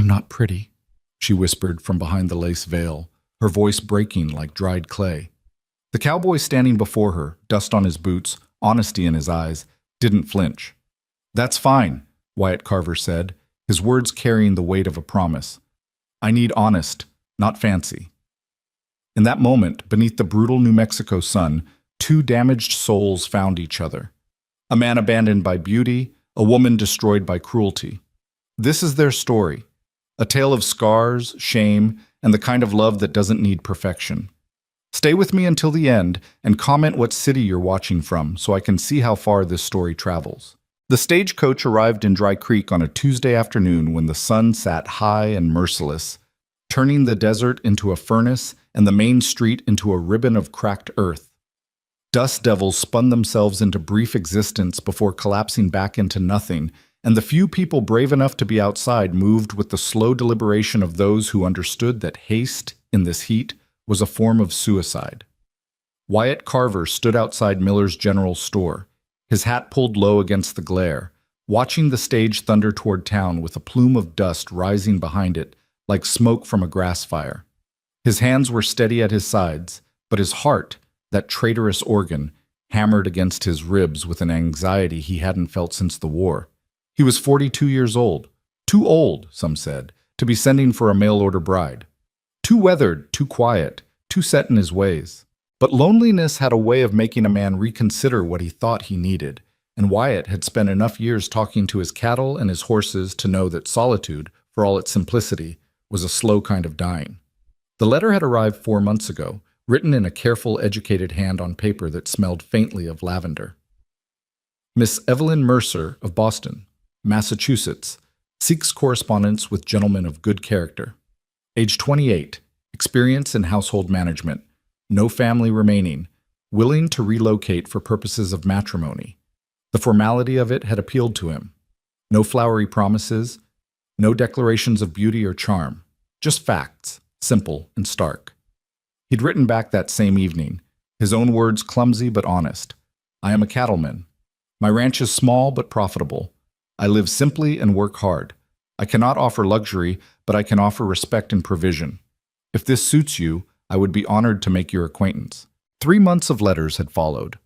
I'm not pretty, she whispered from behind the lace veil, her voice breaking like dried clay. The cowboy standing before her, dust on his boots, honesty in his eyes, didn't flinch. That's fine, Wyatt Carver said, his words carrying the weight of a promise. I need honest, not fancy. In that moment, beneath the brutal New Mexico sun, two damaged souls found each other. A man abandoned by beauty, a woman destroyed by cruelty. This is their story, a tale of scars, shame, and the kind of love that doesn't need perfection. Stay with me until the end and comment what city you're watching from so I can see how far this story travels. The stagecoach arrived in Dry Creek on a Tuesday afternoon when the sun sat high and merciless, turning the desert into a furnace and the main street into a ribbon of cracked earth. Dust devils spun themselves into brief existence before collapsing back into nothing, and the few people brave enough to be outside moved with the slow deliberation of those who understood that haste, in this heat, was a form of suicide. Wyatt Carver stood outside Miller's General Store, his hat pulled low against the glare, watching the stage thunder toward town with a plume of dust rising behind it, like smoke from a grass fire. His hands were steady at his sides, but his heart, that traitorous organ, hammered against his ribs with an anxiety he hadn't felt since the war. He was 42 years old, too old, some said, to be sending for a mail-order bride. Too weathered, too quiet, too set in his ways. But loneliness had a way of making a man reconsider what he thought he needed, and Wyatt had spent enough years talking to his cattle and his horses to know that solitude, for all its simplicity, was a slow kind of dying. The letter had arrived 4 months ago, written in a careful, educated hand on paper that smelled faintly of lavender. Miss Evelyn Mercer of Boston, Massachusetts, seeks correspondence with gentlemen of good character. Age 28, experience in household management, no family remaining, willing to relocate for purposes of matrimony. The formality of it had appealed to him. No flowery promises, no declarations of beauty or charm, just facts, simple and stark. He'd written back that same evening, his own words clumsy but honest. I am a cattleman. My ranch is small but profitable. I live simply and work hard. I cannot offer luxury, but I can offer respect and provision. If this suits you, I would be honored to make your acquaintance. 3 months of letters had followed.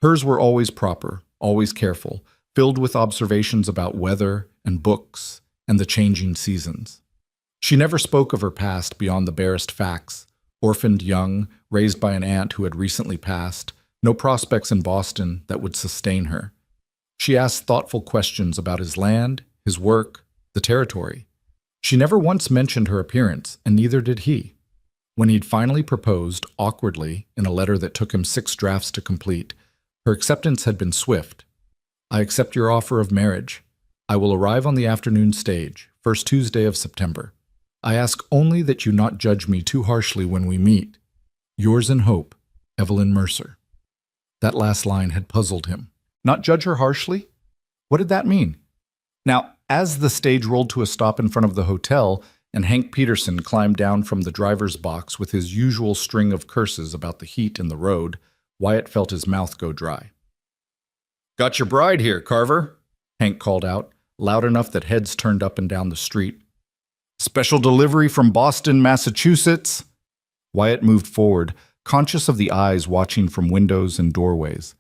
Hers were always proper, always careful, filled with observations about weather and books and the changing seasons. She never spoke of her past beyond the barest facts. Orphaned young, raised by an aunt who had recently passed, no prospects in Boston that would sustain her. She asked thoughtful questions about his land, his work, the territory. She never once mentioned her appearance, and neither did he. When he'd finally proposed, awkwardly, in a letter that took him 6 drafts to complete, her acceptance had been swift. I accept your offer of marriage. I will arrive on the afternoon stage, first Tuesday of September. I ask only that you not judge me too harshly when we meet. Yours in hope, Evelyn Mercer. That last line had puzzled him. Not judge her harshly? What did that mean? Now, as the stage rolled to a stop in front of the hotel, and Hank Peterson climbed down from the driver's box with his usual string of curses about the heat and the road, Wyatt felt his mouth go dry. Got your bride here, Carver, Hank called out, loud enough that heads turned up and down the street. Special delivery from Boston, Massachusetts. Wyatt moved forward, conscious of the eyes watching from windows and doorways.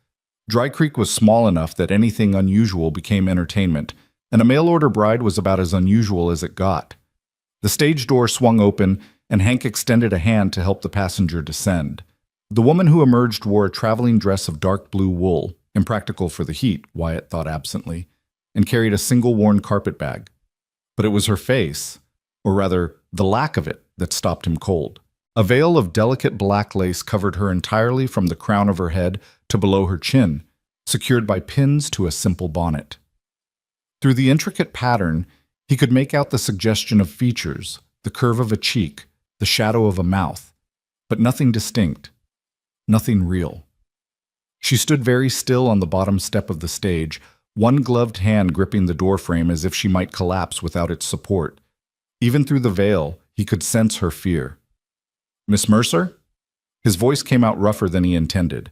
Dry Creek was small enough that anything unusual became entertainment, and a mail-order bride was about as unusual as it got. The stage door swung open, and Hank extended a hand to help the passenger descend. The woman who emerged wore a traveling dress of dark blue wool, impractical for the heat, Wyatt thought absently, and carried a single worn carpet bag. But it was her face, or rather, the lack of it, that stopped him cold. A veil of delicate black lace covered her entirely from the crown of her head to below her chin, secured by pins to a simple bonnet. Through the intricate pattern, he could make out the suggestion of features, the curve of a cheek, the shadow of a mouth, but nothing distinct, nothing real. She stood very still on the bottom step of the stage, one gloved hand gripping the doorframe as if she might collapse without its support. Even through the veil, he could sense her fear. Miss Mercer? His voice came out rougher than he intended.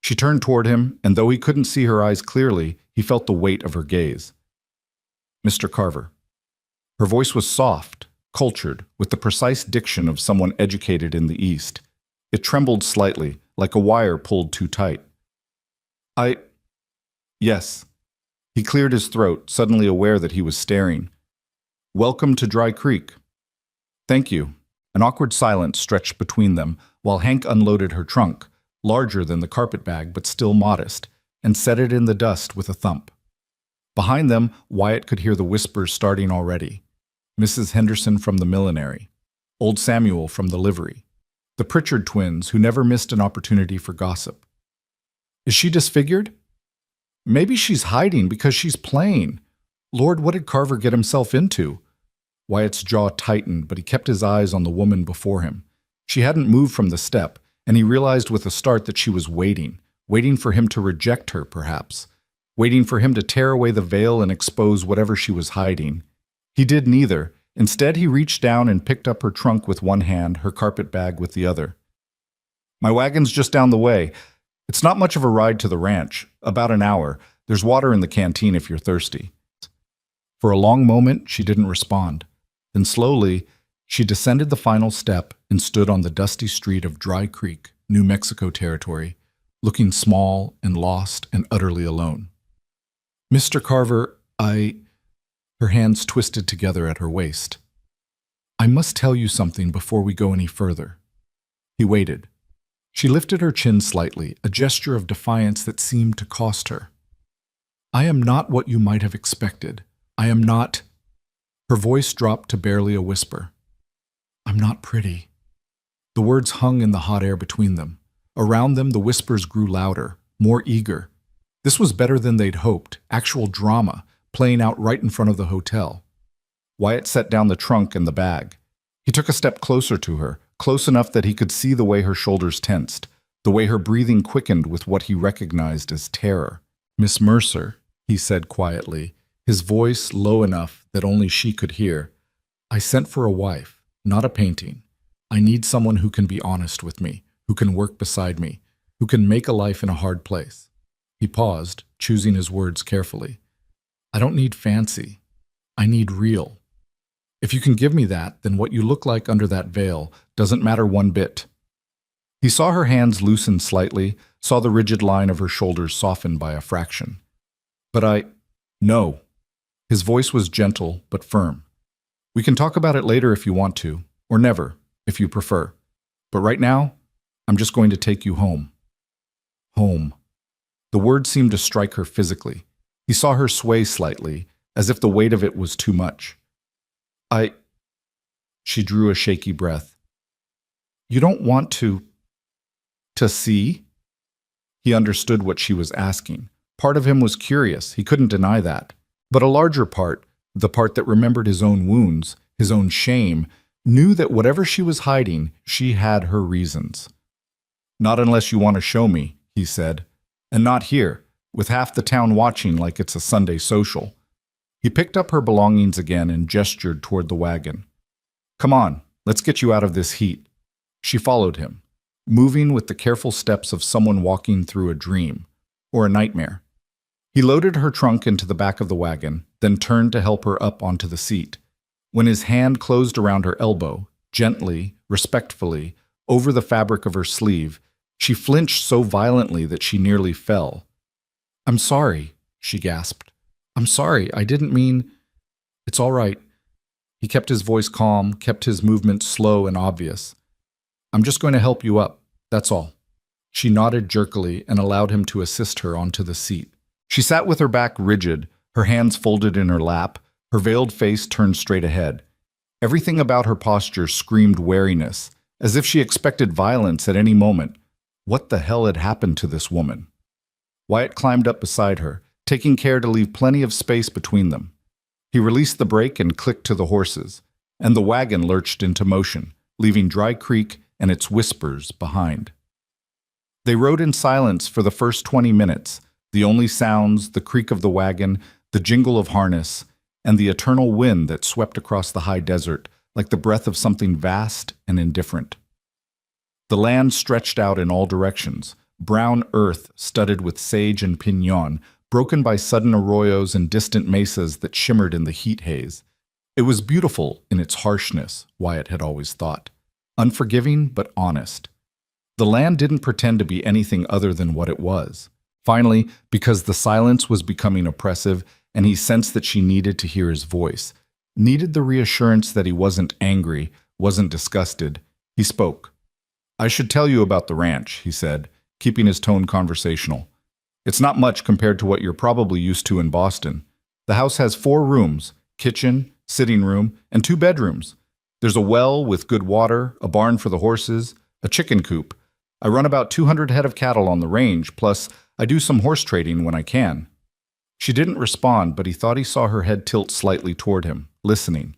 She turned toward him, and though he couldn't see her eyes clearly, he felt the weight of her gaze. Mr. Carver. Her voice was soft, cultured, with the precise diction of someone educated in the East. It trembled slightly, like a wire pulled too tight. Yes. He cleared his throat, suddenly aware that he was staring. Welcome to Dry Creek. Thank you. An awkward silence stretched between them while Hank unloaded her trunk, larger than the carpet bag but still modest, and set it in the dust with a thump. Behind them, Wyatt could hear the whispers starting already. Mrs. Henderson from the millinery, old Samuel from the livery, the Pritchard twins who never missed an opportunity for gossip. Is she disfigured? Maybe she's hiding because she's playing. Lord, what did Carver get himself into? Wyatt's jaw tightened, but he kept his eyes on the woman before him. She hadn't moved from the step, and he realized with a start that she was waiting for him to reject her, perhaps, waiting for him to tear away the veil and expose whatever she was hiding. He did neither. Instead, he reached down and picked up her trunk with one hand, her carpet bag with the other. My wagon's just down the way. It's not much of a ride to the ranch, about an hour. There's water in the canteen if you're thirsty. For a long moment, she didn't respond. Then slowly, she descended the final step and stood on the dusty street of Dry Creek, New Mexico territory, looking small and lost and utterly alone. Mr. Carver, Her hands twisted together at her waist. I must tell you something before we go any further. He waited. She lifted her chin slightly, a gesture of defiance that seemed to cost her. I am not what you might have expected. I am not... Her voice dropped to barely a whisper. I'm not pretty. The words hung in the hot air between them. Around them, the whispers grew louder, more eager. This was better than they'd hoped, actual drama, playing out right in front of the hotel. Wyatt set down the trunk and the bag. He took a step closer to her, close enough that he could see the way her shoulders tensed, the way her breathing quickened with what he recognized as terror. Miss Mercer, he said quietly, his voice low enough that only she could hear. I sent for a wife, not a painting. I need someone who can be honest with me, who can work beside me, who can make a life in a hard place. He paused, choosing his words carefully. I don't need fancy. I need real. If you can give me that, then what you look like under that veil doesn't matter one bit. He saw her hands loosen slightly, saw the rigid line of her shoulders soften by a fraction. But no. His voice was gentle but firm. We can talk about it later if you want to, or never, if you prefer. But right now, I'm just going to take you home. Home. The word seemed to strike her physically. He saw her sway slightly, as if the weight of it was too much. She drew a shaky breath. You don't want to see? He understood what she was asking. Part of him was curious, he couldn't deny that. But a larger part, the part that remembered his own wounds, his own shame, knew that whatever she was hiding, she had her reasons. Not unless you want to show me, he said. And not here, with half the town watching like it's a Sunday social. He picked up her belongings again and gestured toward the wagon. Come on, let's get you out of this heat. She followed him, moving with the careful steps of someone walking through a dream, or a nightmare. He loaded her trunk into the back of the wagon, then turned to help her up onto the seat. When his hand closed around her elbow, gently, respectfully, over the fabric of her sleeve, she flinched so violently that she nearly fell. I'm sorry, she gasped. I'm sorry, I didn't mean... It's all right. He kept his voice calm, kept his movements slow and obvious. I'm just going to help you up, that's all. She nodded jerkily and allowed him to assist her onto the seat. She sat with her back rigid, her hands folded in her lap, her veiled face turned straight ahead. Everything about her posture screamed wariness, as if she expected violence at any moment. What the hell had happened to this woman? Wyatt climbed up beside her, taking care to leave plenty of space between them. He released the brake and clicked to the horses, and the wagon lurched into motion, leaving Dry Creek and its whispers behind. They rode in silence for the first 20 minutes, the only sounds, the creak of the wagon, the jingle of harness, and the eternal wind that swept across the high desert like the breath of something vast and indifferent. The land stretched out in all directions, brown earth studded with sage and piñon, broken by sudden arroyos and distant mesas that shimmered in the heat haze. It was beautiful in its harshness, Wyatt had always thought. Unforgiving, but honest. The land didn't pretend to be anything other than what it was. Finally, because the silence was becoming oppressive and he sensed that she needed to hear his voice, needed the reassurance that he wasn't angry, wasn't disgusted, he spoke. "I should tell you about the ranch," he said, keeping his tone conversational. "It's not much compared to what you're probably used to in Boston. The house has 4 rooms, kitchen, sitting room, and 2 bedrooms. There's a well with good water, a barn for the horses, a chicken coop. I run about 200 head of cattle on the range, plus I do some horse trading when I can." She didn't respond, but he thought he saw her head tilt slightly toward him, listening.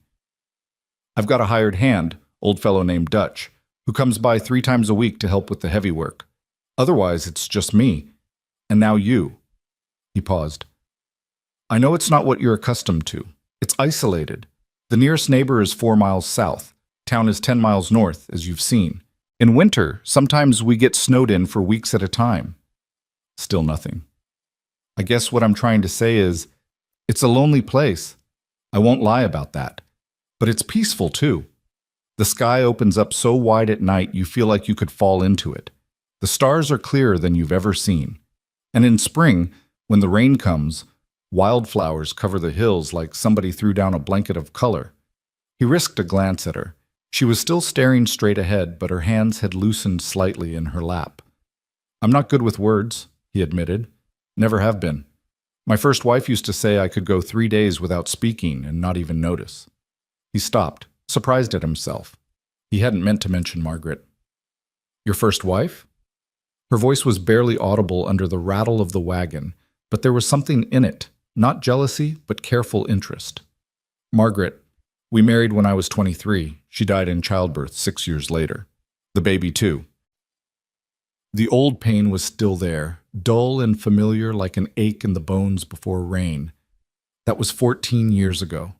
"I've got a hired hand, old fellow named Dutch, who comes by 3 times a week to help with the heavy work. Otherwise, it's just me. And now you." He paused. "I know it's not what you're accustomed to. It's isolated. The nearest neighbor is 4 miles south. Town is 10 miles north, as you've seen. In winter, sometimes we get snowed in for weeks at a time." Still nothing. "I guess what I'm trying to say is, it's a lonely place. I won't lie about that. But it's peaceful, too. The sky opens up so wide at night you feel like you could fall into it. The stars are clearer than you've ever seen. And in spring, when the rain comes, wildflowers cover the hills like somebody threw down a blanket of color." He risked a glance at her. She was still staring straight ahead, but her hands had loosened slightly in her lap. "I'm not good with words," he admitted. "Never have been. My first wife used to say I could go 3 days without speaking and not even notice." He stopped, surprised at himself. He hadn't meant to mention Margaret. "Your first wife?" Her voice was barely audible under the rattle of the wagon, but there was something in it, not jealousy, but careful interest. "Margaret. We married when I was 23. She died in childbirth 6 years later. The baby, too." The old pain was still there, dull and familiar like an ache in the bones before rain. "That was 14 years ago."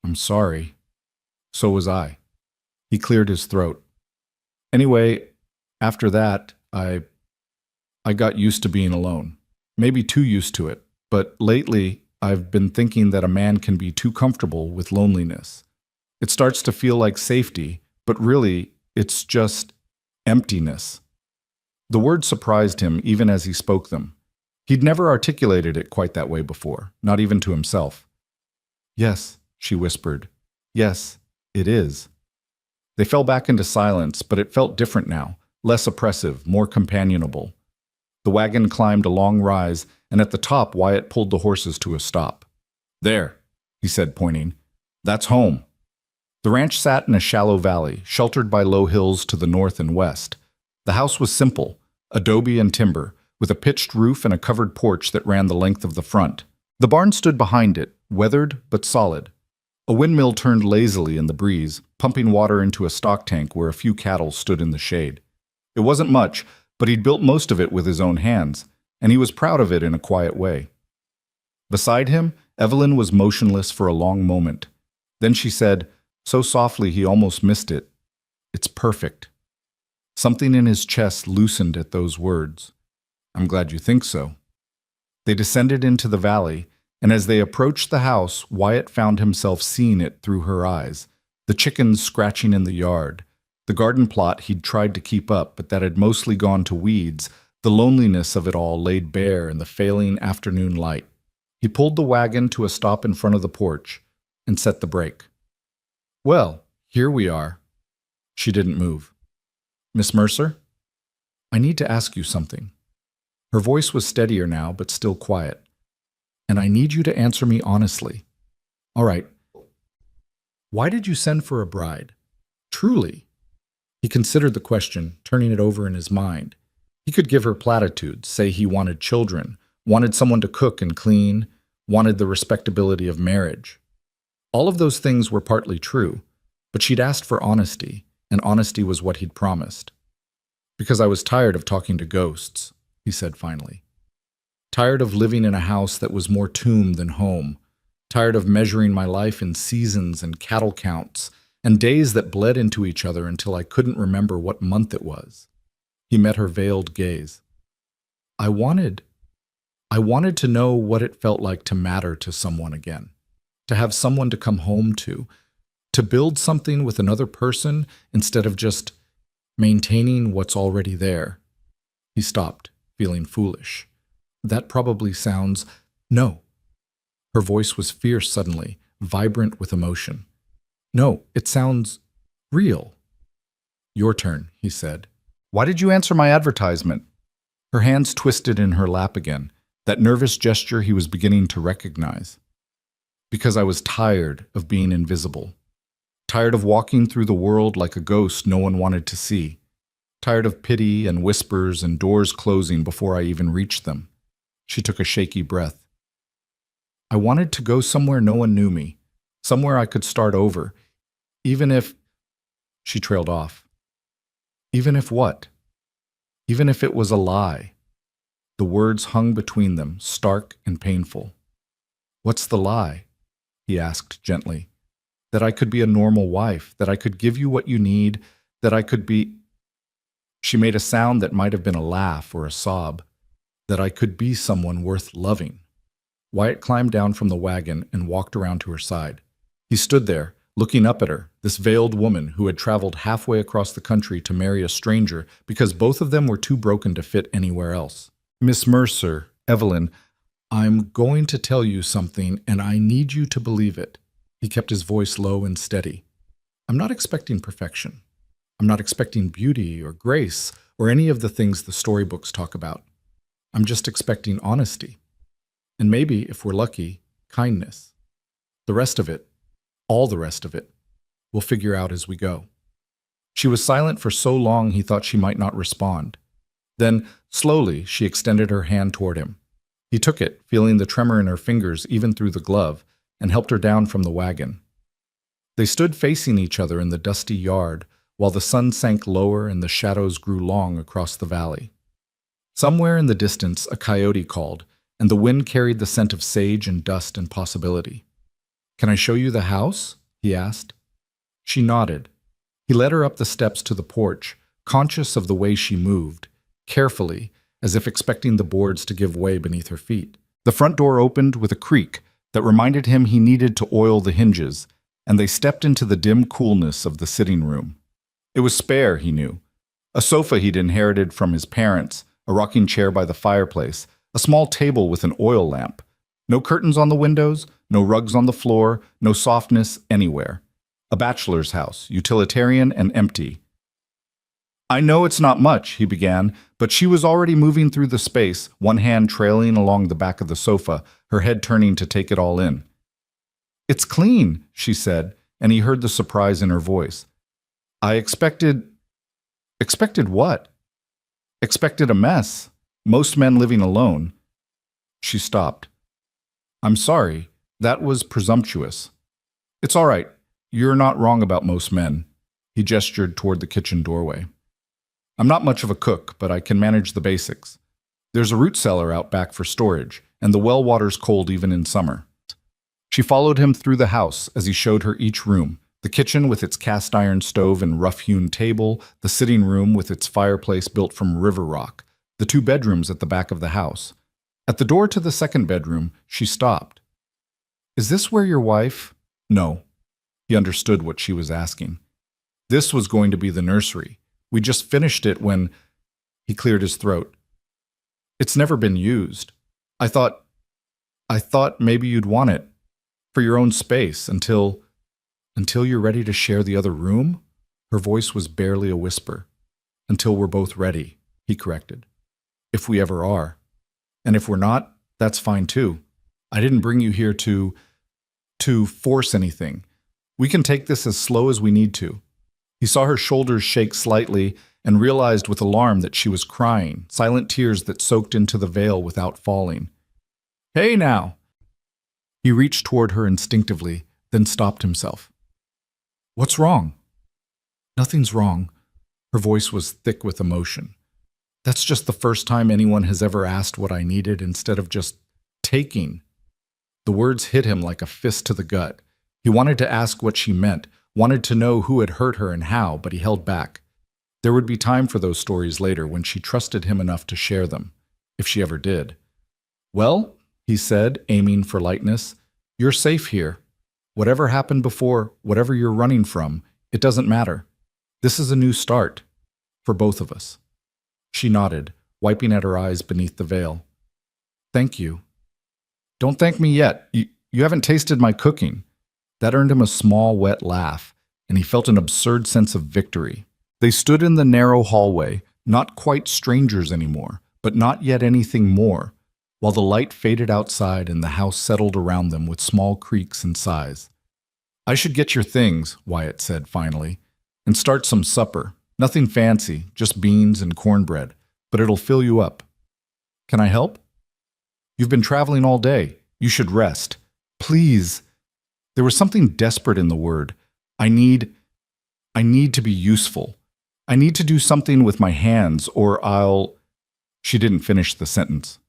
"I'm sorry." "So was I." He cleared his throat. "Anyway, after that, I got used to being alone. Maybe too used to it. But lately, I've been thinking that a man can be too comfortable with loneliness. It starts to feel like safety, but really, it's just emptiness." The words surprised him even as he spoke them. He'd never articulated it quite that way before, not even to himself. "Yes," she whispered. "Yes, it is." They fell back into silence, but it felt different now, less oppressive, more companionable. The wagon climbed a long rise, and at the top Wyatt pulled the horses to a stop. "There," he said, pointing. "That's home." The ranch sat in a shallow valley, sheltered by low hills to the north and west. The house was simple, adobe and timber, with a pitched roof and a covered porch that ran the length of the front. The barn stood behind it, weathered but solid. A windmill turned lazily in the breeze, pumping water into a stock tank where a few cattle stood in the shade. It wasn't much, but he'd built most of it with his own hands, and he was proud of it in a quiet way. Beside him, Evelyn was motionless for a long moment. Then she said, so softly he almost missed it, "It's perfect." Something in his chest loosened at those words. "I'm glad you think so." They descended into the valley, and as they approached the house, Wyatt found himself seeing it through her eyes, the chickens scratching in the yard, the garden plot he'd tried to keep up but that had mostly gone to weeds, the loneliness of it all laid bare in the failing afternoon light. He pulled the wagon to a stop in front of the porch and set the brake. "Well, here we are." She didn't move. "Miss Mercer? I need to ask you something." Her voice was steadier now, but still quiet. "And I need you to answer me honestly." "All right. Why did you send for a bride? Truly?" He considered the question, turning it over in his mind. He could give her platitudes, say he wanted children, wanted someone to cook and clean, wanted the respectability of marriage. All of those things were partly true, but she'd asked for honesty, and honesty was what he'd promised. "Because I was tired of talking to ghosts," he said finally. "Tired of living in a house that was more tomb than home. Tired of measuring my life in seasons and cattle counts, and days that bled into each other until I couldn't remember what month it was." He met her veiled gaze. I wanted to know what it felt like to matter to someone again. To have someone to come home to build something with another person instead of just maintaining what's already there. He stopped, feeling foolish. That probably sounds... No. Her voice was fierce suddenly, vibrant with emotion. No, it sounds real. Your turn, he said. Why did you answer my advertisement? Her hands twisted in her lap again, that nervous gesture he was beginning to recognize. Because I was tired of being invisible. Tired of walking through the world like a ghost no one wanted to see. Tired of pity and whispers and doors closing before I even reached them. She took a shaky breath. I wanted to go somewhere no one knew me, somewhere I could start over, even if... She trailed off. Even if what? Even if it was a lie. The words hung between them, stark and painful. What's the lie? He asked gently. That I could be a normal wife, that I could give you what you need, that I could be... She made a sound that might have been a laugh or a sob. That I could be someone worth loving. Wyatt climbed down from the wagon and walked around to her side. He stood there, looking up at her, this veiled woman who had traveled halfway across the country to marry a stranger because both of them were too broken to fit anywhere else. Miss Mercer, Evelyn, I'm going to tell you something, and I need you to believe it. He kept his voice low and steady. I'm not expecting perfection. I'm not expecting beauty or grace or any of the things the storybooks talk about. I'm just expecting honesty. And maybe, if we're lucky, kindness. The rest of it, all the rest of it, we'll figure out as we go. She was silent for so long he thought she might not respond. Then, slowly, she extended her hand toward him. He took it, feeling the tremor in her fingers even through the glove, and helped her down from the wagon. They stood facing each other in the dusty yard, while the sun sank lower and the shadows grew long across the valley. Somewhere in the distance, a coyote called, and the wind carried the scent of sage and dust and possibility. Can I show you the house? He asked. She nodded. He led her up the steps to the porch, conscious of the way she moved, carefully, as if expecting the boards to give way beneath her feet. The front door opened with a creak that reminded him he needed to oil the hinges, and they stepped into the dim coolness of the sitting room. It was spare, he knew. A sofa he'd inherited from his parents, a rocking chair by the fireplace, a small table with an oil lamp. No curtains on the windows, no rugs on the floor, no softness anywhere. A bachelor's house, utilitarian and empty. I know it's not much, he began, but she was already moving through the space, one hand trailing along the back of the sofa, her head turning to take it all in. It's clean, she said, and he heard the surprise in her voice. I expected... Expected what? Expected a mess. Most men living alone. She stopped. I'm sorry. That was presumptuous. It's all right. You're not wrong about most men. He gestured toward the kitchen doorway. I'm not much of a cook, but I can manage the basics. There's a root cellar out back for storage, and the well water's cold even in summer. She followed him through the house as he showed her each room, the kitchen with its cast iron stove and rough-hewn table, the sitting room with its fireplace built from river rock, the 2 bedrooms at the back of the house. At the door to the second bedroom, she stopped. Is this where your wife... No. He understood what she was asking. This was going to be the nursery. We just finished it when... He cleared his throat. It's never been used. I thought maybe you'd want it. For your own space, until you're ready to share the other room? Her voice was barely a whisper. Until we're both ready, he corrected. If we ever are. And if we're not, that's fine too. I didn't bring you here to force anything. We can take this as slow as we need to. He saw her shoulders shake slightly and realized with alarm that she was crying, silent tears that soaked into the veil without falling. Hey now! He reached toward her instinctively, then stopped himself. What's wrong? Nothing's wrong. Her voice was thick with emotion. That's just the first time anyone has ever asked what I needed instead of just taking. The words hit him like a fist to the gut. He wanted to ask what she meant, wanted to know who had hurt her and how, but he held back. There would be time for those stories later when she trusted him enough to share them, if she ever did. Well, he said, aiming for lightness, you're safe here. Whatever happened before, whatever you're running from, it doesn't matter. This is a new start. For both of us. She nodded, wiping at her eyes beneath the veil. Thank you. Don't thank me yet. You haven't tasted my cooking. That earned him a small, wet laugh, and he felt an absurd sense of victory. They stood in the narrow hallway, not quite strangers anymore, but not yet anything more, while the light faded outside and the house settled around them with small creaks and sighs. I should get your things, Wyatt said finally, and start some supper. Nothing fancy, just beans and cornbread, but it'll fill you up. Can I help? You've been traveling all day. You should rest. Please. There was something desperate in the word. I need to be useful. I need to do something with my hands, or I'll... She didn't finish the sentence.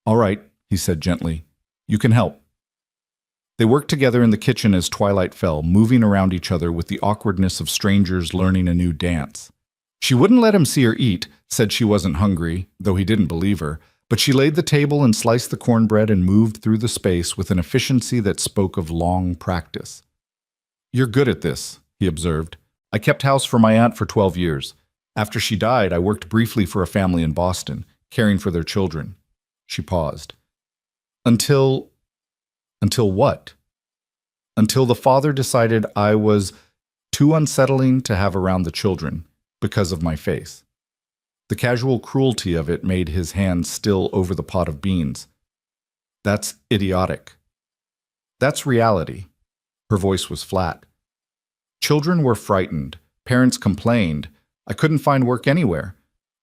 All right, he said gently. You can help. They worked together in the kitchen as twilight fell, moving around each other with the awkwardness of strangers learning a new dance. She wouldn't let him see her eat, said she wasn't hungry, though he didn't believe her, but she laid the table and sliced the cornbread and moved through the space with an efficiency that spoke of long practice. You're good at this, he observed. I kept house for my aunt for 12 years. After she died, I worked briefly for a family in Boston, caring for their children. She paused. Until what? Until the father decided I was too unsettling to have around the children because of my face. The casual cruelty of it made his hand still over the pot of beans. That's idiotic. That's reality. Her voice was flat. Children were frightened. Parents complained. I couldn't find work anywhere.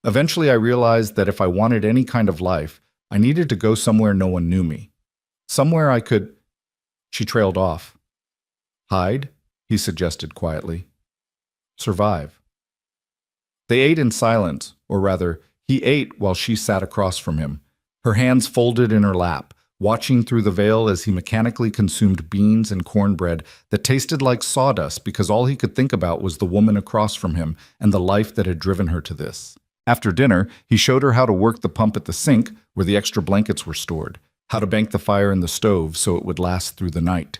Eventually I realized that if I wanted any kind of life, I needed to go somewhere no one knew me. Somewhere I could... She trailed off. Hide, he suggested quietly. Survive. They ate in silence, or rather, he ate while she sat across from him, her hands folded in her lap, watching through the veil as he mechanically consumed beans and cornbread that tasted like sawdust because all he could think about was the woman across from him and the life that had driven her to this. After dinner, he showed her how to work the pump at the sink where the extra blankets were stored, how to bank the fire in the stove so it would last through the night.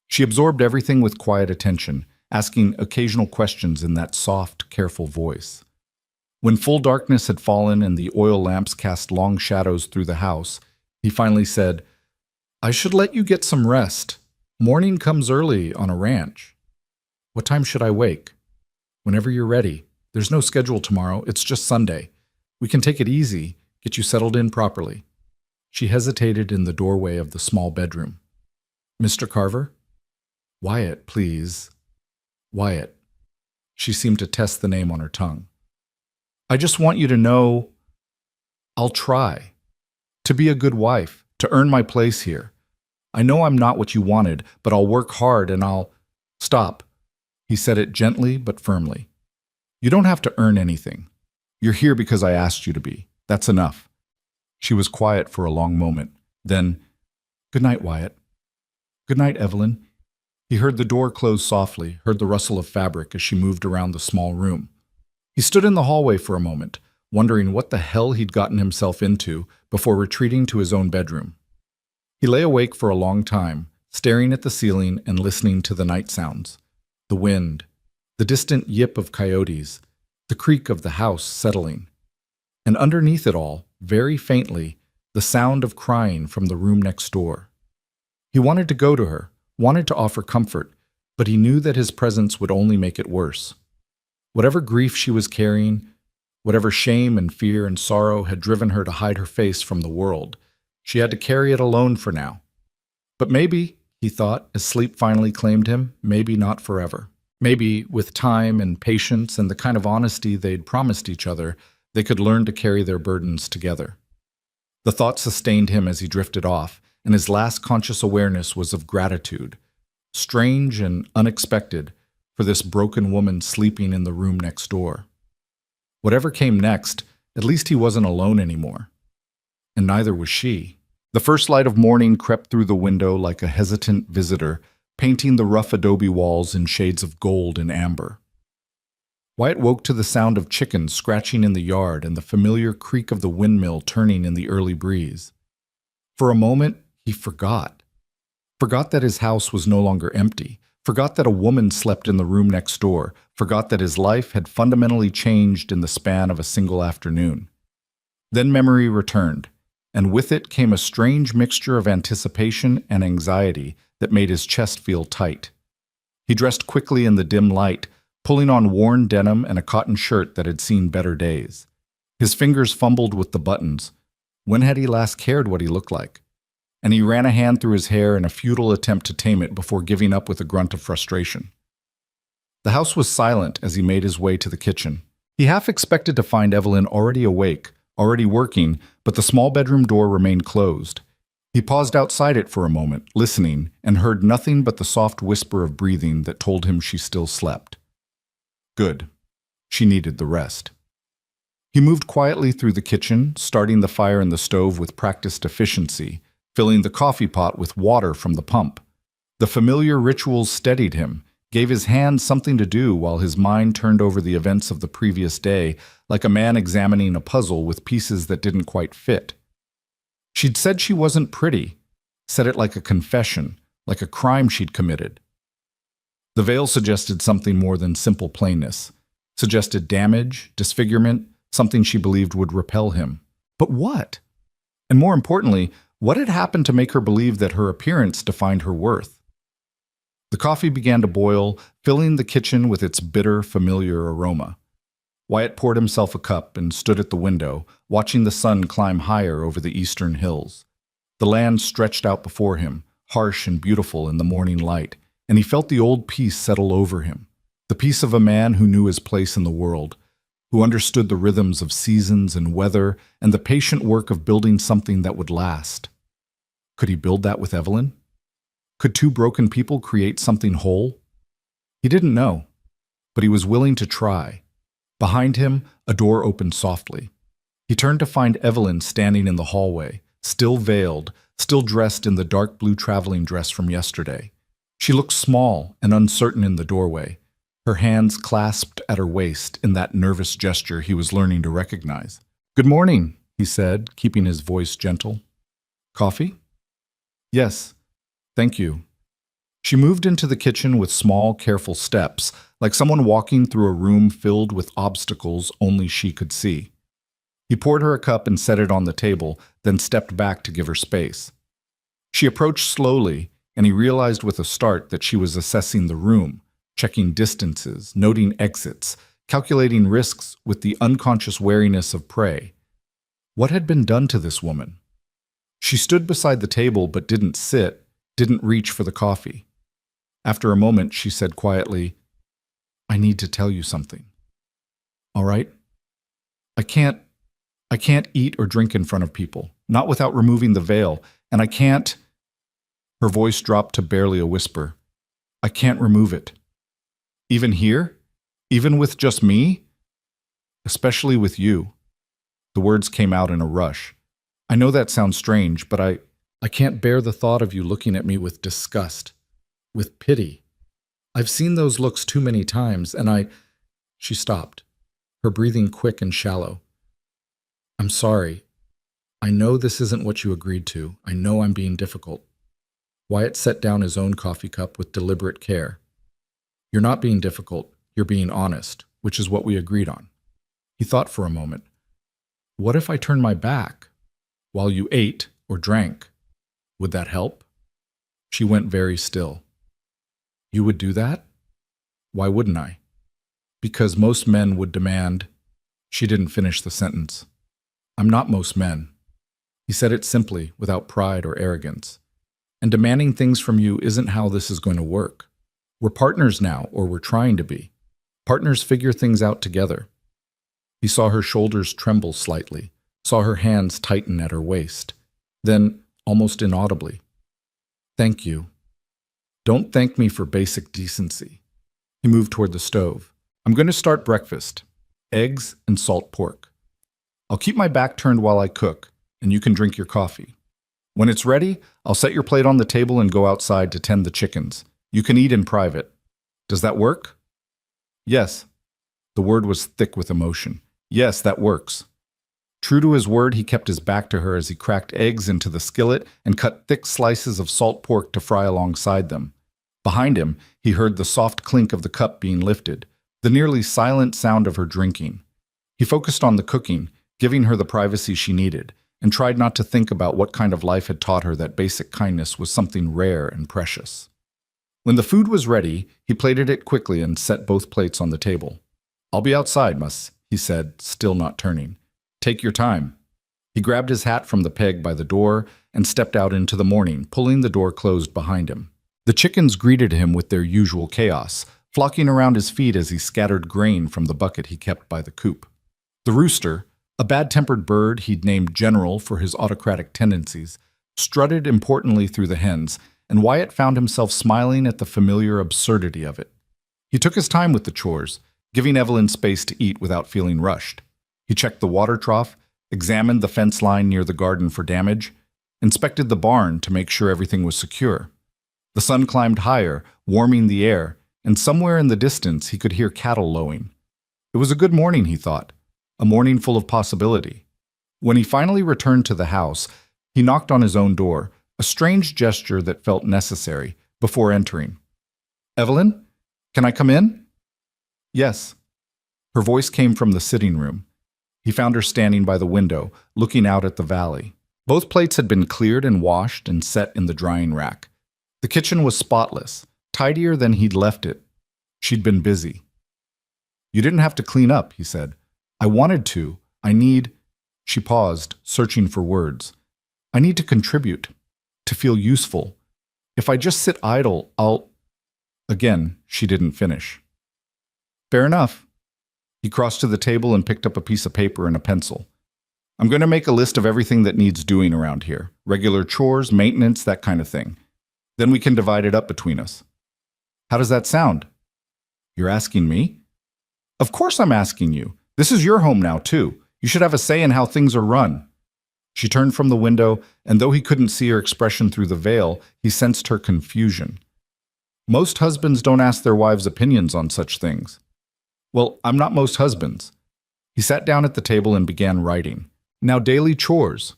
She absorbed everything with quiet attention, asking occasional questions in that soft, careful voice. When full darkness had fallen and the oil lamps cast long shadows through the house, he finally said, I should let you get some rest. Morning comes early on a ranch. What time should I wake? Whenever you're ready. There's no schedule tomorrow, it's just Sunday. We can take it easy, get you settled in properly. She hesitated in the doorway of the small bedroom. Mr. Carver? Wyatt, please. Wyatt. She seemed to test the name on her tongue. I just want you to know I'll try to be a good wife, to earn my place here. I know I'm not what you wanted, but I'll work hard and I'll... Stop. He said it gently but firmly. You don't have to earn anything. You're here because I asked you to be. That's enough. She was quiet for a long moment. Then, good night, Wyatt. Good night, Evelyn. He heard the door close softly, heard the rustle of fabric as she moved around the small room. He stood in the hallway for a moment, wondering what the hell he'd gotten himself into before retreating to his own bedroom. He lay awake for a long time, staring at the ceiling and listening to the night sounds. The wind, the distant yip of coyotes, the creak of the house settling. And underneath it all, very faintly, the sound of crying from the room next door. He wanted to go to her, wanted to offer comfort, but he knew that his presence would only make it worse. Whatever grief she was carrying, whatever shame and fear and sorrow had driven her to hide her face from the world, she had to carry it alone for now. But maybe, he thought, as sleep finally claimed him, maybe not forever. Maybe, with time and patience and the kind of honesty they'd promised each other, they could learn to carry their burdens together. The thought sustained him as he drifted off, and his last conscious awareness was of gratitude, strange and unexpected, for this broken woman sleeping in the room next door. Whatever came next, at least he wasn't alone anymore. And neither was she. The first light of morning crept through the window like a hesitant visitor, painting the rough adobe walls in shades of gold and amber. Wyatt woke to the sound of chickens scratching in the yard and the familiar creak of the windmill turning in the early breeze. For a moment, he forgot. Forgot that his house was no longer empty, forgot that a woman slept in the room next door, forgot that his life had fundamentally changed in the span of a single afternoon. Then memory returned, and with it came a strange mixture of anticipation and anxiety that made his chest feel tight. He dressed quickly in the dim light, pulling on worn denim and a cotton shirt that had seen better days. His fingers fumbled with the buttons. When had he last cared what he looked like? And he ran a hand through his hair in a futile attempt to tame it before giving up with a grunt of frustration. The house was silent as he made his way to the kitchen. He half expected to find Evelyn already awake, already working, but the small bedroom door remained closed. He paused outside it for a moment, listening, and heard nothing but the soft whisper of breathing that told him she still slept. Good. She needed the rest. He moved quietly through the kitchen, starting the fire in the stove with practiced efficiency, filling the coffee pot with water from the pump. The familiar rituals steadied him, gave his hands something to do while his mind turned over the events of the previous day, like a man examining a puzzle with pieces that didn't quite fit. She'd said she wasn't pretty, said it like a confession, like a crime she'd committed. The veil suggested something more than simple plainness, suggested damage, disfigurement, something she believed would repel him. But what? And more importantly, what had happened to make her believe that her appearance defined her worth? The coffee began to boil, filling the kitchen with its bitter, familiar aroma. Wyatt poured himself a cup and stood at the window, watching the sun climb higher over the eastern hills. The land stretched out before him, harsh and beautiful in the morning light, and he felt the old peace settle over him, the peace of a man who knew his place in the world, who understood the rhythms of seasons and weather and the patient work of building something that would last. Could he build that with Evelyn? Could two broken people create something whole? He didn't know, but he was willing to try. Behind him, a door opened softly. He turned to find Evelyn standing in the hallway, still veiled, still dressed in the dark blue traveling dress from yesterday. She looked small and uncertain in the doorway, her hands clasped at her waist in that nervous gesture he was learning to recognize. "Good morning," he said, keeping his voice gentle. "Coffee?" "Yes, thank you." She moved into the kitchen with small, careful steps, like someone walking through a room filled with obstacles only she could see. He poured her a cup and set it on the table, then stepped back to give her space. She approached slowly, and he realized with a start that she was assessing the room, checking distances, noting exits, calculating risks with the unconscious wariness of prey. What had been done to this woman? She stood beside the table but didn't sit, didn't reach for the coffee. After a moment, she said quietly, "I need to tell you something." "All right?" I can't eat or drink in front of people, not without removing the veil, and I can't." Her voice dropped to barely a whisper. "I can't remove it. Even here? Even with just me? Especially with you." The words came out in a rush. "I know that sounds strange, but I can't bear the thought of you looking at me with disgust, with pity. I've seen those looks too many times, and She stopped, her breathing quick and shallow. "I'm sorry. I know this isn't what you agreed to. I know I'm being difficult." Wyatt set down his own coffee cup with deliberate care. "You're not being difficult. You're being honest, which is what we agreed on." He thought for a moment. "What if I turned my back while you ate or drank? Would that help?" She went very still. "You would do that?" "Why wouldn't I?" "Because most men would demand—" She didn't finish the sentence. "I'm not most men." He said it simply, without pride or arrogance. "And demanding things from you isn't how this is going to work. We're partners now, or we're trying to be. Partners figure things out together." He saw her shoulders tremble slightly, saw her hands tighten at her waist. Then, almost inaudibly, "Thank you. Don't thank me for basic decency." He moved toward the stove. "I'm going to start breakfast. Eggs and salt pork. I'll keep my back turned while I cook, and you can drink your coffee. When it's ready, I'll set your plate on the table and go outside to tend the chickens. You can eat in private. Does that work?" "Yes." The word was thick with emotion. "Yes, that works." True to his word, he kept his back to her as he cracked eggs into the skillet and cut thick slices of salt pork to fry alongside them. Behind him, he heard the soft clink of the cup being lifted, the nearly silent sound of her drinking. He focused on the cooking, giving her the privacy she needed, and tried not to think about what kind of life had taught her that basic kindness was something rare and precious. When the food was ready, he plated it quickly and set both plates on the table. "I'll be outside, miss," he said, still not turning. "Take your time." He grabbed his hat from the peg by the door and stepped out into the morning, pulling the door closed behind him. The chickens greeted him with their usual chaos, flocking around his feet as he scattered grain from the bucket he kept by the coop. The rooster, a bad-tempered bird he'd named General for his autocratic tendencies, strutted importantly through the hens, and Wyatt found himself smiling at the familiar absurdity of it. He took his time with the chores, giving Evelyn space to eat without feeling rushed. He checked the water trough, examined the fence line near the garden for damage, inspected the barn to make sure everything was secure. The sun climbed higher, warming the air, and somewhere in the distance he could hear cattle lowing. It was a good morning, he thought, a morning full of possibility. When he finally returned to the house, he knocked on his own door, a strange gesture that felt necessary, before entering. "Evelyn, can I come in?" "Yes." Her voice came from the sitting room. He found her standing by the window, looking out at the valley. Both plates had been cleared and washed and set in the drying rack. The kitchen was spotless, tidier than he'd left it. She'd been busy. "You didn't have to clean up," he said. "I wanted to. I need—" She paused, searching for words. "I need to contribute, to feel useful. If I just sit idle, I'll—" Again, she didn't finish. "Fair enough." He crossed to the table and picked up a piece of paper and a pencil. "I'm going to make a list of everything that needs doing around here. Regular chores, maintenance, that kind of thing. Then we can divide it up between us." "How does that sound?" "You're asking me?" "Of course I'm asking you. This is your home now, too. You should have a say in how things are run." She turned from the window, and though he couldn't see her expression through the veil, he sensed her confusion. Most husbands don't ask their wives' opinions on such things. "Well, I'm not most husbands." He sat down at the table and began writing. Now daily chores.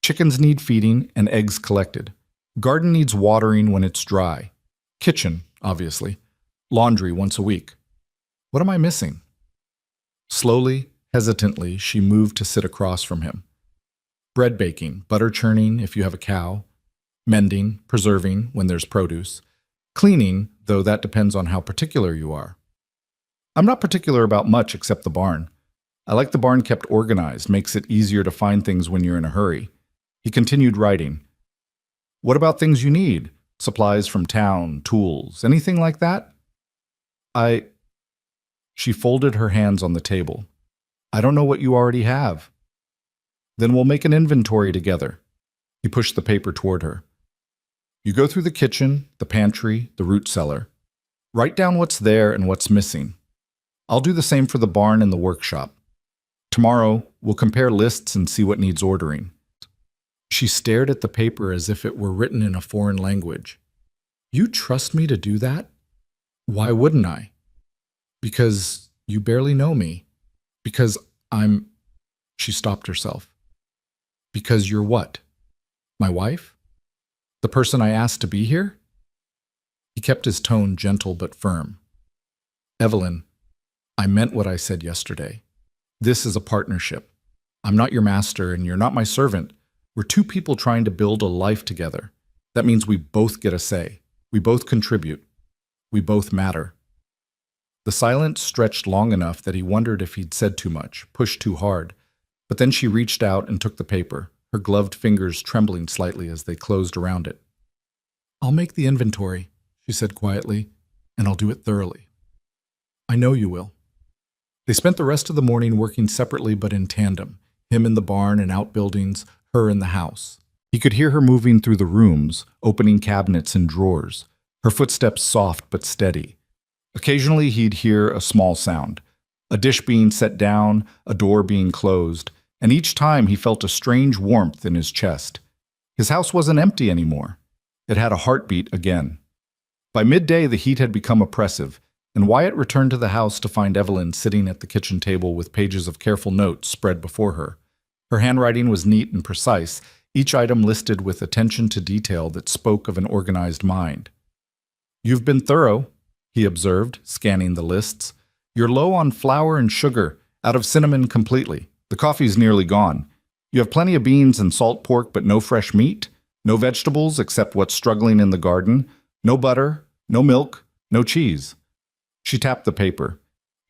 Chickens need feeding and eggs collected. Garden needs watering when it's dry. Kitchen, obviously. Laundry once a week. What am I missing? Slowly, hesitantly, she moved to sit across from him. Bread baking, butter churning if you have a cow. Mending, preserving when there's produce. Cleaning, though that depends on how particular you are. I'm not particular about much except the barn. I like the barn kept organized, makes it easier to find things when you're in a hurry. He continued writing. What about things you need? Supplies from town, tools, anything like that? She folded her hands on the table. I don't know what you already have. Then we'll make an inventory together. He pushed the paper toward her. You go through the kitchen, the pantry, the root cellar. Write down what's there and what's missing. I'll do the same for the barn and the workshop. Tomorrow, we'll compare lists and see what needs ordering. She stared at the paper as if it were written in a foreign language. You trust me to do that? Why wouldn't I? Because you barely know me. Because I'm... She stopped herself. Because you're what? My wife? The person I asked to be here? He kept his tone gentle but firm. Evelyn, I meant what I said yesterday. This is a partnership. I'm not your master and you're not my servant. We're two people trying to build a life together. That means we both get a say. We both contribute. We both matter. The silence stretched long enough that he wondered if he'd said too much, pushed too hard. But then she reached out and took the paper, her gloved fingers trembling slightly as they closed around it. I'll make the inventory, she said quietly, and I'll do it thoroughly. I know you will. They spent the rest of the morning working separately but in tandem, him in the barn and outbuildings, her in the house. He could hear her moving through the rooms, opening cabinets and drawers, her footsteps soft but steady. Occasionally he'd hear a small sound, a dish being set down, a door being closed, and each time he felt a strange warmth in his chest. His house wasn't empty anymore. It had a heartbeat again. By midday, the heat had become oppressive, and Wyatt returned to the house to find Evelyn sitting at the kitchen table with pages of careful notes spread before her. Her handwriting was neat and precise, each item listed with attention to detail that spoke of an organized mind. "You've been thorough," he observed, scanning the lists. "You're low on flour and sugar, out of cinnamon completely. The coffee's nearly gone. You have plenty of beans and salt pork, but no fresh meat, no vegetables except what's struggling in the garden, no butter, no milk, no cheese." She tapped the paper.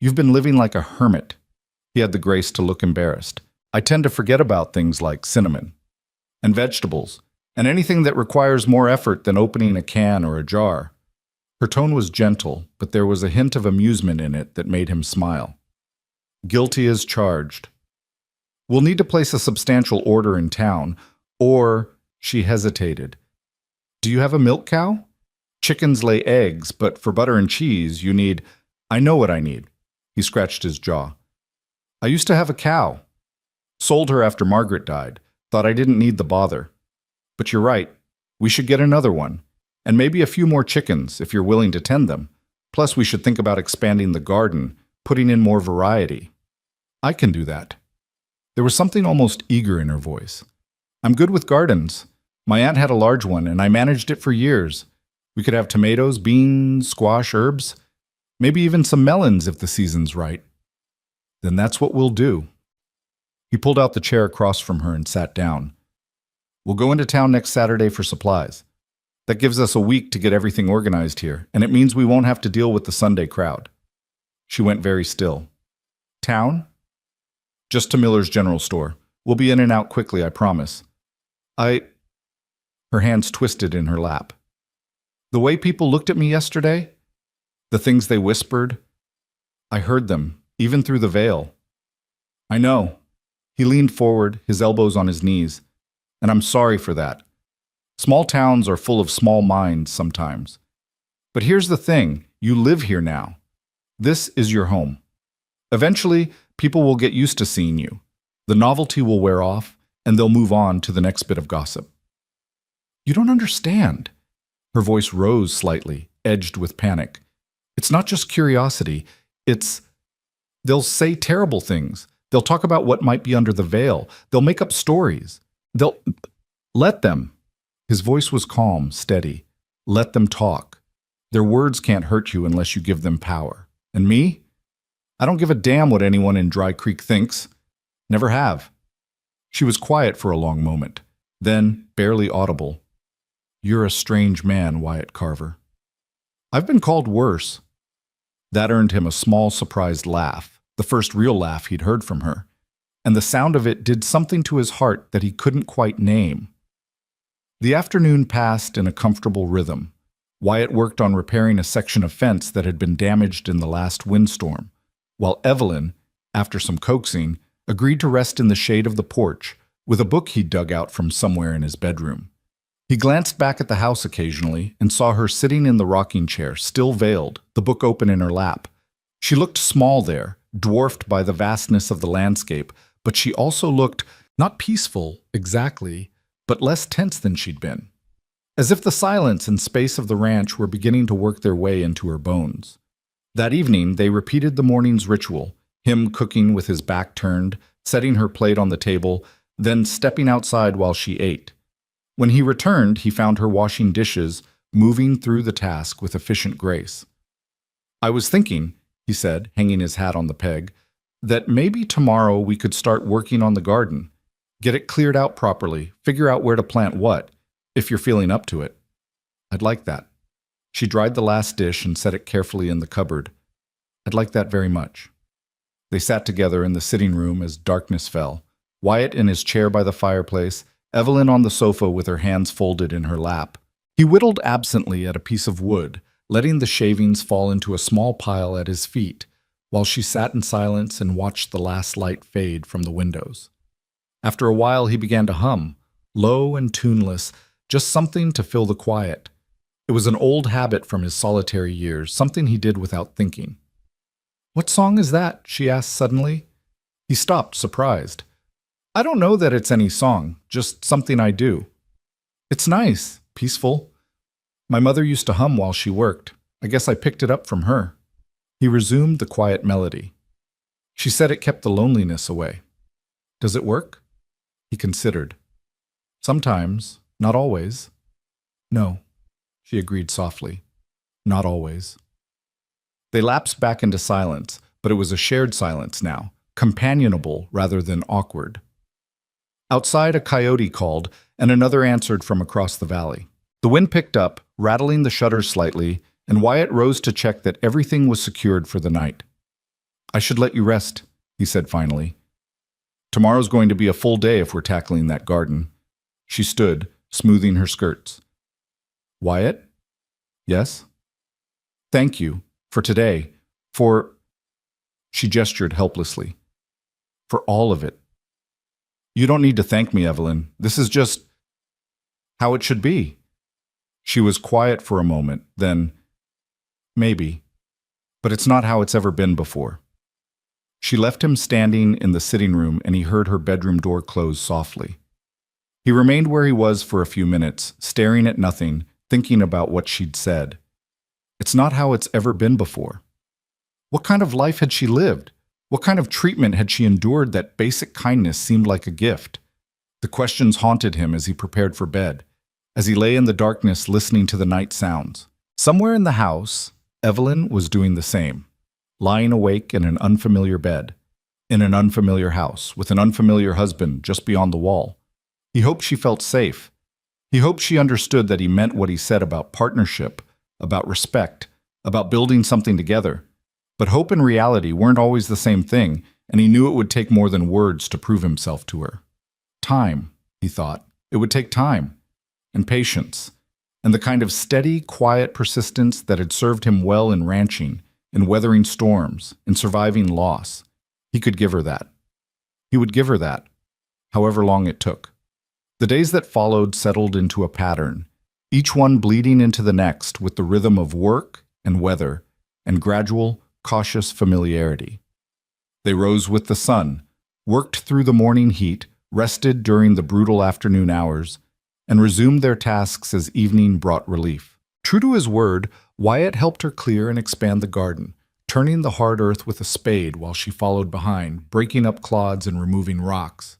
"You've been living like a hermit." He had the grace to look embarrassed. "I tend to forget about things like cinnamon and vegetables, and anything that requires more effort than opening a can or a jar." Her tone was gentle, but there was a hint of amusement in it that made him smile. "Guilty as charged. We'll need to place a substantial order in town, or—" She hesitated. "Do you have a milk cow? Chickens lay eggs, but for butter and cheese, you need—" "I know what I need." He scratched his jaw. "I used to have a cow. Sold her after Margaret died. Thought I didn't need the bother. But you're right. We should get another one. And maybe a few more chickens, if you're willing to tend them. Plus, we should think about expanding the garden, putting in more variety." "I can do that." There was something almost eager in her voice. "I'm good with gardens. My aunt had a large one, and I managed it for years. We could have tomatoes, beans, squash, herbs. Maybe even some melons if the season's right." "Then that's what we'll do." He pulled out the chair across from her and sat down. "We'll go into town next Saturday for supplies. That gives us a week to get everything organized here, and it means we won't have to deal with the Sunday crowd." She went very still. "Town?" "Just to Miller's General Store. We'll be in and out quickly, I promise." Her hands twisted in her lap. "The way people looked at me yesterday, the things they whispered, I heard them, even through the veil." "I know." He leaned forward, his elbows on his knees. "And I'm sorry for that. Small towns are full of small minds sometimes. But here's the thing, you live here now. This is your home. Eventually, people will get used to seeing you. The novelty will wear off, and they'll move on to the next bit of gossip." "You don't understand." Her voice rose slightly, edged with panic. "It's not just curiosity. They'll say terrible things. They'll talk about what might be under the veil. They'll make up stories. Let them." His voice was calm, steady. "Let them talk. Their words can't hurt you unless you give them power. And me? I don't give a damn what anyone in Dry Creek thinks. Never have." She was quiet for a long moment. Then, barely audible, "You're a strange man, Wyatt Carver." "I've been called worse." That earned him a small, surprised laugh, the first real laugh he'd heard from her, and the sound of it did something to his heart that he couldn't quite name. The afternoon passed in a comfortable rhythm. Wyatt worked on repairing a section of fence that had been damaged in the last windstorm, while Evelyn, after some coaxing, agreed to rest in the shade of the porch with a book he'd dug out from somewhere in his bedroom. He glanced back at the house occasionally and saw her sitting in the rocking chair, still veiled, the book open in her lap. She looked small there, dwarfed by the vastness of the landscape, but she also looked not peaceful exactly, but less tense than she'd been, as if the silence and space of the ranch were beginning to work their way into her bones. That evening, they repeated the morning's ritual, him cooking with his back turned, setting her plate on the table, then stepping outside while she ate. When he returned, he found her washing dishes, moving through the task with efficient grace. "I was thinking," he said, hanging his hat on the peg, "that maybe tomorrow we could start working on the garden. Get it cleared out properly, figure out where to plant what, if you're feeling up to it." "I'd like that." She dried the last dish and set it carefully in the cupboard. "I'd like that very much." They sat together in the sitting room as darkness fell, Wyatt in his chair by the fireplace, Evelyn on the sofa with her hands folded in her lap. He whittled absently at a piece of wood, letting the shavings fall into a small pile at his feet, while she sat in silence and watched the last light fade from the windows. After a while he began to hum, low and tuneless, just something to fill the quiet. It was an old habit from his solitary years, something he did without thinking. "What song is that?" she asked suddenly. He stopped, surprised. "I don't know that it's any song, just something I do. It's nice, peaceful. My mother used to hum while she worked. I guess I picked it up from her." He resumed the quiet melody. "She said it kept the loneliness away." "Does it work?" He considered. Sometimes, not always. No, she agreed softly. Not always. They lapsed back into silence, but it was a shared silence now, companionable rather than awkward. Outside, a coyote called, and another answered from across the valley. The wind picked up, rattling the shutters slightly, and Wyatt rose to check that everything was secured for the night. I should let you rest, he said finally. Tomorrow's going to be a full day if we're tackling that garden. She stood, smoothing her skirts. Wyatt? Yes? Thank you. For today. For... She gestured helplessly. For all of it. You don't need to thank me, Evelyn. This is just... how it should be. She was quiet for a moment, then... Maybe. But it's not how it's ever been before. She left him standing in the sitting room and he heard her bedroom door close softly. He remained where he was for a few minutes, staring at nothing, thinking about what she'd said. It's not how it's ever been before. What kind of life had she lived? What kind of treatment had she endured that basic kindness seemed like a gift? The questions haunted him as he prepared for bed, as he lay in the darkness listening to the night sounds. Somewhere in the house, Evelyn was doing the same, lying awake in an unfamiliar bed, in an unfamiliar house, with an unfamiliar husband just beyond the wall. He hoped she felt safe. He hoped she understood that he meant what he said about partnership, about respect, about building something together. But hope and reality weren't always the same thing, and he knew it would take more than words to prove himself to her. Time, he thought. It would take time, and patience, and the kind of steady, quiet persistence that had served him well in ranching, in weathering storms, in surviving loss. He could give her that. He would give her that, however long it took. The days that followed settled into a pattern, each one bleeding into the next with the rhythm of work and weather and gradual, cautious familiarity. They rose with the sun, worked through the morning heat, rested during the brutal afternoon hours, and resumed their tasks as evening brought relief. True to his word, Wyatt helped her clear and expand the garden, turning the hard earth with a spade while she followed behind, breaking up clods and removing rocks.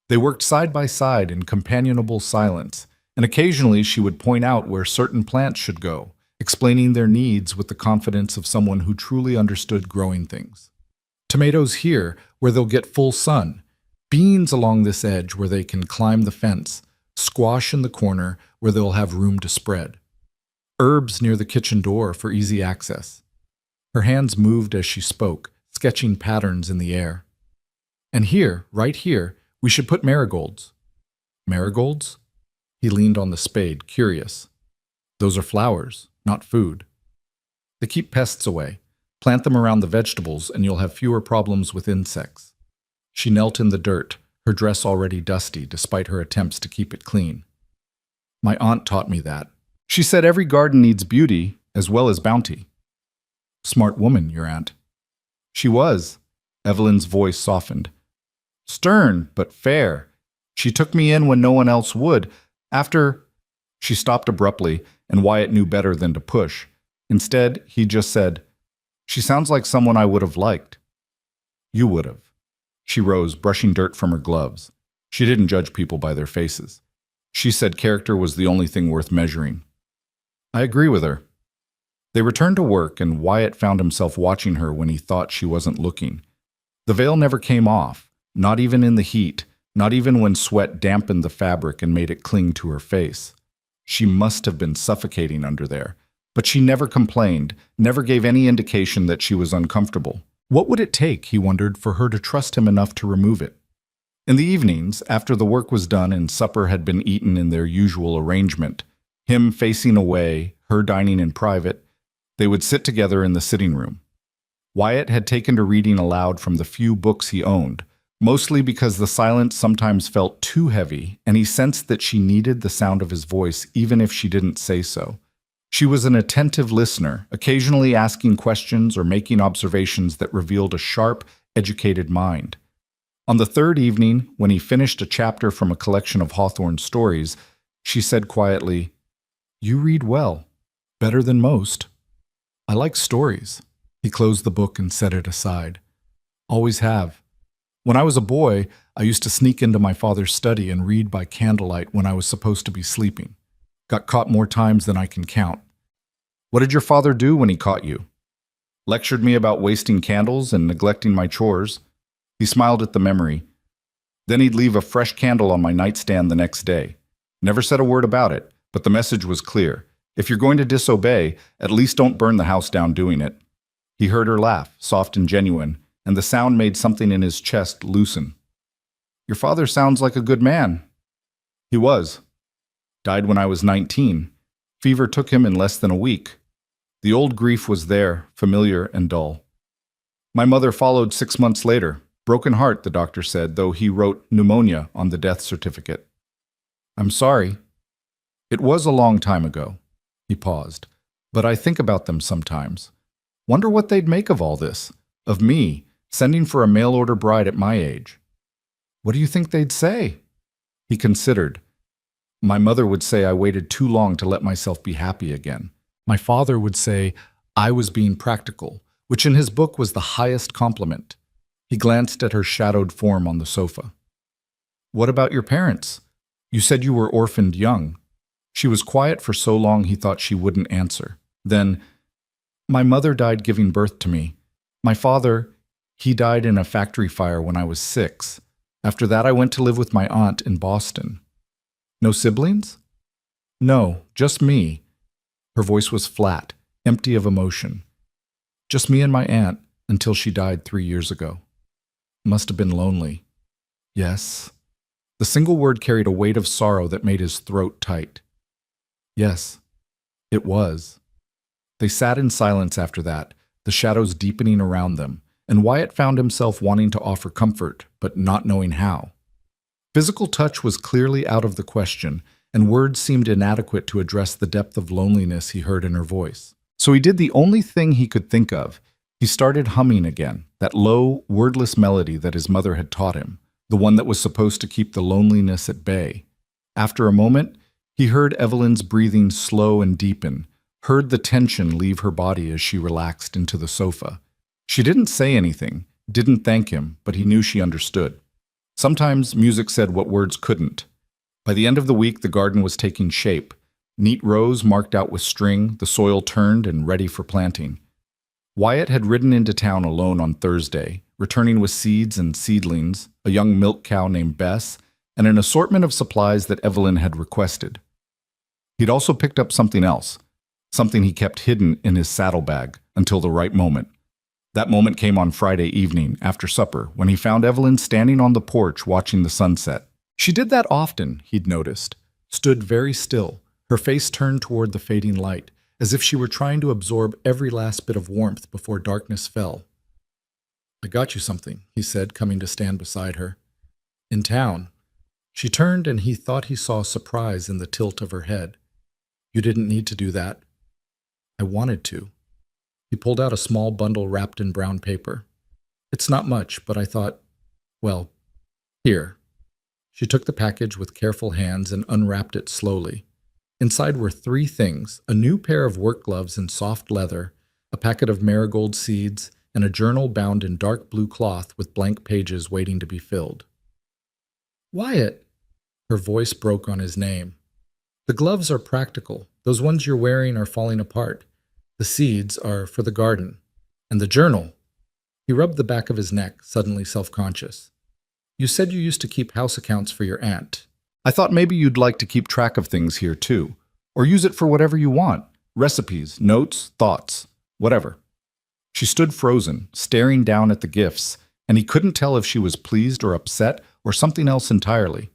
They worked side by side in companionable silence, and occasionally she would point out where certain plants should go, explaining their needs with the confidence of someone who truly understood growing things. Tomatoes here, where they'll get full sun. Beans along this edge where they can climb the fence. Squash in the corner where they'll have room to spread. Herbs near the kitchen door for easy access. Her hands moved as she spoke, sketching patterns in the air. And here, right here, we should put marigolds. Marigolds? He leaned on the spade, curious. Those are flowers, not food. They keep pests away. Plant them around the vegetables and you'll have fewer problems with insects. She knelt in the dirt, her dress already dusty despite her attempts to keep it clean. My aunt taught me that. She said every garden needs beauty as well as bounty. Smart woman, your aunt. She was. Evelyn's voice softened. Stern, but fair. She took me in when no one else would. After... She stopped abruptly, and Wyatt knew better than to push. Instead, he just said, She sounds like someone I would have liked. You would have. She rose, brushing dirt from her gloves. She didn't judge people by their faces. She said character was the only thing worth measuring. I agree with her. They returned to work, and Wyatt found himself watching her when he thought she wasn't looking. The veil never came off, not even in the heat, not even when sweat dampened the fabric and made it cling to her face. She must have been suffocating under there, but she never complained, never gave any indication that she was uncomfortable. What would it take, he wondered, for her to trust him enough to remove it? In the evenings, after the work was done and supper had been eaten in their usual arrangement, him facing away, her dining in private, they would sit together in the sitting room. Wyatt had taken to reading aloud from the few books he owned, mostly because the silence sometimes felt too heavy, and he sensed that she needed the sound of his voice even if she didn't say so. She was an attentive listener, occasionally asking questions or making observations that revealed a sharp, educated mind. On the third evening, when he finished a chapter from a collection of Hawthorne's stories, she said quietly, You read well, better than most. I like stories. He closed the book and set it aside. Always have. When I was a boy, I used to sneak into my father's study and read by candlelight when I was supposed to be sleeping. Got caught more times than I can count. What did your father do when he caught you? Lectured me about wasting candles and neglecting my chores. He smiled at the memory. Then he'd leave a fresh candle on my nightstand the next day. Never said a word about it, but the message was clear. If you're going to disobey, at least don't burn the house down doing it. He heard her laugh, soft and genuine, and the sound made something in his chest loosen. Your father sounds like a good man. He was. Died when I was 19. Fever took him in less than a week. The old grief was there, familiar and dull. My mother followed 6 months later. Broken heart, the doctor said, though he wrote pneumonia on the death certificate. I'm sorry. It was a long time ago. He paused. But I think about them sometimes. Wonder what they'd make of all this. Of me, sending for a mail-order bride at my age. What do you think they'd say? He considered. My mother would say I waited too long to let myself be happy again. My father would say I was being practical, which in his book was the highest compliment. He glanced at her shadowed form on the sofa. What about your parents? You said you were orphaned young. She was quiet for so long he thought she wouldn't answer. Then, my mother died giving birth to me. My father, he died in a factory fire when I was 6. After that, I went to live with my aunt in Boston. No siblings? No, just me. Her voice was flat, empty of emotion. Just me and my aunt until she died 3 years ago. Must have been lonely. Yes. The single word carried a weight of sorrow that made his throat tight. Yes, it was. They sat in silence after that, the shadows deepening around them, and Wyatt found himself wanting to offer comfort, but not knowing how. Physical touch was clearly out of the question, and words seemed inadequate to address the depth of loneliness he heard in her voice. So he did the only thing he could think of. He started humming again, that low, wordless melody that his mother had taught him, the one that was supposed to keep the loneliness at bay. After a moment, he heard Evelyn's breathing slow and deepen, heard the tension leave her body as she relaxed into the sofa. She didn't say anything, didn't thank him, but he knew she understood. Sometimes music said what words couldn't. By the end of the week, the garden was taking shape. Neat rows marked out with string, the soil turned and ready for planting. Wyatt had ridden into town alone on Thursday, returning with seeds and seedlings, a young milk cow named Bess, and an assortment of supplies that Evelyn had requested. He'd also picked up something else, something he kept hidden in his saddlebag until the right moment. That moment came on Friday evening, after supper, when he found Evelyn standing on the porch watching the sunset. She did that often, he'd noticed, stood very still, her face turned toward the fading light, as if she were trying to absorb every last bit of warmth before darkness fell. I got you something, he said, coming to stand beside her. In town. She turned and he thought he saw surprise in the tilt of her head. You didn't need to do that. I wanted to. He pulled out a small bundle wrapped in brown paper. It's not much, but I thought, well, here. She took the package with careful hands and unwrapped it slowly. Inside were 3 things: a new pair of work gloves in soft leather, a packet of marigold seeds, and a journal bound in dark blue cloth with blank pages waiting to be filled. Wyatt! Her voice broke on his name. The gloves are practical. Those ones you're wearing are falling apart. The seeds are for the garden. And the journal. He rubbed the back of his neck, suddenly self-conscious. You said you used to keep house accounts for your aunt. I thought maybe you'd like to keep track of things here too, or use it for whatever you want. Recipes, notes, thoughts, whatever. She stood frozen, staring down at the gifts, and he couldn't tell if she was pleased or upset or something else entirely.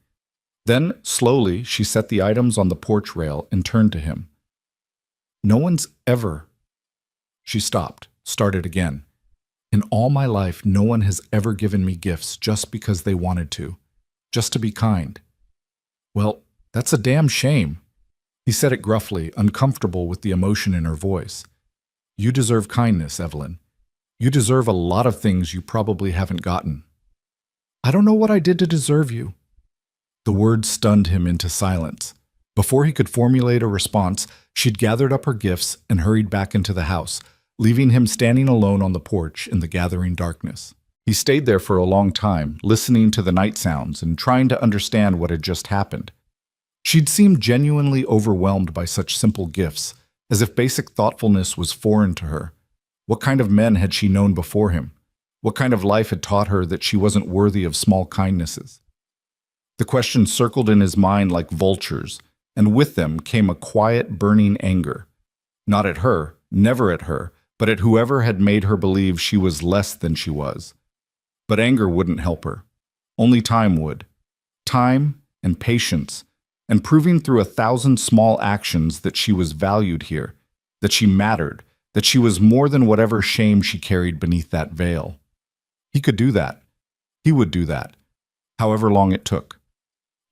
Then, slowly, she set the items on the porch rail and turned to him. No one's ever... She stopped, started again. In all my life, no one has ever given me gifts just because they wanted to, just to be kind. Well, that's a damn shame. He said it gruffly, uncomfortable with the emotion in her voice. You deserve kindness, Evelyn. You deserve a lot of things you probably haven't gotten. I don't know what I did to deserve you. The words stunned him into silence. Before he could formulate a response, she'd gathered up her gifts and hurried back into the house, leaving him standing alone on the porch in the gathering darkness. He stayed there for a long time, listening to the night sounds and trying to understand what had just happened. She'd seemed genuinely overwhelmed by such simple gifts, as if basic thoughtfulness was foreign to her. What kind of men had she known before him? What kind of life had taught her that she wasn't worthy of small kindnesses? The questions circled in his mind like vultures, and with them came a quiet, burning anger. Not at her, never at her, but at whoever had made her believe she was less than she was. But anger wouldn't help her. Only time would. Time and patience, and proving through 1,000 small actions that she was valued here, that she mattered, that she was more than whatever shame she carried beneath that veil. He could do that. He would do that, however long it took.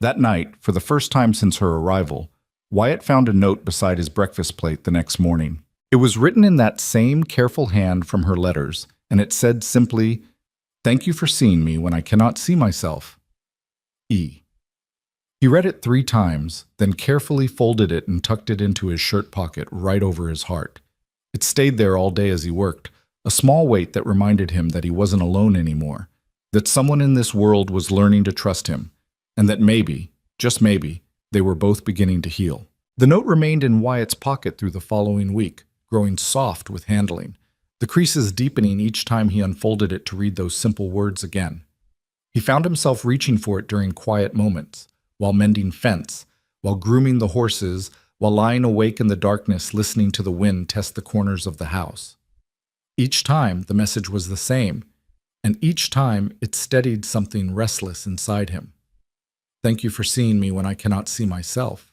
That night, for the first time since her arrival, Wyatt found a note beside his breakfast plate the next morning. It was written in that same careful hand from her letters, and it said simply, "Thank you for seeing me when I cannot see myself. E." He read it 3 times, then carefully folded it and tucked it into his shirt pocket right over his heart. It stayed there all day as he worked, a small weight that reminded him that he wasn't alone anymore, that someone in this world was learning to trust him, and that maybe, just maybe, they were both beginning to heal. The note remained in Wyatt's pocket through the following week, growing soft with handling, the creases deepening each time he unfolded it to read those simple words again. He found himself reaching for it during quiet moments, while mending fence, while grooming the horses, while lying awake in the darkness listening to the wind test the corners of the house. Each time the message was the same, and each time it steadied something restless inside him. Thank you for seeing me when I cannot see myself.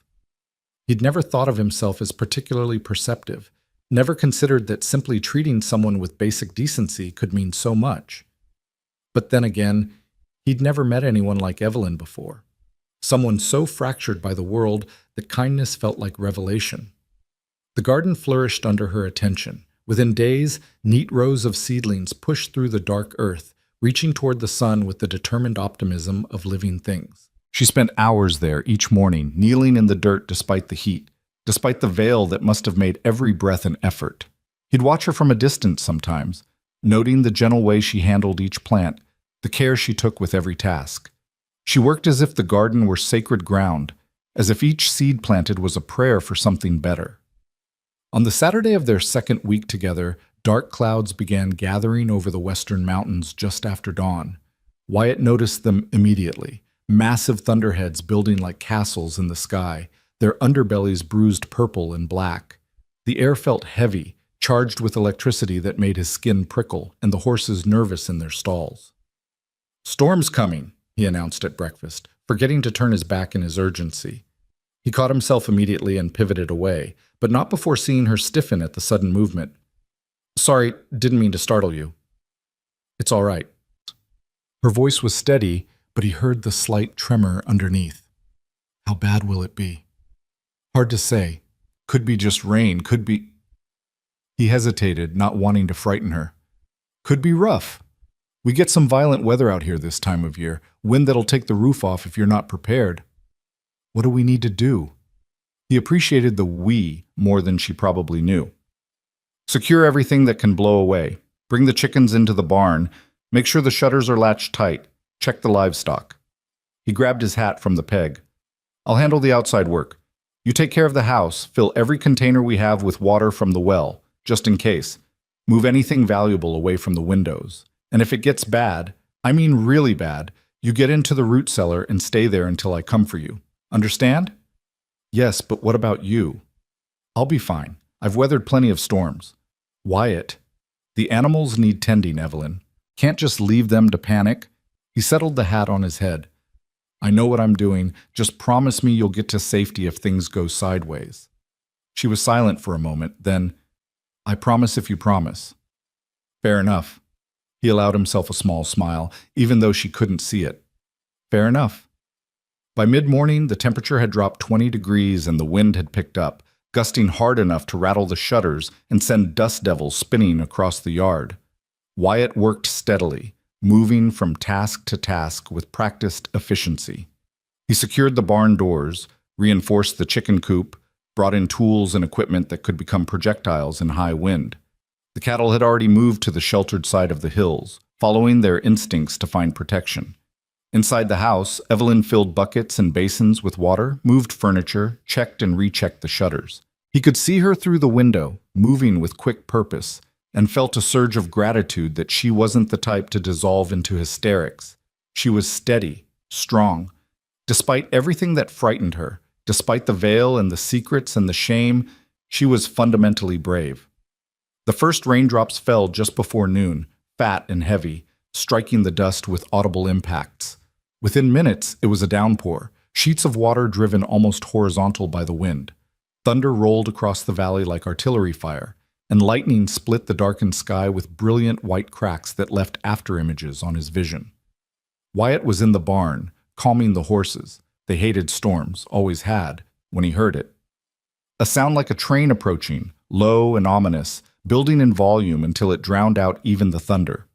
He'd never thought of himself as particularly perceptive, never considered that simply treating someone with basic decency could mean so much. But then again, he'd never met anyone like Evelyn before. Someone so fractured by the world that kindness felt like revelation. The garden flourished under her attention. Within days, neat rows of seedlings pushed through the dark earth, reaching toward the sun with the determined optimism of living things. She spent hours there each morning, kneeling in the dirt despite the heat, despite the veil that must have made every breath an effort. He'd watch her from a distance sometimes, noting the gentle way she handled each plant, the care she took with every task. She worked as if the garden were sacred ground, as if each seed planted was a prayer for something better. On the Saturday of their second week together, dark clouds began gathering over the western mountains just after dawn. Wyatt noticed them immediately, massive thunderheads building like castles in the sky, their underbellies bruised purple and black. The air felt heavy, charged with electricity that made his skin prickle and the horses nervous in their stalls. "Storm's coming," he announced at breakfast, forgetting to turn his back in his urgency. He caught himself immediately and pivoted away, but not before seeing her stiffen at the sudden movement. "Sorry, didn't mean to startle you." "It's all right." Her voice was steady, but he heard the slight tremor underneath. "How bad will it be?" "Hard to say. Could be just rain, could be—" He hesitated, not wanting to frighten her. "Could be rough. We get some violent weather out here this time of year, wind that'll take the roof off if you're not prepared." "What do we need to do?" He appreciated the "we" more than she probably knew. "Secure everything that can blow away. Bring the chickens into the barn. Make sure the shutters are latched tight. Check the livestock." He grabbed his hat from the peg. "I'll handle the outside work. You take care of the house. Fill every container we have with water from the well, just in case. Move anything valuable away from the windows. And if it gets bad, I mean really bad, you get into the root cellar and stay there until I come for you. Understand?" "Yes, but what about you?" "I'll be fine. I've weathered plenty of storms." "Wyatt, the animals need tending, Evelyn. Can't just leave them to panic." He settled the hat on his head. "I know what I'm doing. Just promise me you'll get to safety if things go sideways." She was silent for a moment, then, "I promise if you promise." "Fair enough." He allowed himself a small smile, even though she couldn't see it. "Fair enough." By mid-morning, the temperature had dropped 20 degrees and the wind had picked up, gusting hard enough to rattle the shutters and send dust devils spinning across the yard. Wyatt worked steadily, moving from task to task with practiced efficiency. He secured the barn doors, reinforced the chicken coop, brought in tools and equipment that could become projectiles in high wind. The cattle had already moved to the sheltered side of the hills, following their instincts to find protection. Inside the house, Evelyn filled buckets and basins with water, moved furniture, checked and rechecked the shutters. He could see her through the window, moving with quick purpose, and felt a surge of gratitude that she wasn't the type to dissolve into hysterics. She was steady, strong. Despite everything that frightened her, despite the veil and the secrets and the shame, she was fundamentally brave. The first raindrops fell just before noon, fat and heavy, striking the dust with audible impacts. Within minutes, it was a downpour, sheets of water driven almost horizontal by the wind. Thunder rolled across the valley like artillery fire, and lightning split the darkened sky with brilliant white cracks that left afterimages on his vision. Wyatt was in the barn, calming the horses. They hated storms, always had, when he heard it. A sound like a train approaching, low and ominous, building in volume until it drowned out even the thunder.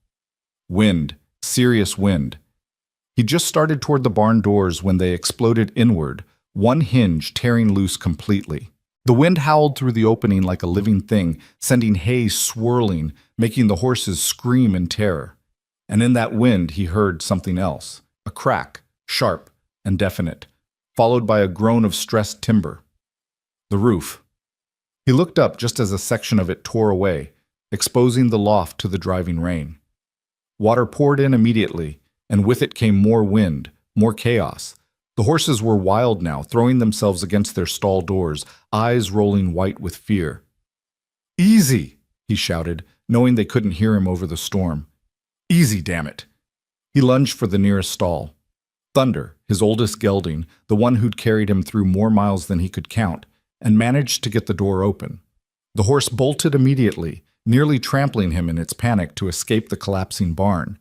Wind, serious wind. He just started toward the barn doors when they exploded inward, one hinge tearing loose completely. The wind howled through the opening like a living thing, sending hay swirling, making the horses scream in terror. And in that wind he heard something else, a crack, sharp and definite, followed by a groan of stressed timber. The roof. He looked up just as a section of it tore away, exposing the loft to the driving rain. Water poured in immediately, and with it came more wind, more chaos. The horses were wild now, throwing themselves against their stall doors, eyes rolling white with fear. "Easy!" he shouted, knowing they couldn't hear him over the storm. "Easy, damn it!" He lunged for the nearest stall. Thunder, his oldest gelding, the one who'd carried him through more miles than he could count, and managed to get the door open. The horse bolted immediately, nearly trampling him in its panic to escape the collapsing barn.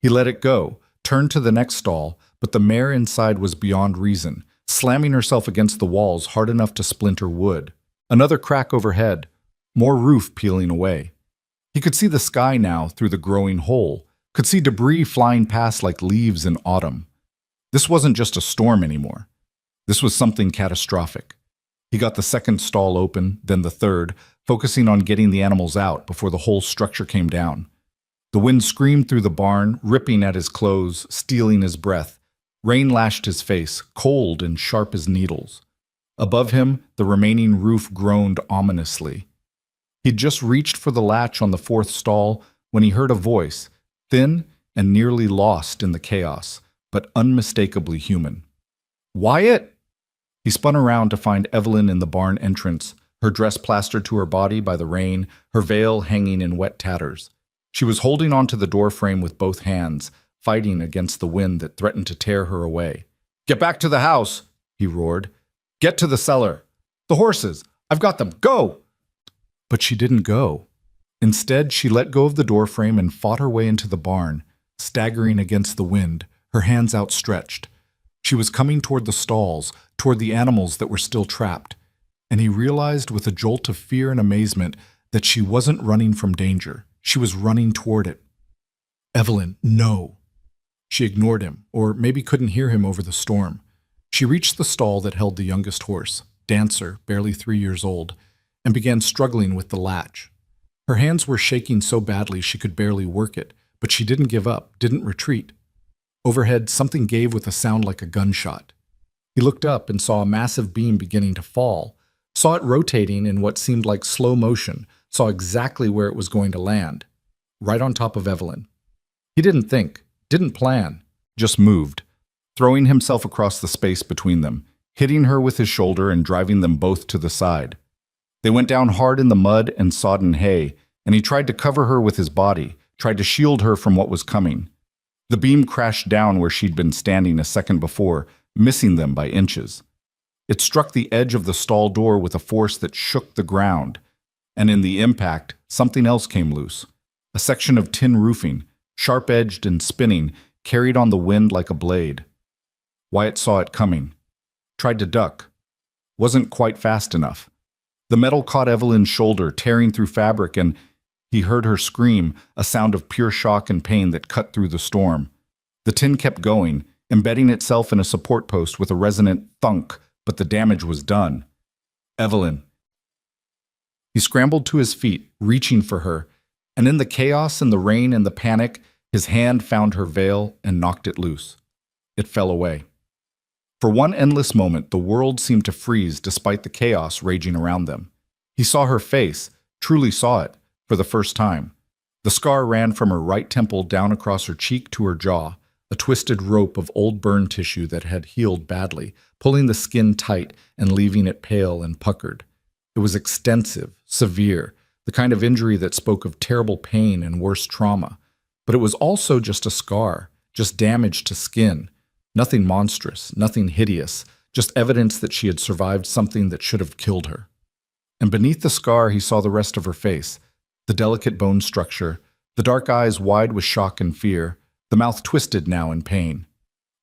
He let it go, turned to the next stall, but the mare inside was beyond reason, slamming herself against the walls hard enough to splinter wood. Another crack overhead, more roof peeling away. He could see the sky now through the growing hole, could see debris flying past like leaves in autumn. This wasn't just a storm anymore. This was something catastrophic. He got the second stall open, then the third, focusing on getting the animals out before the whole structure came down. The wind screamed through the barn, ripping at his clothes, stealing his breath. Rain lashed his face, cold and sharp as needles. Above him, the remaining roof groaned ominously. He'd just reached for the latch on the fourth stall when he heard a voice, thin and nearly lost in the chaos, but unmistakably human. "Wyatt!" He spun around to find Evelyn in the barn entrance, her dress plastered to her body by the rain, her veil hanging in wet tatters. She was holding onto the doorframe with both hands, fighting against the wind that threatened to tear her away. "Get back to the house!" he roared. "Get to the cellar! The horses! I've got them! Go!" But she didn't go. Instead, she let go of the doorframe and fought her way into the barn, staggering against the wind, her hands outstretched. She was coming toward the stalls, toward the animals that were still trapped, and he realized with a jolt of fear and amazement that she wasn't running from danger. She was running toward it. "Evelyn, no!" She ignored him, or maybe couldn't hear him over the storm. She reached the stall that held the youngest horse, Dancer, barely 3 years old, and began struggling with the latch. Her hands were shaking so badly she could barely work it, but she didn't give up, didn't retreat. Overhead, something gave with a sound like a gunshot. He looked up and saw a massive beam beginning to fall, saw it rotating in what seemed like slow motion, saw exactly where it was going to land, right on top of Evelyn. He didn't think, didn't plan, just moved, throwing himself across the space between them, hitting her with his shoulder and driving them both to the side. They went down hard in the mud and sodden hay, and he tried to cover her with his body, tried to shield her from what was coming. The beam crashed down where she'd been standing a second before, missing them by inches. It struck the edge of the stall door with a force that shook the ground, and in the impact, something else came loose. A section of tin roofing, sharp-edged and spinning, carried on the wind like a blade. Wyatt saw it coming. Tried to duck. Wasn't quite fast enough. The metal caught Evelyn's shoulder, tearing through fabric, and he heard her scream, a sound of pure shock and pain that cut through the storm. The tin kept going, embedding itself in a support post with a resonant thunk, but the damage was done. Evelyn. He scrambled to his feet, reaching for her, and in the chaos and the rain and the panic, His hand found her veil and knocked it loose. It fell away. For one endless moment, the world seemed to freeze despite the chaos raging around them. He saw her face, truly saw it, for the first time. The scar ran from her right temple down across her cheek to her jaw, a twisted rope of old burn tissue that had healed badly, pulling the skin tight and leaving it pale and puckered. It was extensive, severe, the kind of injury that spoke of terrible pain and worse trauma. But it was also just a scar, just damage to skin. Nothing monstrous, nothing hideous, just evidence that she had survived something that should have killed her. And beneath the scar he saw the rest of her face, the delicate bone structure, the dark eyes wide with shock and fear, the mouth twisted now in pain.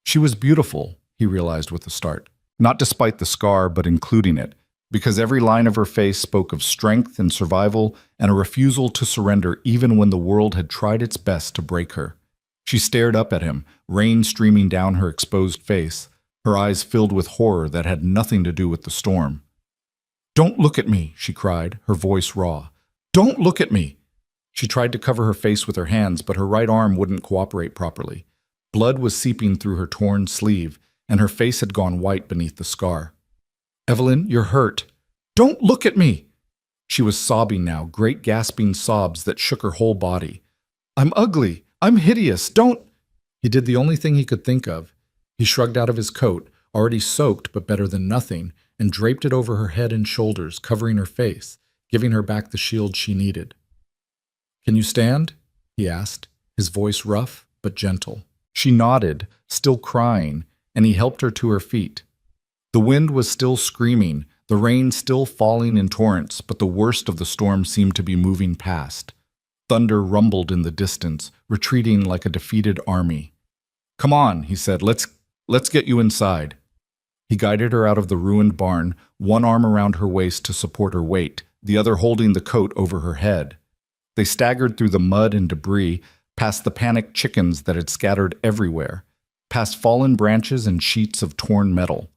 She was beautiful, he realized with a start, not despite the scar but including it, because every line of her face spoke of strength and survival and a refusal to surrender even when the world had tried its best to break her. She stared up at him, rain streaming down her exposed face, her eyes filled with horror that had nothing to do with the storm. "Don't look at me," she cried, her voice raw. "Don't look at me!" She tried to cover her face with her hands, but her right arm wouldn't cooperate properly. Blood was seeping through her torn sleeve, and her face had gone white beneath the scar. "Evelyn, you're hurt. Don't look at me!" She was sobbing now, great gasping sobs that shook her whole body. "I'm ugly. I'm hideous. Don't—" He did the only thing he could think of. He shrugged out of his coat, already soaked but better than nothing, and draped it over her head and shoulders, covering her face, giving her back the shield she needed. "Can you stand?" he asked, his voice rough but gentle. She nodded, still crying, and he helped her to her feet. The wind was still screaming, the rain still falling in torrents, but the worst of the storm seemed to be moving past. Thunder rumbled in the distance, retreating like a defeated army. "Come on," he said, let's get you inside." He guided her out of the ruined barn, one arm around her waist to support her weight, the other holding the coat over her head. They staggered through the mud and debris, past the panicked chickens that had scattered everywhere, past fallen branches and sheets of torn metal.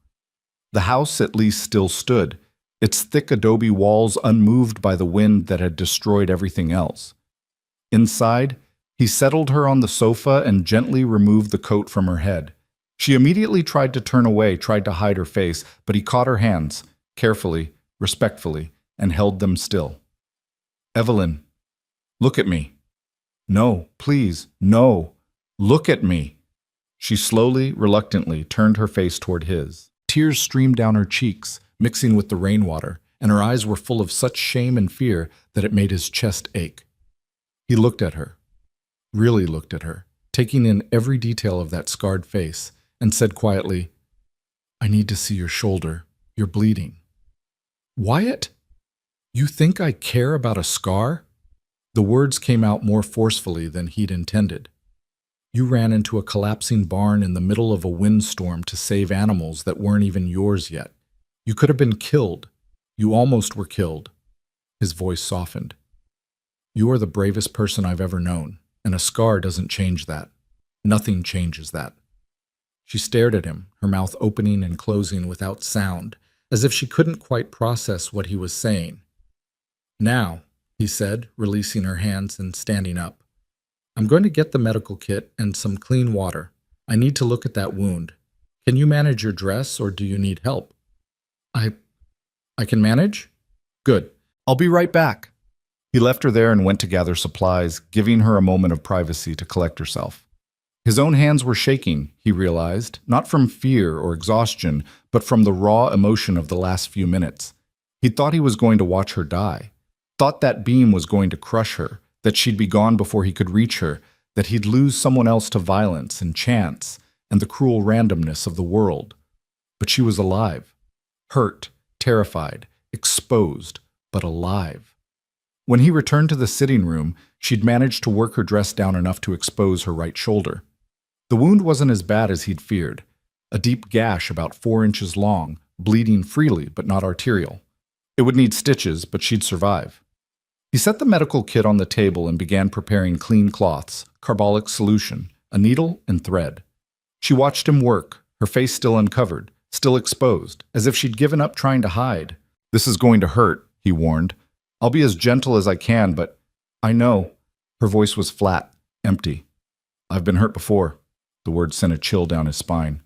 The house at least still stood, its thick adobe walls unmoved by the wind that had destroyed everything else. Inside, he settled her on the sofa and gently removed the coat from her head. She immediately tried to turn away, tried to hide her face, but he caught her hands, carefully, respectfully, and held them still. "Evelyn, look at me." "No, please, no. Look at me." She slowly, reluctantly turned her face toward his. Tears streamed down her cheeks, mixing with the rainwater, and her eyes were full of such shame and fear that it made his chest ache. He looked at her, really looked at her, taking in every detail of that scarred face, and said quietly, "I need to see your shoulder. You're bleeding." "Wyatt? You think I care about a scar?" The words came out more forcefully than he'd intended. "You ran into a collapsing barn in the middle of a windstorm to save animals that weren't even yours yet. You could have been killed. You almost were killed." His voice softened. "You are the bravest person I've ever known, and a scar doesn't change that. Nothing changes that." She stared at him, her mouth opening and closing without sound, as if she couldn't quite process what he was saying. "Now," he said, releasing her hands and standing up, "I'm going to get the medical kit and some clean water. I need to look at that wound. Can you manage your dress, or do you need help?" I can manage? Good. I'll be right back." He left her there and went to gather supplies, giving her a moment of privacy to collect herself. His own hands were shaking, he realized, not from fear or exhaustion, but from the raw emotion of the last few minutes. He thought he was going to watch her die, thought that beam was going to crush her, that she'd be gone before he could reach her, that he'd lose someone else to violence and chance and the cruel randomness of the world. But she was alive, hurt, terrified, exposed, but alive. When he returned to the sitting room, she'd managed to work her dress down enough to expose her right shoulder. The wound wasn't as bad as he'd feared, a deep gash about 4 inches long, bleeding freely but not arterial. It would need stitches, but she'd survive. He set the medical kit on the table and began preparing clean cloths, carbolic solution, a needle, and thread. She watched him work, her face still uncovered, still exposed, as if she'd given up trying to hide. "This is going to hurt," he warned. "I'll be as gentle as I can, but—" "I know." Her voice was flat, empty. I've been hurt before. The word sent a chill down his spine.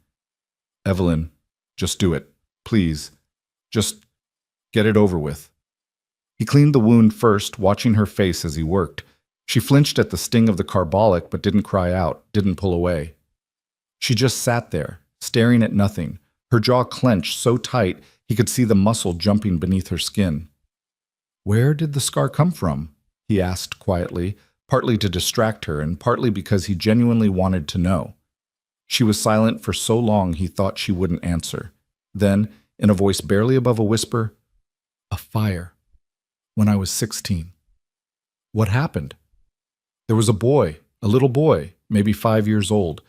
Evelyn, just do it. Please. Just get it over with. He cleaned the wound first, watching her face as he worked. She flinched at the sting of the carbolic but didn't cry out, didn't pull away. She just sat there, staring at nothing, her jaw clenched so tight he could see the muscle jumping beneath her skin. Where did the scar come from? He asked quietly, partly to distract her and partly because he genuinely wanted to know. She was silent for so long he thought she wouldn't answer. Then, in a voice barely above a whisper, "A fire. When I was 16. What happened?" There was a boy, a little boy, maybe 5 years old.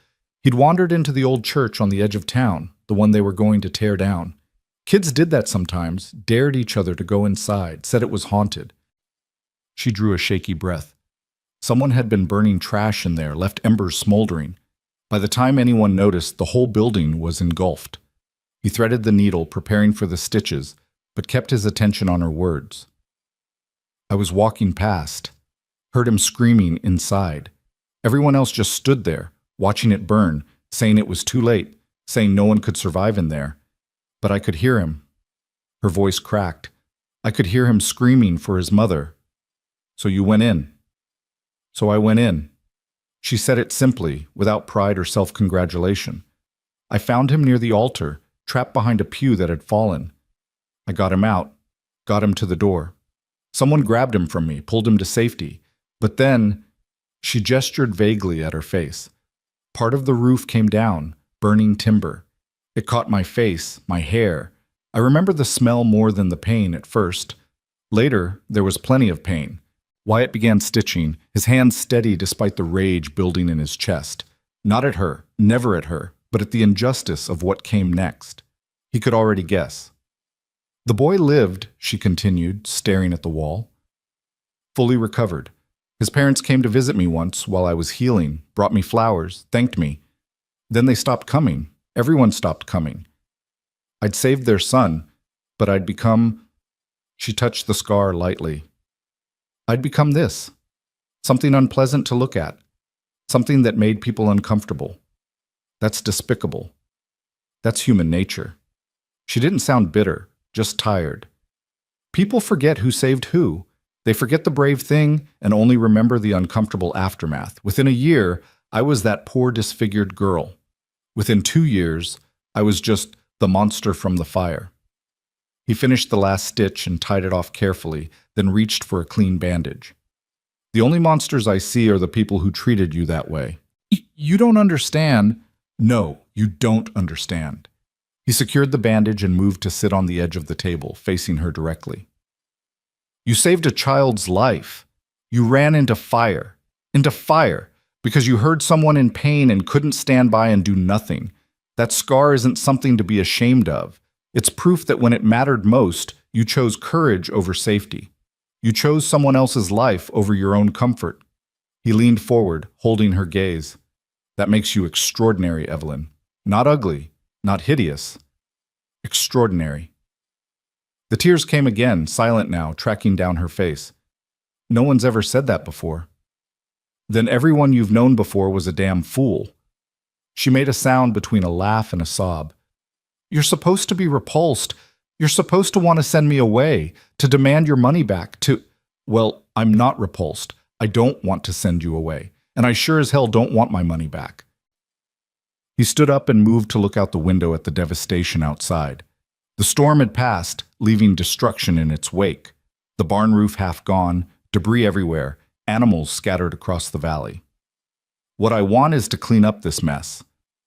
He'd wandered into the old church on the edge of town, the one they were going to tear down. Kids did that sometimes, dared each other to go inside, said it was haunted. She drew a shaky breath. Someone had been burning trash in there, left embers smoldering. By the time anyone noticed, the whole building was engulfed. He threaded the needle, preparing for the stitches, but kept his attention on her words. I was walking past, heard him screaming inside. Everyone else just stood there, watching it burn, saying it was too late, saying no one could survive in there. But I could hear him. Her voice cracked. I could hear him screaming for his mother. So you went in. So I went in. She said it simply, without pride or self-congratulation. I found him near the altar, trapped behind a pew that had fallen. I got him out, got him to the door. Someone grabbed him from me, pulled him to safety. But then, she gestured vaguely at her face. Part of the roof came down, burning timber. It caught my face, my hair. I remember the smell more than the pain at first. Later, there was plenty of pain. Wyatt began stitching, his hands steady despite the rage building in his chest. Not at her, never at her, but at the injustice of what came next. He could already guess. The boy lived, she continued, staring at the wall. Fully recovered. His parents came to visit me once while I was healing, brought me flowers, thanked me. Then they stopped coming. Everyone stopped coming. I'd saved their son, but I'd become... She touched the scar lightly. I'd become this. Something unpleasant to look at. Something that made people uncomfortable. That's despicable. That's human nature. She didn't sound bitter, just tired. People forget who saved who. They forget the brave thing and only remember the uncomfortable aftermath. Within a year, I was that poor disfigured girl. Within 2 years, I was just the monster from the fire. He finished the last stitch and tied it off carefully, then reached for a clean bandage. The only monsters I see are the people who treated you that way. You don't understand. No, you don't understand. He secured the bandage and moved to sit on the edge of the table, facing her directly. You saved a child's life. You ran into fire, because you heard someone in pain and couldn't stand by and do nothing. That scar isn't something to be ashamed of. It's proof that when it mattered most, you chose courage over safety. You chose someone else's life over your own comfort. He leaned forward, holding her gaze. That makes you extraordinary, Evelyn. Not ugly, not hideous. Extraordinary. The tears came again, silent now, tracking down her face. No one's ever said that before. Then everyone you've known before was a damn fool. She made a sound between a laugh and a sob. You're supposed to be repulsed. You're supposed to want to send me away, to demand your money back, to... Well, I'm not repulsed. I don't want to send you away, and I sure as hell don't want my money back. He stood up and moved to look out the window at the devastation outside. The storm had passed, leaving destruction in its wake. The barn roof half gone, debris everywhere, animals scattered across the valley. What I want is to clean up this mess.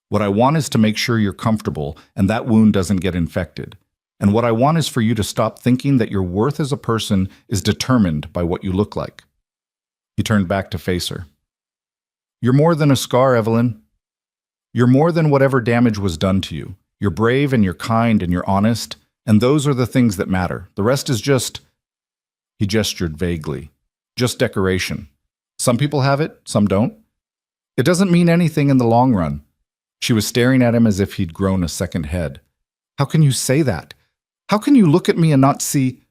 What I want is to make sure you're comfortable and that wound doesn't get infected. And what I want is for you to stop thinking that your worth as a person is determined by what you look like. He turned back to face her. You're more than a scar, Evelyn. You're more than whatever damage was done to you. You're brave and you're kind and you're honest, and those are the things that matter. The rest is just... He gestured vaguely. Just decoration. Some people have it, some don't. It doesn't mean anything in the long run. She was staring at him as if he'd grown a second head. How can you say that? How can you look at me and not see...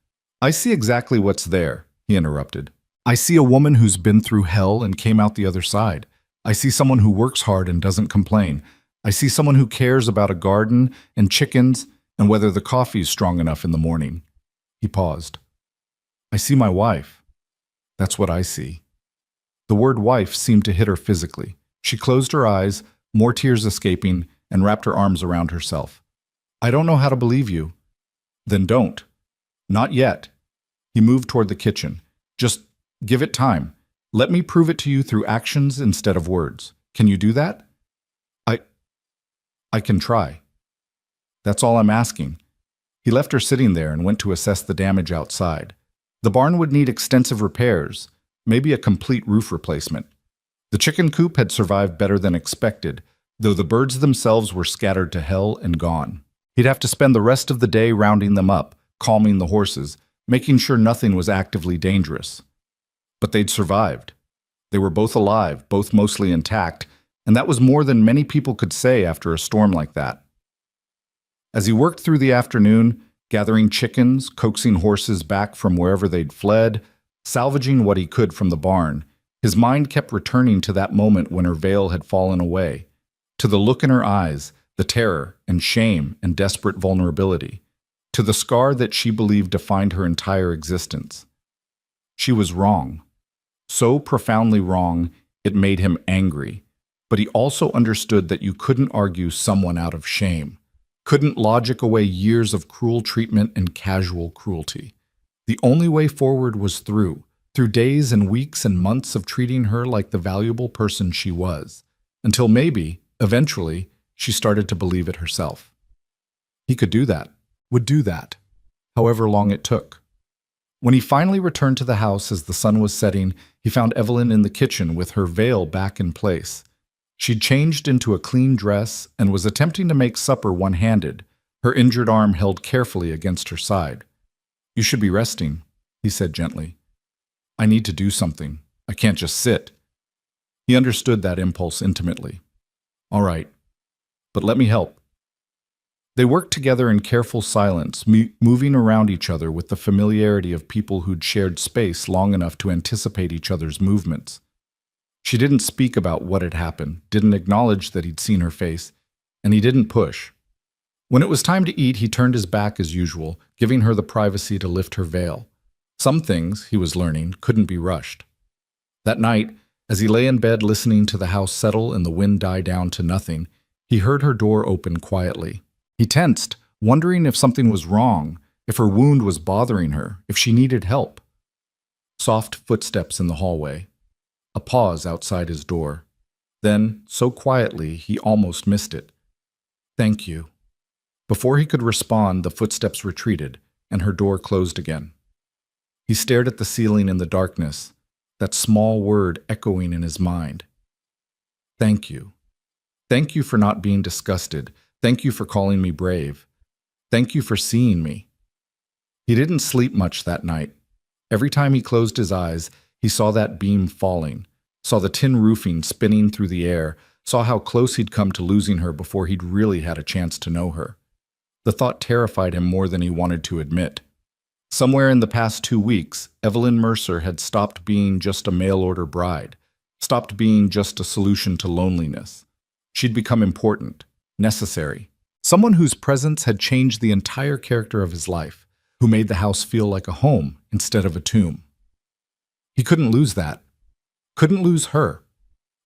I see exactly what's there, he interrupted. I see a woman who's been through hell and came out the other side. I see someone who works hard and doesn't complain. I see someone who cares about a garden and chickens and whether the coffee is strong enough in the morning. He paused. I see my wife. That's what I see. The word wife seemed to hit her physically. She closed her eyes, more tears escaping, and wrapped her arms around herself. I don't know how to believe you. Then don't. Not yet. He moved toward the kitchen. Just give it time. Let me prove it to you through actions instead of words. Can you do that? I can try. That's all I'm asking. He left her sitting there and went to assess the damage outside. The barn would need extensive repairs, maybe a complete roof replacement. The chicken coop had survived better than expected, though the birds themselves were scattered to hell and gone. He'd have to spend the rest of the day rounding them up, calming the horses, making sure nothing was actively dangerous. But they'd survived. They were both alive, both mostly intact, and that was more than many people could say after a storm like that. As he worked through the afternoon, gathering chickens, coaxing horses back from wherever they'd fled, salvaging what he could from the barn, his mind kept returning to that moment when her veil had fallen away, to the look in her eyes, the terror and shame and desperate vulnerability, to the scar that she believed defined her entire existence. She was wrong. So profoundly wrong, it made him angry. But he also understood that you couldn't argue someone out of shame, couldn't logic away years of cruel treatment and casual cruelty. The only way forward was through days and weeks and months of treating her like the valuable person she was, until maybe, eventually, she started to believe it herself. He could do that, would do that, however long it took. When he finally returned to the house as the sun was setting, he found Evelyn in the kitchen with her veil back in place. She'd changed into a clean dress and was attempting to make supper one-handed, her injured arm held carefully against her side. You should be resting, he said gently. I need to do something. I can't just sit. He understood that impulse intimately. All right, but let me help. They worked together in careful silence, moving around each other with the familiarity of people who'd shared space long enough to anticipate each other's movements. She didn't speak about what had happened, didn't acknowledge that he'd seen her face, and he didn't push. When it was time to eat, he turned his back as usual, giving her the privacy to lift her veil. Some things, he was learning, couldn't be rushed. That night, as he lay in bed listening to the house settle and the wind die down to nothing, he heard her door open quietly. He tensed, wondering if something was wrong, if her wound was bothering her, if she needed help. Soft footsteps in the hallway. A pause outside his door. Then, so quietly, he almost missed it. Thank you. Before he could respond, the footsteps retreated, and her door closed again. He stared at the ceiling in the darkness, that small word echoing in his mind. Thank you. Thank you for not being disgusted. Thank you for calling me brave. Thank you for seeing me. He didn't sleep much that night. Every time he closed his eyes, he saw that beam falling, saw the tin roofing spinning through the air, saw how close he'd come to losing her before he'd really had a chance to know her. The thought terrified him more than he wanted to admit. Somewhere in the past 2 weeks, Evelyn Mercer had stopped being just a mail-order bride, stopped being just a solution to loneliness. She'd become important, necessary, someone whose presence had changed the entire character of his life, who made the house feel like a home instead of a tomb. He couldn't lose that, couldn't lose her,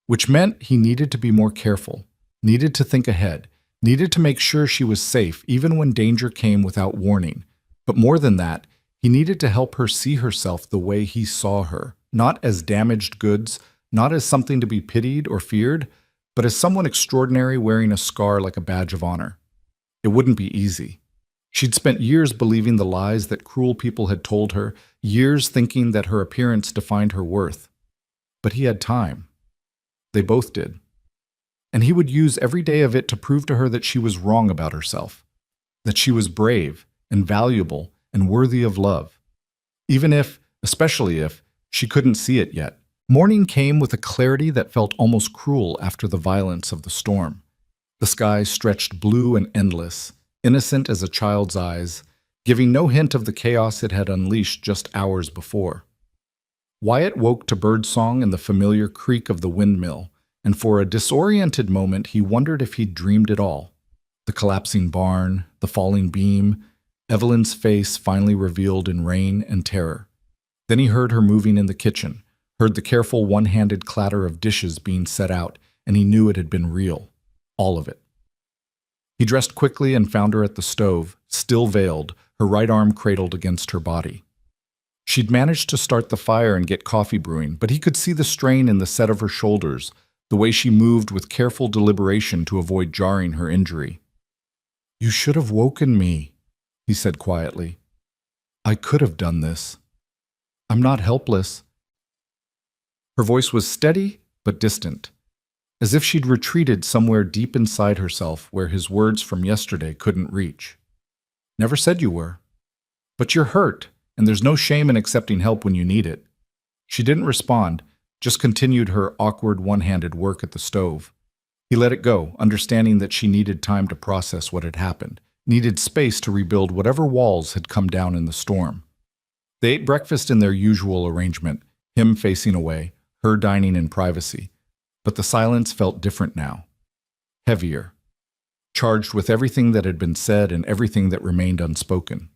which meant he needed to be more careful, needed to think ahead, needed to make sure she was safe even when danger came without warning. But more than that, he needed to help her see herself the way he saw her, not as damaged goods, not as something to be pitied or feared, but as someone extraordinary wearing a scar like a badge of honor. It wouldn't be easy. She'd spent years believing the lies that cruel people had told her, years thinking that her appearance defined her worth. But he had time. They both did. And he would use every day of it to prove to her that she was wrong about herself, that she was brave and valuable and worthy of love, even if, especially if, she couldn't see it yet. Morning came with a clarity that felt almost cruel after the violence of the storm. The sky stretched blue and endless, innocent as a child's eyes, giving no hint of the chaos it had unleashed just hours before. Wyatt woke to birdsong and the familiar creak of the windmill, and for a disoriented moment he wondered if he'd dreamed it all. The collapsing barn, the falling beam, Evelyn's face finally revealed in rain and terror. Then he heard her moving in the kitchen, heard the careful one-handed clatter of dishes being set out, and he knew it had been real. All of it. He dressed quickly and found her at the stove, still veiled, her right arm cradled against her body. She'd managed to start the fire and get coffee brewing, but he could see the strain in the set of her shoulders, the way she moved with careful deliberation to avoid jarring her injury. "You should have woken me," he said quietly. "I could have done this. I'm not helpless." Her voice was steady but distant, as if she'd retreated somewhere deep inside herself where his words from yesterday couldn't reach. "Never said you were. But you're hurt, and there's no shame in accepting help when you need it." She didn't respond, just continued her awkward one-handed work at the stove. He let it go, understanding that she needed time to process what had happened, needed space to rebuild whatever walls had come down in the storm. They ate breakfast in their usual arrangement, him facing away, her dining in privacy. But the silence felt different now. Heavier. Charged with everything that had been said and everything that remained unspoken.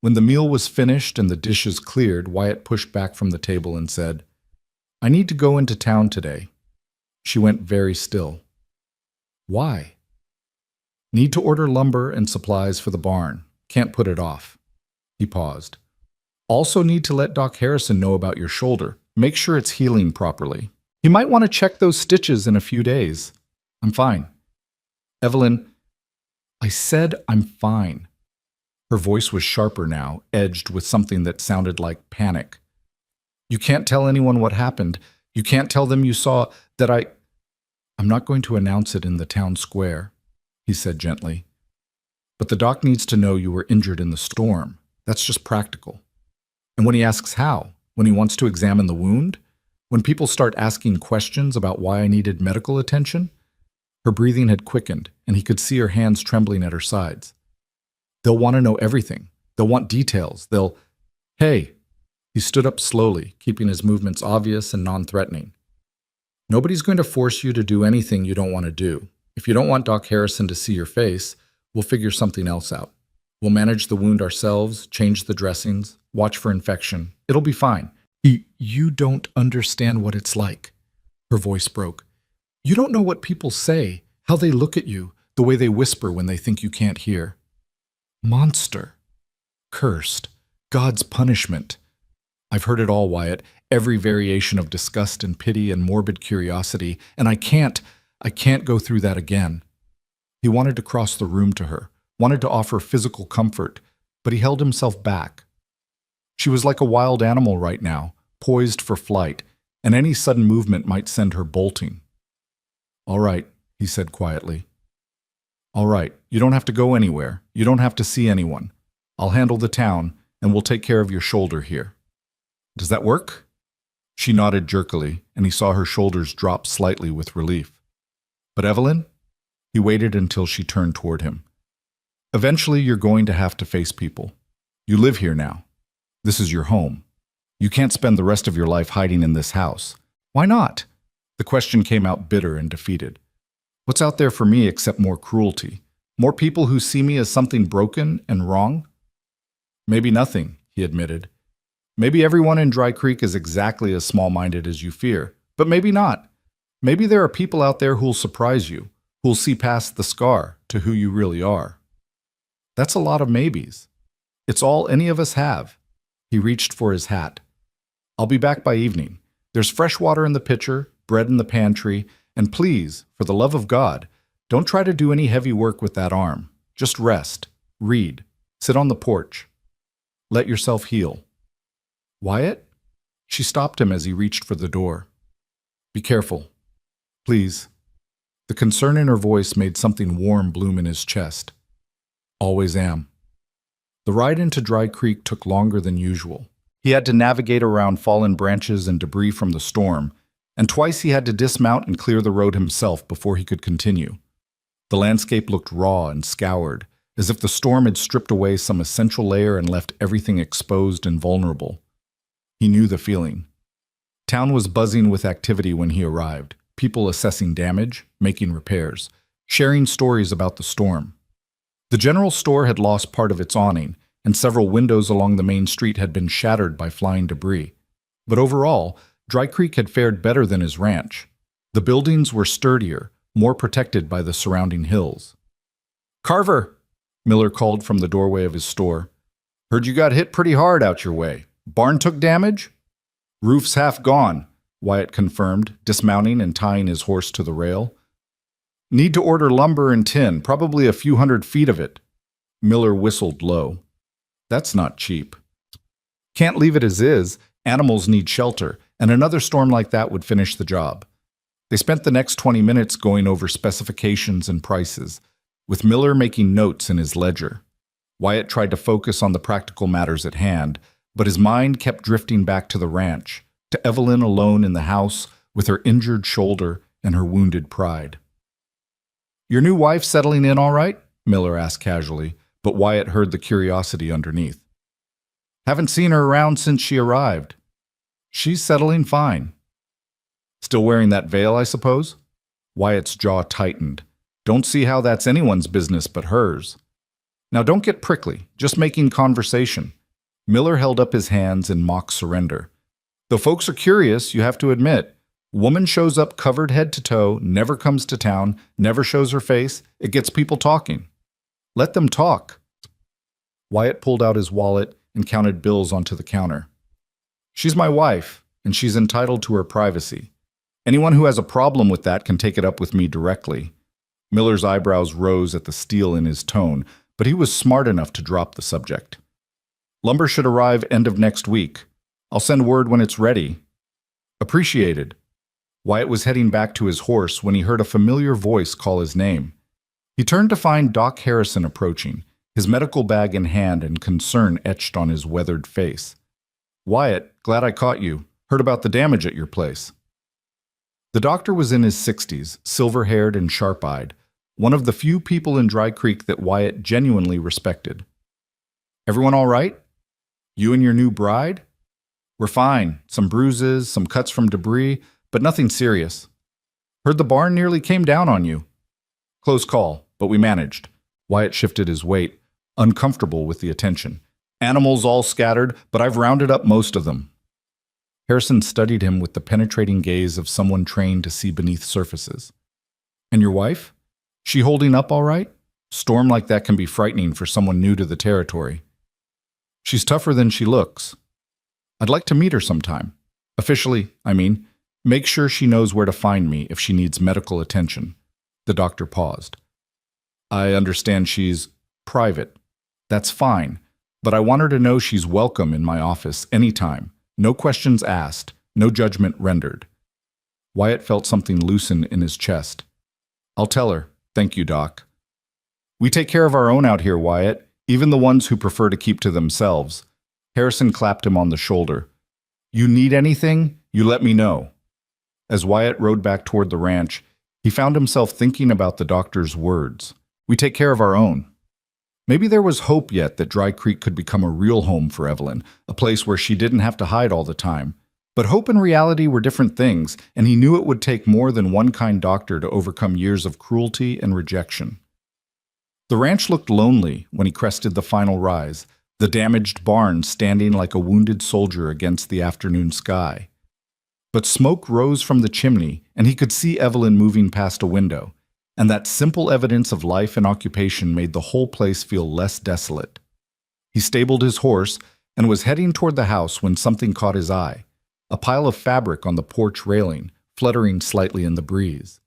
When the meal was finished and the dishes cleared, Wyatt pushed back from the table and said, "I need to go into town today." She went very still. "Why?" "Need to order lumber and supplies for the barn. Can't put it off." He paused. "Also need to let Doc Harrison know about your shoulder. Make sure it's healing properly. You might want to check those stitches in a few days." "I'm fine." "Evelyn, I said I'm fine." Her voice was sharper now, edged with something that sounded like panic. "You can't tell anyone what happened. You can't tell them you saw that I'm not going to announce it in the town square," he said gently. "But the doc needs to know you were injured in the storm. That's just practical." And when he asks how, when he wants to examine the wound, when people start asking questions about why I needed medical attention, her breathing had quickened, and he could see her hands trembling at her sides. "They'll want to know everything. They'll want details. Hey." He stood up slowly, keeping his movements obvious and non-threatening. "Nobody's going to force you to do anything you don't want to do. If you don't want Doc Harrison to see your face, we'll figure something else out. We'll manage the wound ourselves, change the dressings, watch for infection. It'll be fine." You don't understand what it's like." Her voice broke. "You don't know what people say, how they look at you, the way they whisper when they think you can't hear. Monster. Cursed. God's punishment. I've heard it all, Wyatt, every variation of disgust and pity and morbid curiosity, and I can't go through that again." He wanted to cross the room to her, wanted to offer physical comfort, but he held himself back. She was like a wild animal right now, poised for flight, and any sudden movement might send her bolting. "All right," he said quietly. "All right, you don't have to go anywhere. You don't have to see anyone. I'll handle the town, and we'll take care of your shoulder here. Does that work?" She nodded jerkily, and he saw her shoulders drop slightly with relief. "But Evelyn?" He waited until she turned toward him. "Eventually you're going to have to face people. You live here now. This is your home. You can't spend the rest of your life hiding in this house. Why not?" The question came out bitter and defeated. "What's out there for me except more cruelty? More people who see me as something broken and wrong?" "Maybe nothing," he admitted. "Maybe everyone in Dry Creek is exactly as small-minded as you fear, but maybe not. Maybe there are people out there who'll surprise you, who'll see past the scar to who you really are." That's a lot of maybes. It's all any of us have. He reached for his hat. "I'll be back by evening. There's fresh water in the pitcher, bread in the pantry, and please, for the love of God, don't try to do any heavy work with that arm. Just rest, read, sit on the porch. Let yourself heal." "Wyatt?" She stopped him as he reached for the door. "Be careful. Please." The concern in her voice made something warm bloom in his chest. "Always am." The ride into Dry Creek took longer than usual. He had to navigate around fallen branches and debris from the storm, and twice he had to dismount and clear the road himself before he could continue. The landscape looked raw and scoured, as if the storm had stripped away some essential layer and left everything exposed and vulnerable. He knew the feeling. Town was buzzing with activity when he arrived. people assessing damage, making repairs, sharing stories about the storm. The general store had lost part of its awning, and several windows along the main street had been shattered by flying debris. But overall, Dry Creek had fared better than his ranch. The buildings were sturdier, more protected by the surrounding hills. "Carver!" Miller called from the doorway of his store. "Heard you got hit pretty hard out your way. Barn took damage?" "Roof's half gone," Wyatt confirmed, dismounting and tying his horse to the rail. "Need to order lumber and tin, probably a few 100 feet of it." Miller whistled low. "That's not cheap." "Can't leave it as is. Animals need shelter, and another storm like that would finish the job." They spent the next 20 minutes going over specifications and prices, with Miller making notes in his ledger. Wyatt tried to focus on the practical matters at hand, but his mind kept drifting back to the ranch, to Evelyn alone in the house with her injured shoulder and her wounded pride. "Your new wife settling in all right?" Miller asked casually, but Wyatt heard the curiosity underneath. "Haven't seen her around since she arrived." "She's settling fine." "Still wearing that veil, I suppose?" Wyatt's jaw tightened. "Don't see how that's anyone's business but hers." "Now don't get prickly, just making conversation." Miller held up his hands in mock surrender. "Though folks are curious, you have to admit, woman shows up covered head to toe, never comes to town, never shows her face, it gets people talking." "Let them talk." Wyatt pulled out his wallet and counted bills onto the counter. "She's my wife, and she's entitled to her privacy. Anyone who has a problem with that can take it up with me directly." Miller's eyebrows rose at the steel in his tone, but he was smart enough to drop the subject. "Lumber should arrive end of next week. I'll send word when it's ready." "Appreciated." Wyatt was heading back to his horse when he heard a familiar voice call his name. He turned to find Doc Harrison approaching, his medical bag in hand and concern etched on his weathered face. "Wyatt, glad I caught you. Heard about the damage at your place." The doctor was in his 60s, silver-haired and sharp-eyed, one of the few people in Dry Creek that Wyatt genuinely respected. "Everyone all right? You and your new bride?" "We're fine. Some bruises, some cuts from debris, but nothing serious." "Heard the barn nearly came down on you." "Close call, but we managed." Wyatt shifted his weight, uncomfortable with the attention. "Animals all scattered, but I've rounded up most of them." Harrison studied him with the penetrating gaze of someone trained to see beneath surfaces. "And your wife? She holding up all right? Storm like that can be frightening for someone new to the territory." "She's tougher than she looks. I'd like to meet her sometime. Officially, I mean. Make sure she knows where to find me if she needs medical attention." The doctor paused. "I understand she's private. That's fine, but I want her to know she's welcome in my office anytime. No questions asked, no judgment rendered." Wyatt felt something loosen in his chest. "I'll tell her. Thank you, Doc." "We take care of our own out here, Wyatt, even the ones who prefer to keep to themselves." Harrison clapped him on the shoulder. "You need anything, you let me know." As Wyatt rode back toward the ranch, he found himself thinking about the doctor's words. "We take care of our own." Maybe there was hope yet that Dry Creek could become a real home for Evelyn, a place where she didn't have to hide all the time. But hope and reality were different things, and he knew it would take more than one kind doctor to overcome years of cruelty and rejection. The ranch looked lonely when he crested the final rise, the damaged barn standing like a wounded soldier against the afternoon sky. But smoke rose from the chimney, and he could see Evelyn moving past a window, and that simple evidence of life and occupation made the whole place feel less desolate. He stabled his horse and was heading toward the house when something caught his eye, a pile of fabric on the porch railing, fluttering slightly in the breeze.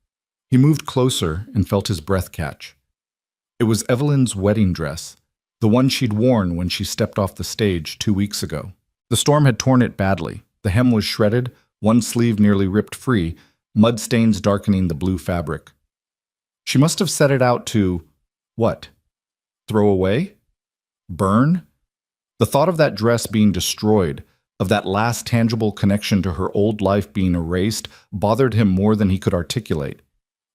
He moved closer and felt his breath catch. It was Evelyn's wedding dress, the one she'd worn when she stepped off the stage 2 weeks ago. The storm had torn it badly. The hem was shredded, one sleeve nearly ripped free, mud stains darkening the blue fabric. She must have set it out to, what? Throw away? Burn? The thought of that dress being destroyed, of that last tangible connection to her old life being erased, bothered him more than he could articulate.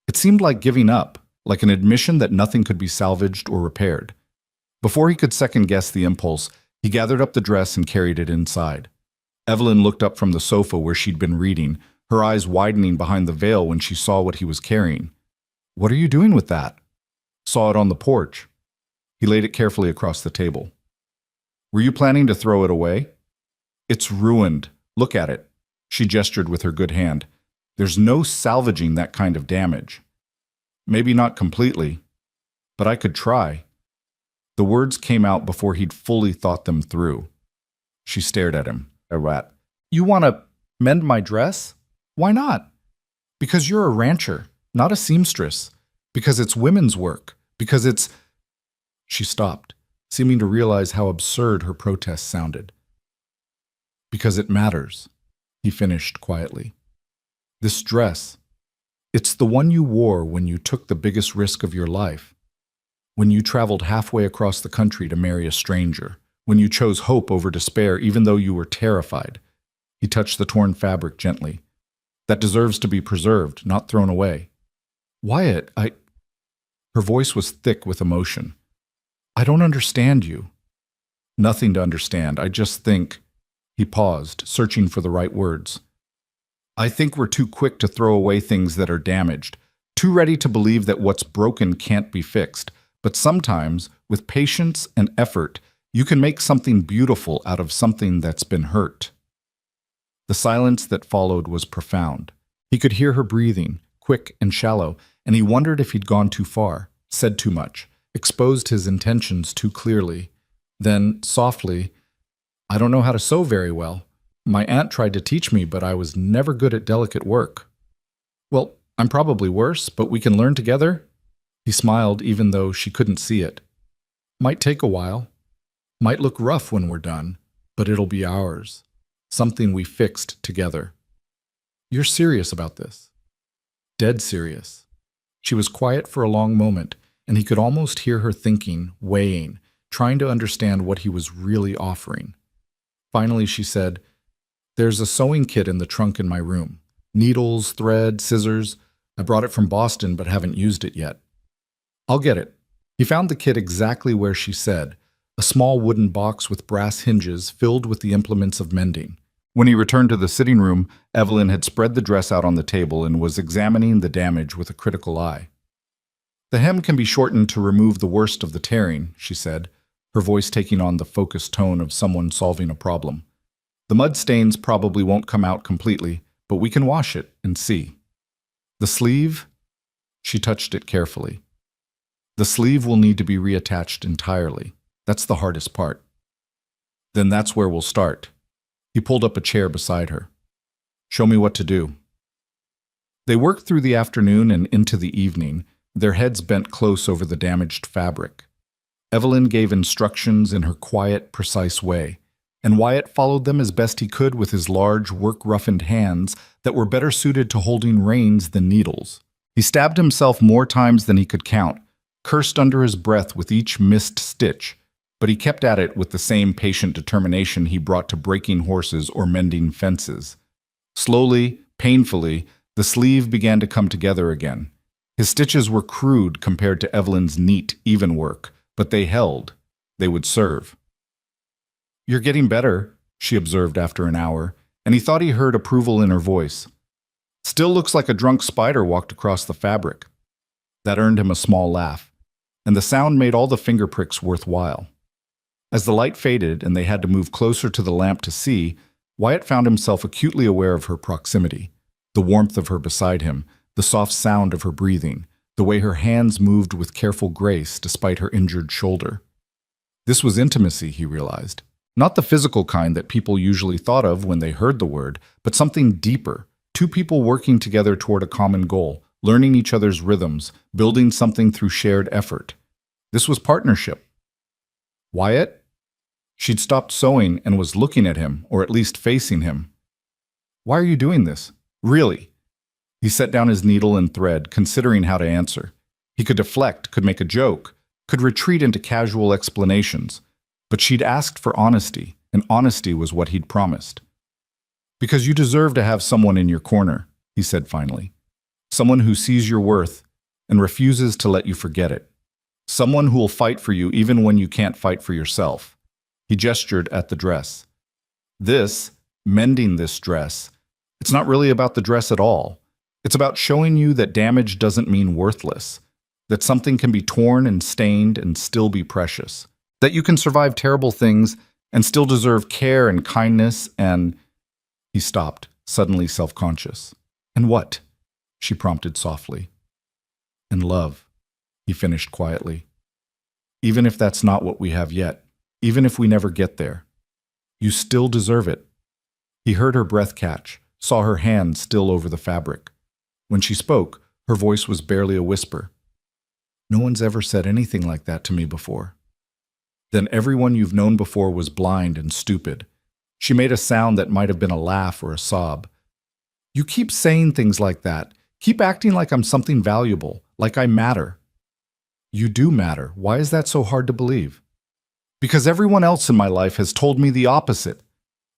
It seemed like giving up, like an admission that nothing could be salvaged or repaired. Before he could second-guess the impulse, he gathered up the dress and carried it inside. Evelyn looked up from the sofa where she'd been reading, her eyes widening behind the veil when she saw what he was carrying. "What are you doing with that?" "Saw it on the porch." He laid it carefully across the table. "Were you planning to throw it away?" "It's ruined. Look at it." She gestured with her good hand. "There's no salvaging that kind of damage." "Maybe not completely, but I could try." The words came out before he'd fully thought them through. She stared at him. A rat. "You want to mend my dress? Why not?" "Because you're a rancher, not a seamstress. Because it's women's work. Because it's—" She stopped, seeming to realize how absurd her protest sounded. "Because it matters," he finished quietly. "This dress, it's the one you wore when you took the biggest risk of your life. When you traveled halfway across the country to marry a stranger. When you chose hope over despair even though you were terrified." He touched the torn fabric gently. "That deserves to be preserved, not thrown away." "Wyatt, Her voice was thick with emotion. "I don't understand you." "Nothing to understand. I just think—" He paused, searching for the right words. "I think we're too quick to throw away things that are damaged, too ready to believe that what's broken can't be fixed. But sometimes, with patience and effort, you can make something beautiful out of something that's been hurt." The silence that followed was profound. He could hear her breathing, quick and shallow, and he wondered if he'd gone too far, said too much, exposed his intentions too clearly. Then, softly, "I don't know how to sew very well. My aunt tried to teach me, but I was never good at delicate work." "Well, I'm probably worse, but we can learn together." He smiled even though she couldn't see it. "Might take a while. Might look rough when we're done, but it'll be ours. Something we fixed together." "You're serious about this?" "Dead serious." She was quiet for a long moment, and he could almost hear her thinking, weighing, trying to understand what he was really offering. Finally she said, "There's a sewing kit in the trunk in my room. Needles, thread, scissors. I brought it from Boston but haven't used it yet." "I'll get it." He found the kit exactly where she said, a small wooden box with brass hinges filled with the implements of mending. When he returned to the sitting room, Evelyn had spread the dress out on the table and was examining the damage with a critical eye. "The hem can be shortened to remove the worst of the tearing," she said, her voice taking on the focused tone of someone solving a problem. "The mud stains probably won't come out completely, but we can wash it and see." "The sleeve?" She touched it carefully. "The sleeve will need to be reattached entirely. That's the hardest part." "Then that's where we'll start." He pulled up a chair beside her. "Show me what to do." They worked through the afternoon and into the evening, their heads bent close over the damaged fabric. Evelyn gave instructions in her quiet, precise way, and Wyatt followed them as best he could with his large, work-roughened hands that were better suited to holding reins than needles. He stabbed himself more times than he could count, cursed under his breath with each missed stitch, but he kept at it with the same patient determination he brought to breaking horses or mending fences. Slowly, painfully, the sleeve began to come together again. His stitches were crude compared to Evelyn's neat, even work, but they held. They would serve. "You're getting better," she observed after an hour, and he thought he heard approval in her voice. "Still looks like a drunk spider walked across the fabric." That earned him a small laugh, and the sound made all the finger pricks worthwhile. As the light faded and they had to move closer to the lamp to see, Wyatt found himself acutely aware of her proximity, the warmth of her beside him, the soft sound of her breathing, the way her hands moved with careful grace despite her injured shoulder. This was intimacy, he realized. Not the physical kind that people usually thought of when they heard the word, but something deeper, two people working together toward a common goal, learning each other's rhythms, building something through shared effort. This was partnership. "Wyatt?" She'd stopped sewing and was looking at him, or at least facing him. "Why are you doing this? Really?" He set down his needle and thread, considering how to answer. He could deflect, could make a joke, could retreat into casual explanations. But she'd asked for honesty, and honesty was what he'd promised. "Because you deserve to have someone in your corner," he said finally. "Someone who sees your worth and refuses to let you forget it. Someone who will fight for you even when you can't fight for yourself." He gestured at the dress. "This, mending this dress, It's not really about the dress at all. It's about showing you that damage doesn't mean worthless, that something can be torn and stained and still be precious, that you can survive terrible things and still deserve care and kindness and... He stopped, suddenly self-conscious. And what? She prompted softly. And love, he finished quietly. Even if that's not what we have yet, even if we never get there, you still deserve it. He heard her breath catch, saw her hand still over the fabric. When she spoke, her voice was barely a whisper. No one's ever said anything like that to me before. Then everyone you've known before was blind and stupid. She made a sound that might have been a laugh or a sob. You keep saying things like that. Keep acting like I'm something valuable, like I matter. You do matter. Why is that so hard to believe? Because everyone else in my life has told me the opposite.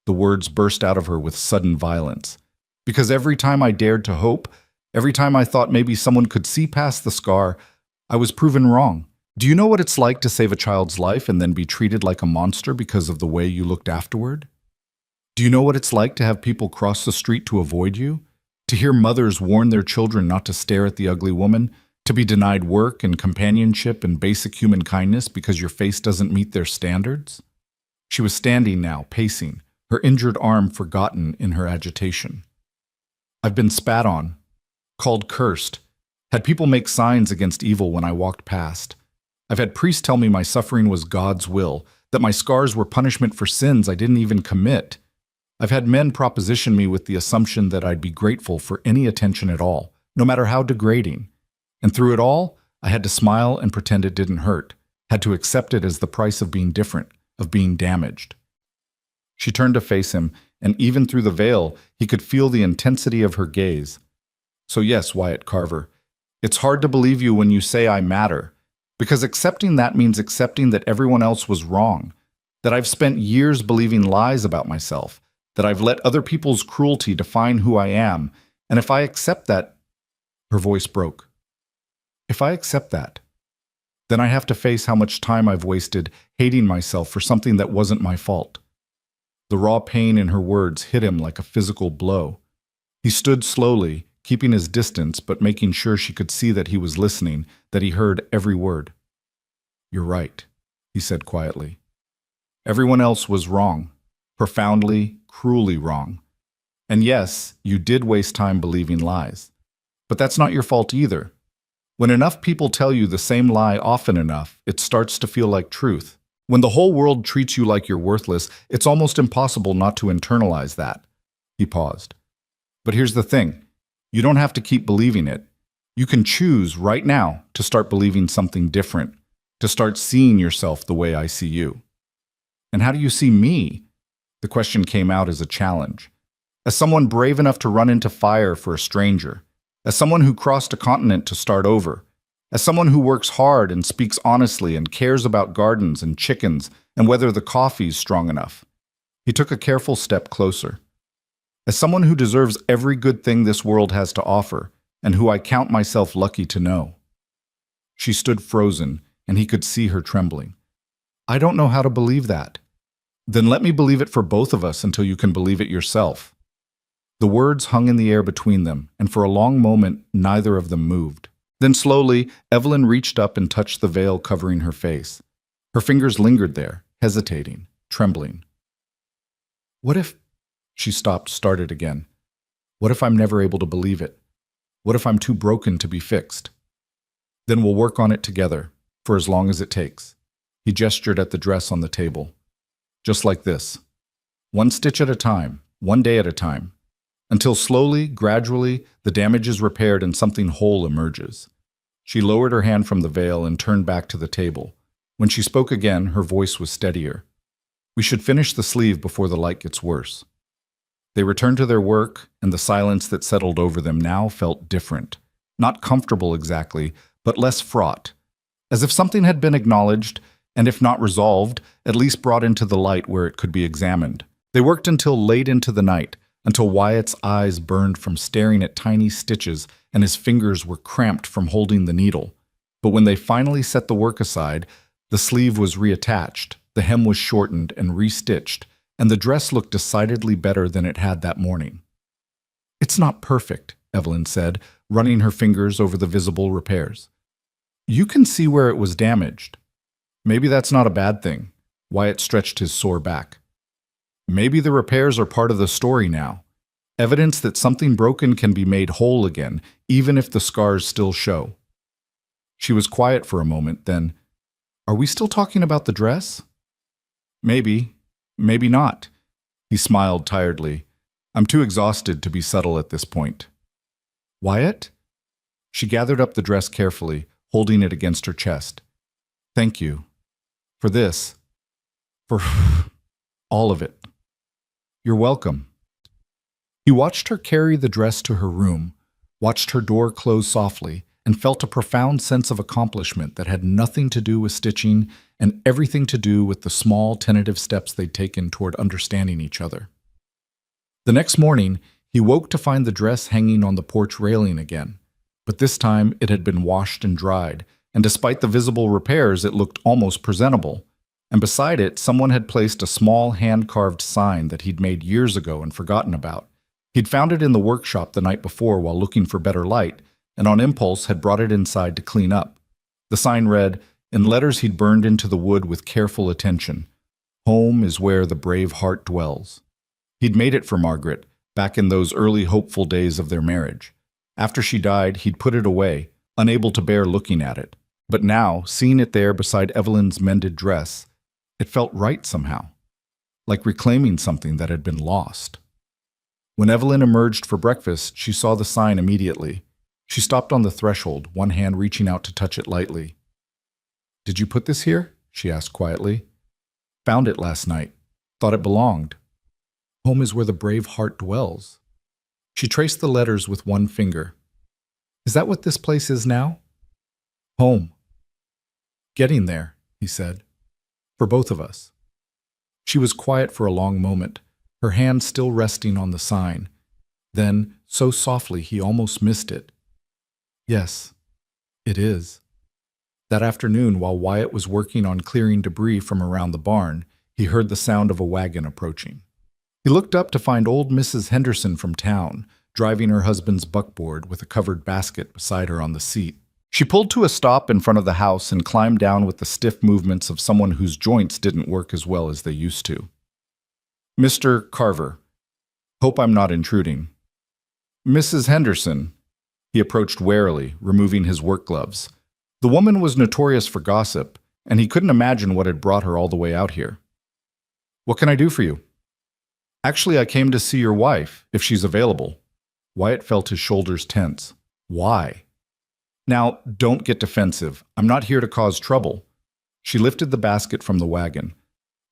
The words burst out of her with sudden violence. Because every time I dared to hope, every time I thought maybe someone could see past the scar, I was proven wrong. Do you know what it's like to save a child's life and then be treated like a monster because of the way you looked afterward? Do you know what it's like to have people cross the street to avoid you? To hear mothers warn their children not to stare at the ugly woman? To be denied work and companionship and basic human kindness because your face doesn't meet their standards? She was standing now, pacing, her injured arm forgotten in her agitation. I've been spat on, called cursed, had people make signs against evil when I walked past. I've had priests tell me my suffering was God's will, that my scars were punishment for sins I didn't even commit. I've had men proposition me with the assumption that I'd be grateful for any attention at all, no matter how degrading. And through it all, I had to smile and pretend it didn't hurt, had to accept it as the price of being different, of being damaged. She turned to face him, and even through the veil, he could feel the intensity of her gaze. So yes, Wyatt Carver, it's hard to believe you when you say I matter, because accepting that means accepting that everyone else was wrong, that I've spent years believing lies about myself, that I've let other people's cruelty define who I am, and if I accept that... Her voice broke. If I accept that, then I have to face how much time I've wasted hating myself for something that wasn't my fault. The raw pain in her words hit him like a physical blow. He stood slowly, keeping his distance but making sure she could see that he was listening, that he heard every word. You're right, he said quietly. Everyone else was wrong, profoundly, cruelly wrong. And yes, you did waste time believing lies. But that's not your fault either. When enough people tell you the same lie often enough, it starts to feel like truth. When the whole world treats you like you're worthless, it's almost impossible not to internalize that. He paused. But here's the thing. You don't have to keep believing it. You can choose right now to start believing something different, to start seeing yourself the way I see you. And how do you see me? The question came out as a challenge. As someone brave enough to run into fire for a stranger, as someone who crossed a continent to start over, as someone who works hard and speaks honestly and cares about gardens and chickens and whether the coffee's strong enough. He took a careful step closer. As someone who deserves every good thing this world has to offer and who I count myself lucky to know. She stood frozen, and he could see her trembling. I don't know how to believe that. Then let me believe it for both of us until you can believe it yourself. The words hung in the air between them, and for a long moment, neither of them moved. Then slowly, Evelyn reached up and touched the veil covering her face. Her fingers lingered there, hesitating, trembling. What if... She stopped, started again. What if I'm never able to believe it? What if I'm too broken to be fixed? Then we'll work on it together, for as long as it takes. He gestured at the dress on the table. Just like this. One stitch at a time, one day at a time. Until slowly, gradually, the damage is repaired and something whole emerges. She lowered her hand from the veil and turned back to the table. When she spoke again, her voice was steadier. We should finish the sleeve before the light gets worse. They returned to their work, and the silence that settled over them now felt different. Not comfortable exactly, but less fraught. As if something had been acknowledged, and if not resolved, at least brought into the light where it could be examined. They worked until late into the night, until Wyatt's eyes burned from staring at tiny stitches and his fingers were cramped from holding the needle. But when they finally set the work aside, the sleeve was reattached, the hem was shortened and restitched, and the dress looked decidedly better than it had that morning. It's not perfect, Evelyn said, running her fingers over the visible repairs. You can see where it was damaged. Maybe that's not a bad thing. Wyatt stretched his sore back. Maybe the repairs are part of the story now. Evidence that something broken can be made whole again, even if the scars still show. She was quiet for a moment, then, "Are we still talking about the dress?" "Maybe, maybe not." He smiled tiredly. "I'm too exhausted to be subtle at this point." "Wyatt?" She gathered up the dress carefully, holding it against her chest. "Thank you. For this. For all of it. You're welcome." He watched her carry the dress to her room, watched her door close softly, and felt a profound sense of accomplishment that had nothing to do with stitching and everything to do with the small, tentative steps they'd taken toward understanding each other. The next morning, he woke to find the dress hanging on the porch railing again, but this time it had been washed and dried, and despite the visible repairs, it looked almost presentable. And beside it, someone had placed a small hand-carved sign that he'd made years ago and forgotten about. He'd found it in the workshop the night before while looking for better light, and on impulse had brought it inside to clean up. The sign read, in letters he'd burned into the wood with careful attention, "Home is where the brave heart dwells." He'd made it for Margaret, back in those early hopeful days of their marriage. After she died, he'd put it away, unable to bear looking at it. But now, seeing it there beside Evelyn's mended dress, it felt right somehow, like reclaiming something that had been lost. When Evelyn emerged for breakfast, she saw the sign immediately. She stopped on the threshold, one hand reaching out to touch it lightly. "Did you put this here?" she asked quietly. "Found it last night. Thought it belonged. Home is where the brave heart dwells." She traced the letters with one finger. "Is that what this place is now?" "Home." "Getting there," he said. "For both of us." She was quiet for a long moment, her hand still resting on the sign. Then, so softly he almost missed it. "Yes, it is." That afternoon, while Wyatt was working on clearing debris from around the barn, he heard the sound of a wagon approaching. He looked up to find old Mrs. Henderson from town, driving her husband's buckboard with a covered basket beside her on the seat. She pulled to a stop in front of the house and climbed down with the stiff movements of someone whose joints didn't work as well as they used to. "Mr. Carver, hope I'm not intruding." "Mrs. Henderson." He approached warily, removing his work gloves. The woman was notorious for gossip, and he couldn't imagine what had brought her all the way out here. "What can I do for you?" "Actually, I came to see your wife, if she's available." Wyatt felt his shoulders tense. "Why?" "Now, don't get defensive. I'm not here to cause trouble." She lifted the basket from the wagon.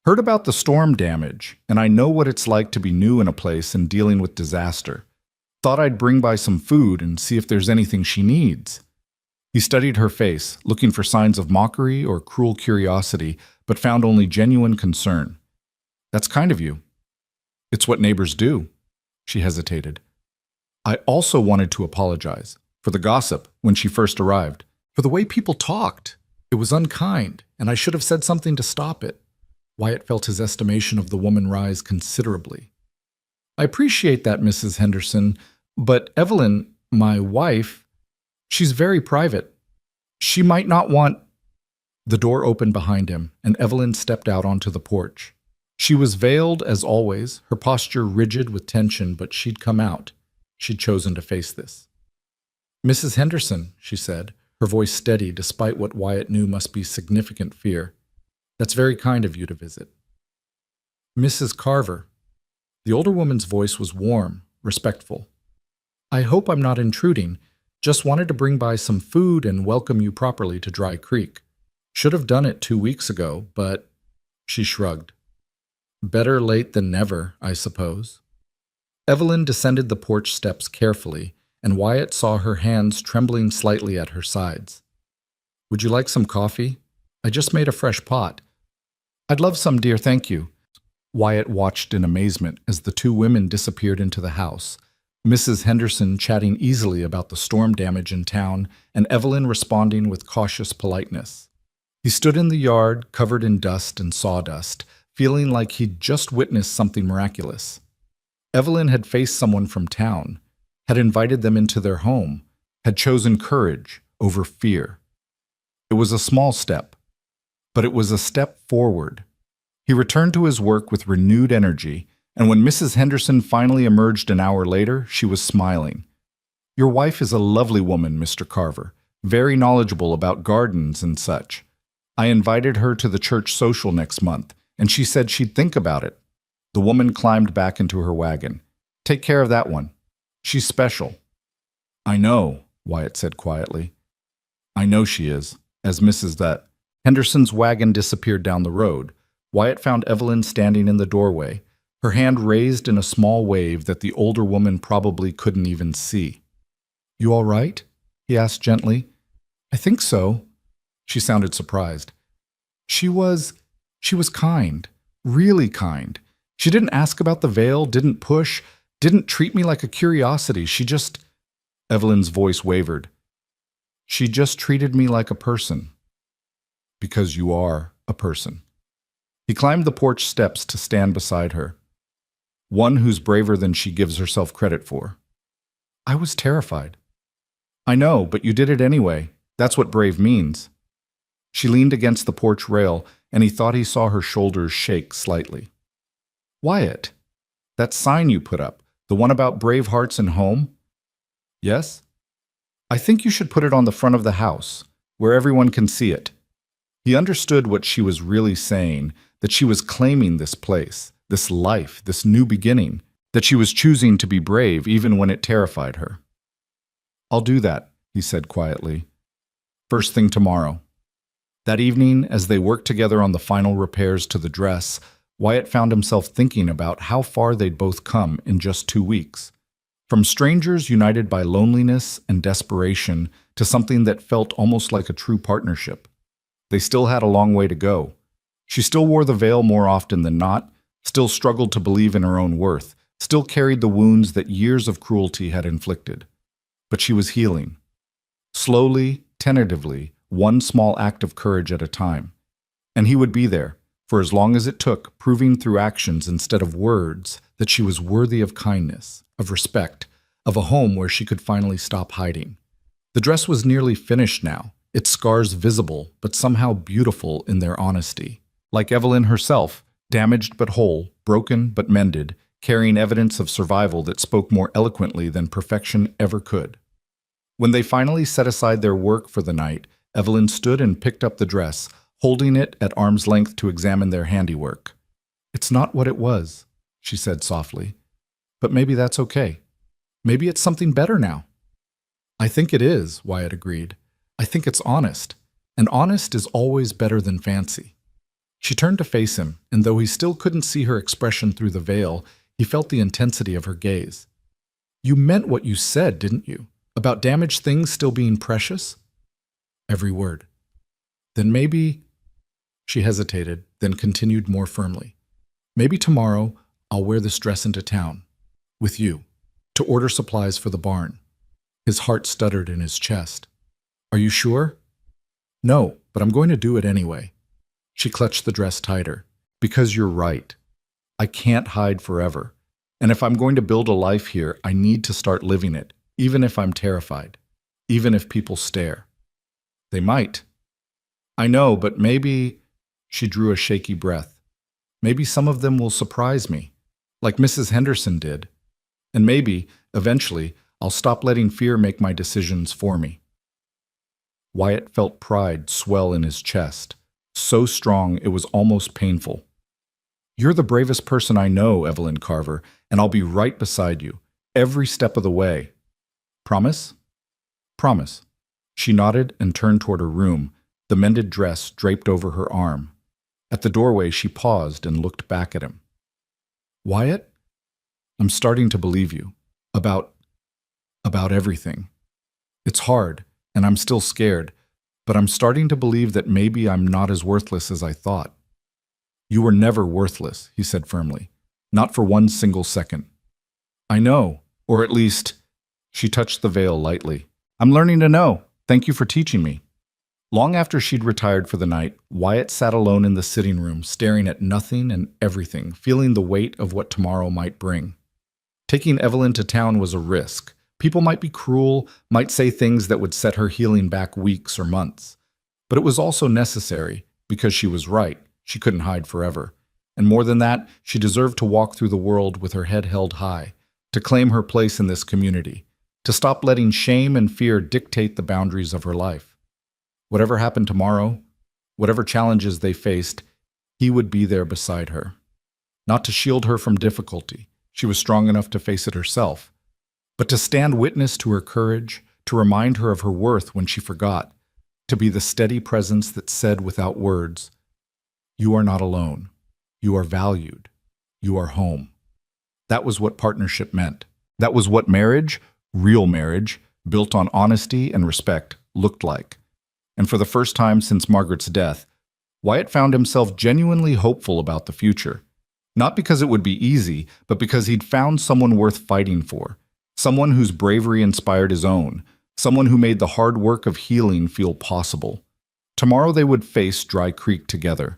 "Heard about the storm damage, and I know what it's like to be new in a place and dealing with disaster. Thought I'd bring by some food and see if there's anything she needs." He studied her face, looking for signs of mockery or cruel curiosity, but found only genuine concern. "That's kind of you." "It's what neighbors do." She hesitated. "I also wanted to apologize. For the gossip when she first arrived. For the way people talked. It was unkind, and I should have said something to stop it." Wyatt felt his estimation of the woman rise considerably. "I appreciate that, Mrs. Henderson, but Evelyn, my wife, she's very private. She might not want—" The door opened behind him, and Evelyn stepped out onto the porch. She was veiled as always, her posture rigid with tension, but she'd come out. She'd chosen to face this. "Mrs. Henderson," she said, her voice steady despite what Wyatt knew must be significant fear. "That's very kind of you to visit." "Mrs. Carver." The older woman's voice was warm, respectful. "I hope I'm not intruding. Just wanted to bring by some food and welcome you properly to Dry Creek. Should have done it 2 weeks ago, but—" She shrugged. "Better late than never, I suppose." Evelyn descended the porch steps carefully, and Wyatt saw her hands trembling slightly at her sides. "Would you like some coffee? I just made a fresh pot." "I'd love some, dear, thank you." Wyatt watched in amazement as the two women disappeared into the house, Mrs. Henderson chatting easily about the storm damage in town, and Evelyn responding with cautious politeness. He stood in the yard, covered in dust and sawdust, feeling like he'd just witnessed something miraculous. Evelyn had faced someone from town. had invited them into their home, had chosen courage over fear. It was a small step, but it was a step forward. He returned to his work with renewed energy, and when Mrs. Henderson finally emerged an hour later, she was smiling. "Your wife is a lovely woman, Mr. Carver, very knowledgeable about gardens and such. I invited her to the church social next month, and she said she'd think about it." The woman climbed back into her wagon. "Take care of that one. She's special." "I know," Wyatt said quietly. "I know she is, as Mrs. That." Henderson's wagon disappeared down the road. Wyatt found Evelyn standing in the doorway, her hand raised in a small wave that the older woman probably couldn't even see. "You all right?" he asked gently. "I think so." She sounded surprised. She was kind, really kind. She didn't ask about the veil, didn't push, didn't treat me like a curiosity. Evelyn's voice wavered. "She just treated me like a person." "Because you are a person." He climbed the porch steps to stand beside her. "One who's braver than she gives herself credit for." "I was terrified." "I know, but you did it anyway. That's what brave means." She leaned against the porch rail, and he thought he saw her shoulders shake slightly. "Wyatt, that sign you put up, the one about brave hearts and home?" "Yes?" "I think you should put it on the front of the house, where everyone can see it." He understood what she was really saying, that she was claiming this place, this life, this new beginning, that she was choosing to be brave even when it terrified her. "I'll do that," he said quietly. "First thing tomorrow." That evening, as they worked together on the final repairs to the dress, Wyatt found himself thinking about how far they'd both come in just 2 weeks. From strangers united by loneliness and desperation to something that felt almost like a true partnership. They still had a long way to go. She still wore the veil more often than not, still struggled to believe in her own worth, still carried the wounds that years of cruelty had inflicted. But she was healing. Slowly, tentatively, one small act of courage at a time. And he would be there, for as long as it took, proving through actions instead of words that she was worthy of kindness, of respect, of a home where she could finally stop hiding. The dress was nearly finished now, its scars visible, but somehow beautiful in their honesty. Like Evelyn herself, damaged but whole, broken but mended, carrying evidence of survival that spoke more eloquently than perfection ever could. When they finally set aside their work for the night, Evelyn stood and picked up the dress, holding it at arm's length to examine their handiwork. "It's not what it was," she said softly. "But maybe that's okay. Maybe it's something better now." "I think it is," Wyatt agreed. "I think it's honest, and honest is always better than fancy." She turned to face him, and though he still couldn't see her expression through the veil, he felt the intensity of her gaze. "You meant what you said, didn't you? About damaged things still being precious?" "Every word." "Then maybe—" She hesitated, then continued more firmly. "Maybe tomorrow I'll wear this dress into town, with you, to order supplies for the barn." His heart stuttered in his chest. "Are you sure?" "No, but I'm going to do it anyway." She clutched the dress tighter. "Because you're right. I can't hide forever. And if I'm going to build a life here, I need to start living it, even if I'm terrified, even if people stare." "They might." "I know, but maybe—" She drew a shaky breath. "Maybe some of them will surprise me, like Mrs. Henderson did. And maybe, eventually, I'll stop letting fear make my decisions for me." Wyatt felt pride swell in his chest, so strong it was almost painful. "You're the bravest person I know, Evelyn Carver, and I'll be right beside you, every step of the way. Promise?" "Promise." She nodded and turned toward her room, the mended dress draped over her arm. At the doorway, she paused and looked back at him. "Wyatt, I'm starting to believe you. About everything. It's hard, and I'm still scared, but I'm starting to believe that maybe I'm not as worthless as I thought." "You were never worthless," he said firmly. "Not for one single second." "I know, or at least—" She touched the veil lightly. "I'm learning to know. Thank you for teaching me." Long after she'd retired for the night, Wyatt sat alone in the sitting room, staring at nothing and everything, feeling the weight of what tomorrow might bring. Taking Evelyn to town was a risk. People might be cruel, might say things that would set her healing back weeks or months. But it was also necessary, because she was right. She couldn't hide forever. And more than that, she deserved to walk through the world with her head held high, to claim her place in this community, to stop letting shame and fear dictate the boundaries of her life. Whatever happened tomorrow, whatever challenges they faced, he would be there beside her. Not to shield her from difficulty, she was strong enough to face it herself, but to stand witness to her courage, to remind her of her worth when she forgot, to be the steady presence that said without words, "You are not alone. You are valued. You are home." That was what partnership meant. That was what marriage, real marriage, built on honesty and respect, looked like. And for the first time since Margaret's death, Wyatt found himself genuinely hopeful about the future. Not because it would be easy, but because he'd found someone worth fighting for. Someone whose bravery inspired his own. Someone who made the hard work of healing feel possible. Tomorrow they would face Dry Creek together.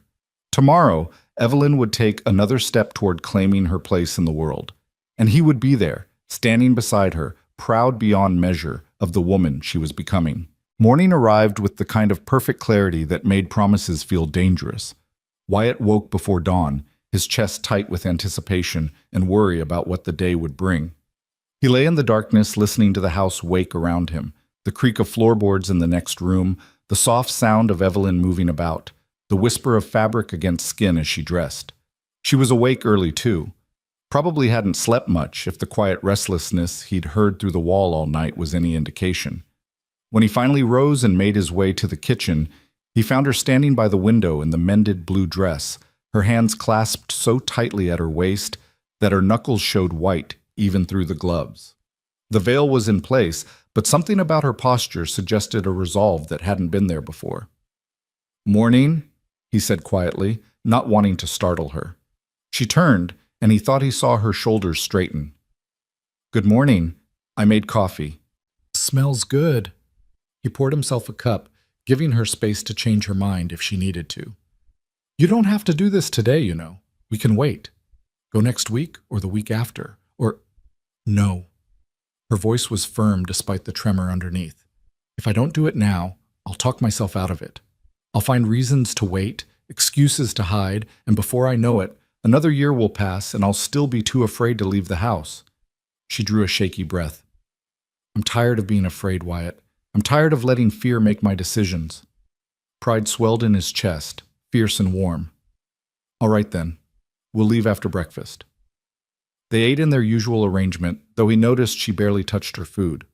Tomorrow, Evelyn would take another step toward claiming her place in the world. And he would be there, standing beside her, proud beyond measure of the woman she was becoming. Morning arrived with the kind of perfect clarity that made promises feel dangerous. Wyatt woke before dawn, his chest tight with anticipation and worry about what the day would bring. He lay in the darkness, listening to the house wake around him, the creak of floorboards in the next room, the soft sound of Evelyn moving about, the whisper of fabric against skin as she dressed. She was awake early, too. Probably hadn't slept much if the quiet restlessness he'd heard through the wall all night was any indication. When he finally rose and made his way to the kitchen, he found her standing by the window in the mended blue dress, her hands clasped so tightly at her waist that her knuckles showed white even through the gloves. The veil was in place, but something about her posture suggested a resolve that hadn't been there before. "Morning," he said quietly, not wanting to startle her. She turned, and he thought he saw her shoulders straighten. "Good morning. I made coffee." "Smells good." He poured himself a cup, giving her space to change her mind if she needed to. "You don't have to do this today, you know. We can wait. Go next week or the week after. Or, no." Her voice was firm despite the tremor underneath. "If I don't do it now, I'll talk myself out of it. I'll find reasons to wait, excuses to hide, and before I know it, another year will pass and I'll still be too afraid to leave the house." She drew a shaky breath. "I'm tired of being afraid, Wyatt. I'm tired of letting fear make my decisions." Pride swelled in his chest, fierce and warm. "All right then. We'll leave after breakfast." They ate in their usual arrangement, though he noticed she barely touched her food.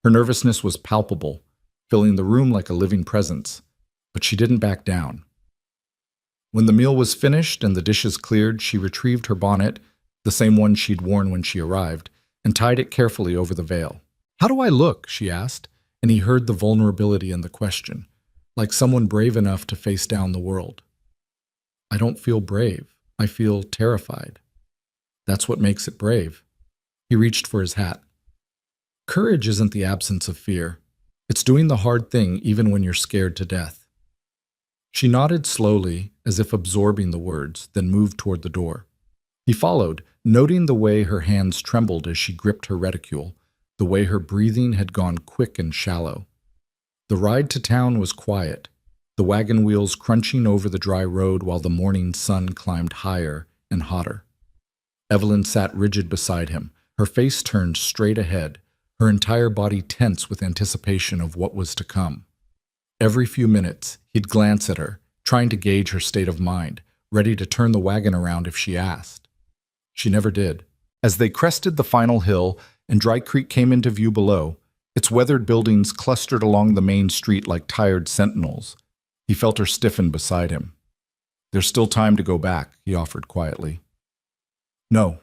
Her nervousness was palpable, filling the room like a living presence, but she didn't back down. When the meal was finished and the dishes cleared, she retrieved her bonnet, the same one she'd worn when she arrived, and tied it carefully over the veil. "How do I look?" she asked, and he heard the vulnerability in the question, like someone brave enough to face down the world. "I don't feel brave. I feel terrified. That's what makes it brave." He reached for his hat. "Courage isn't the absence of fear. It's doing the hard thing even when you're scared to death." She nodded slowly, as if absorbing the words, then moved toward the door. He followed, noting the way her hands trembled as she gripped her reticule, the way her breathing had gone quick and shallow. The ride to town was quiet, the wagon wheels crunching over the dry road while the morning sun climbed higher and hotter. Evelyn sat rigid beside him, her face turned straight ahead, her entire body tense with anticipation of what was to come. Every few minutes, he'd glance at her, trying to gauge her state of mind, ready to turn the wagon around if she asked. She never did. As they crested the final hill and Dry Creek came into view below, its weathered buildings clustered along the main street like tired sentinels, he felt her stiffen beside him. "There's still time to go back," he offered quietly. "No."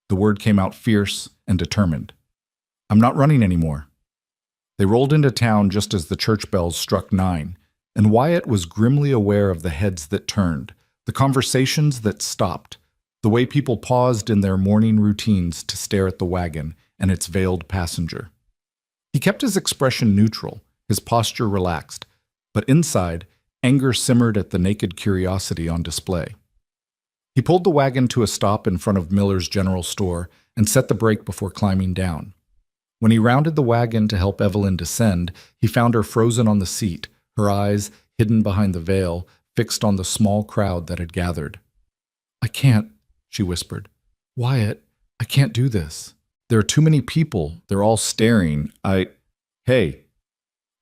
The word came out fierce and determined. "I'm not running anymore." They rolled into town just as the church bells struck 9, and Wyatt was grimly aware of the heads that turned, the conversations that stopped, the way people paused in their morning routines to stare at the wagon and its veiled passenger. He kept his expression neutral, his posture relaxed, but inside, anger simmered at the naked curiosity on display. He pulled the wagon to a stop in front of Miller's General Store and set the brake before climbing down. When he rounded the wagon to help Evelyn descend, he found her frozen on the seat, her eyes, hidden behind the veil, fixed on the small crowd that had gathered. "I can't," she whispered. "Wyatt, I can't do this. There are too many people. They're all staring. Hey."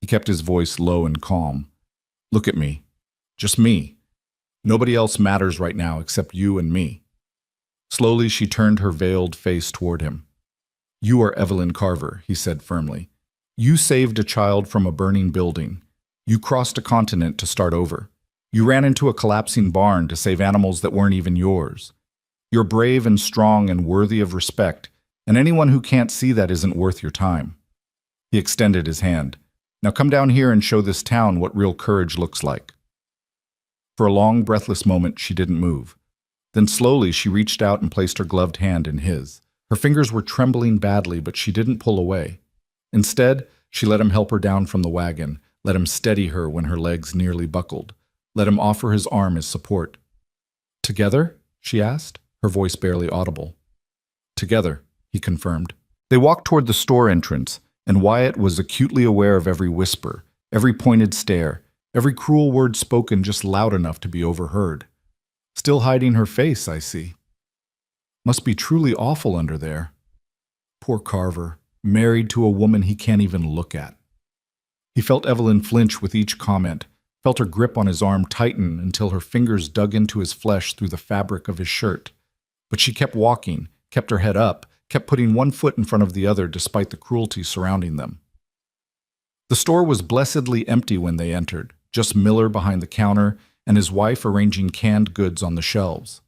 He kept his voice low and calm. "Look at me. Just me. Nobody else matters right now except you and me." Slowly, she turned her veiled face toward him. "You are Evelyn Carver," he said firmly. "You saved a child from a burning building. You crossed a continent to start over. You ran into a collapsing barn to save animals that weren't even yours. You're brave and strong and worthy of respect, and anyone who can't see that isn't worth your time." He extended his hand. "Now come down here and show this town what real courage looks like." For a long, breathless moment, she didn't move. Then slowly, she reached out and placed her gloved hand in his. Her fingers were trembling badly, but she didn't pull away. Instead, she let him help her down from the wagon, let him steady her when her legs nearly buckled, let him offer his arm as support. "Together?" she asked, her voice barely audible. "Together," he confirmed. They walked toward the store entrance, and Wyatt was acutely aware of every whisper, every pointed stare, every cruel word spoken just loud enough to be overheard. "Still hiding her face, I see. Must be truly awful under there. Poor Carver, married to a woman he can't even look at." He felt Evelyn flinch with each comment, felt her grip on his arm tighten until her fingers dug into his flesh through the fabric of his shirt. But she kept walking, kept her head up, kept putting one foot in front of the other despite the cruelty surrounding them. The store was blessedly empty when they entered, just Miller behind the counter and his wife arranging canned goods on the shelves.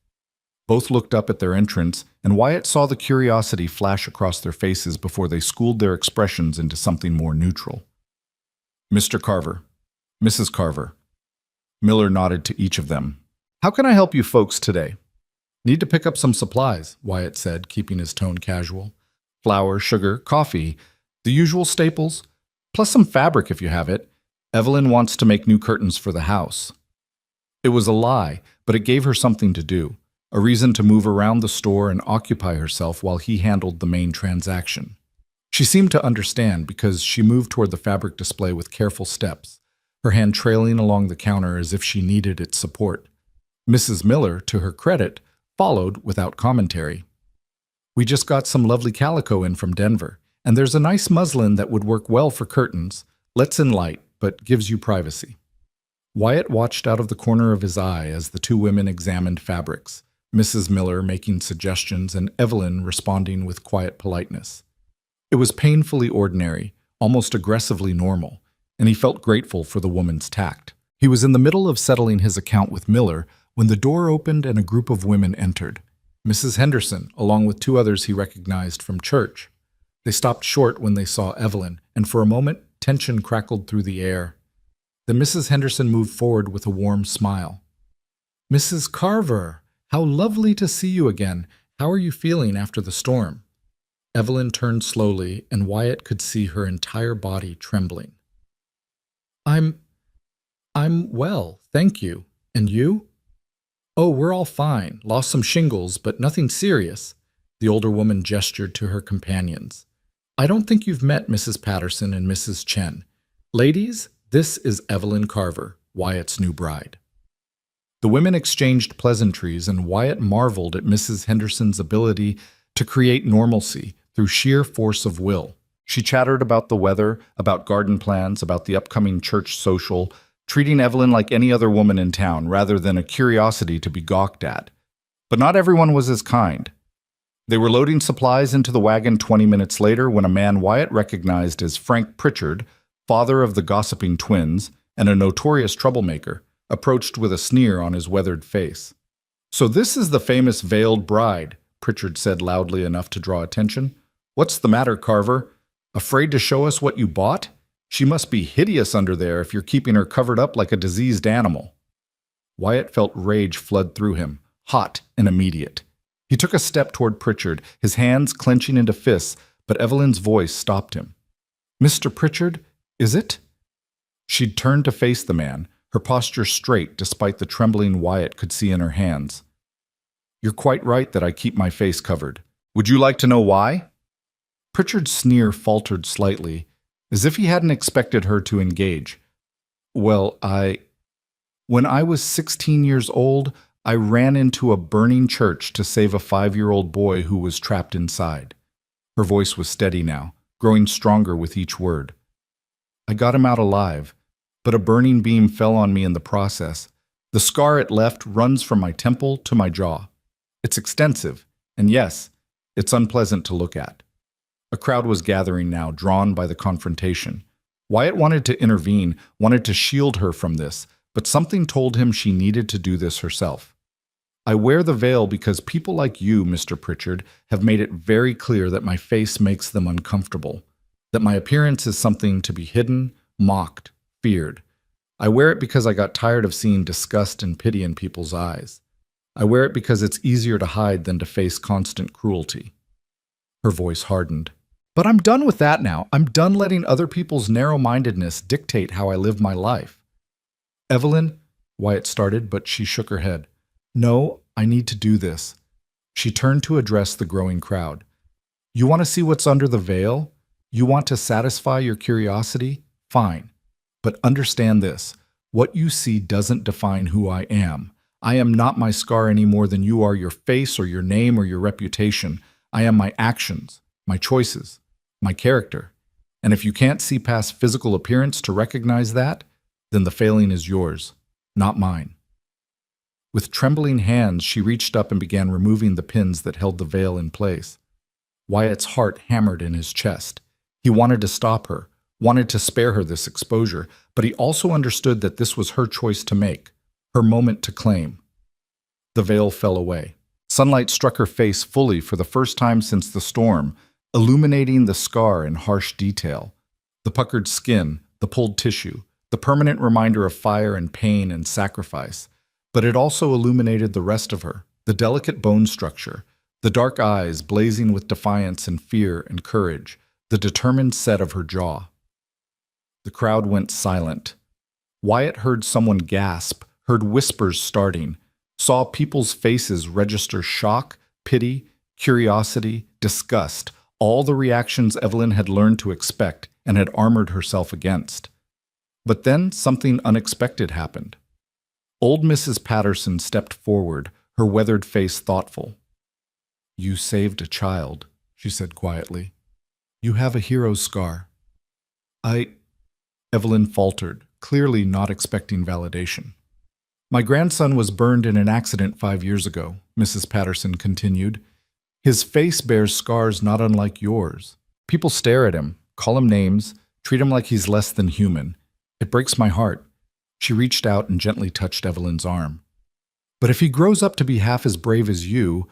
Both looked up at their entrance, and Wyatt saw the curiosity flash across their faces before they schooled their expressions into something more neutral. "Mr. Carver, Mrs. Carver." Miller nodded to each of them. "How can I help you folks today?" "Need to pick up some supplies," Wyatt said, keeping his tone casual. "Flour, sugar, coffee, the usual staples, plus some fabric if you have it. Evelyn wants to make new curtains for the house." It was a lie, but it gave her something to do, a reason to move around the store and occupy herself while he handled the main transaction. She seemed to understand because she moved toward the fabric display with careful steps, her hand trailing along the counter as if she needed its support. Mrs. Miller, to her credit, followed without commentary. "We just got some lovely calico in from Denver, and there's a nice muslin that would work well for curtains, lets in light, but gives you privacy." Wyatt watched out of the corner of his eye as the two women examined fabrics, Mrs. Miller making suggestions and Evelyn responding with quiet politeness. It was painfully ordinary, almost aggressively normal, and he felt grateful for the woman's tact. He was in the middle of settling his account with Miller when the door opened and a group of women entered. Mrs. Henderson, along with two others he recognized from church. They stopped short when they saw Evelyn, and for a moment, tension crackled through the air. Then Mrs. Henderson moved forward with a warm smile. "Mrs. Carver, how lovely to see you again. How are you feeling after the storm?" Evelyn turned slowly, and Wyatt could see her entire body trembling. I'm well, thank you. And you?" "Oh, we're all fine. Lost some shingles, but nothing serious." The older woman gestured to her companions. "I don't think you've met Mrs. Patterson and Mrs. Chen. Ladies, this is Evelyn Carver, Wyatt's new bride." The women exchanged pleasantries, and Wyatt marveled at Mrs. Henderson's ability to create normalcy through sheer force of will. She chattered about the weather, about garden plans, about the upcoming church social, treating Evelyn like any other woman in town rather than a curiosity to be gawked at. But not everyone was as kind. They were loading supplies into the wagon 20 minutes later when a man Wyatt recognized as Frank Pritchard, father of the gossiping twins and a notorious troublemaker, approached with a sneer on his weathered face. "So this is the famous veiled bride," Pritchard said loudly enough to draw attention. "What's the matter, Carver? Afraid to show us what you bought? She must be hideous under there if you're keeping her covered up like a diseased animal." Wyatt felt rage flood through him, hot and immediate. He took a step toward Pritchard, his hands clenching into fists, but Evelyn's voice stopped him. "Mr. Pritchard, is it?" She'd turned to face the man, her posture straight despite the trembling Wyatt could see in her hands. "You're quite right that I keep my face covered. Would you like to know why?" Pritchard's sneer faltered slightly, as if he hadn't expected her to engage. Well, when I was 16 years old, I ran into a burning church to save a 5-year-old boy who was trapped inside. Her voice was steady now, growing stronger with each word. I got him out alive, but a burning beam fell on me in the process. The scar it left runs from my temple to my jaw. It's extensive, and yes, it's unpleasant to look at. A crowd was gathering now, drawn by the confrontation. Wyatt wanted to intervene, wanted to shield her from this, but something told him she needed to do this herself. I wear the veil because people like you, Mr. Pritchard, have made it very clear that my face makes them uncomfortable, that my appearance is something to be hidden, mocked, feared. I wear it because I got tired of seeing disgust and pity in people's eyes. I wear it because it's easier to hide than to face constant cruelty. Her voice hardened. But I'm done with that now. I'm done letting other people's narrow-mindedness dictate how I live my life. Evelyn, Wyatt started, but she shook her head. No, I need to do this. She turned to address the growing crowd. You want to see what's under the veil? You want to satisfy your curiosity? Fine. But understand this. What you see doesn't define who I am. I am not my scar any more than you are your face or your name or your reputation. I am my actions, my choices, my character. And if you can't see past physical appearance to recognize that, then the failing is yours, not mine. With trembling hands, she reached up and began removing the pins that held the veil in place. Wyatt's heart hammered in his chest. He wanted to stop her, wanted to spare her this exposure, but he also understood that this was her choice to make, her moment to claim. The veil fell away. Sunlight struck her face fully for the first time since the storm, illuminating the scar in harsh detail. The puckered skin, the pulled tissue, the permanent reminder of fire and pain and sacrifice. But it also illuminated the rest of her, the delicate bone structure, the dark eyes blazing with defiance and fear and courage, the determined set of her jaw. The crowd went silent. Wyatt heard someone gasp, heard whispers starting, saw people's faces register shock, pity, curiosity, disgust, all the reactions Evelyn had learned to expect and had armored herself against. But then something unexpected happened. Old Mrs. Patterson stepped forward, her weathered face thoughtful. You saved a child, she said quietly. You have a hero's scar. Evelyn faltered, clearly not expecting validation. My grandson was burned in an accident 5 years ago, Mrs. Patterson continued. His face bears scars not unlike yours. People stare at him, call him names, treat him like he's less than human. It breaks my heart. She reached out and gently touched Evelyn's arm. But if he grows up to be half as brave as you,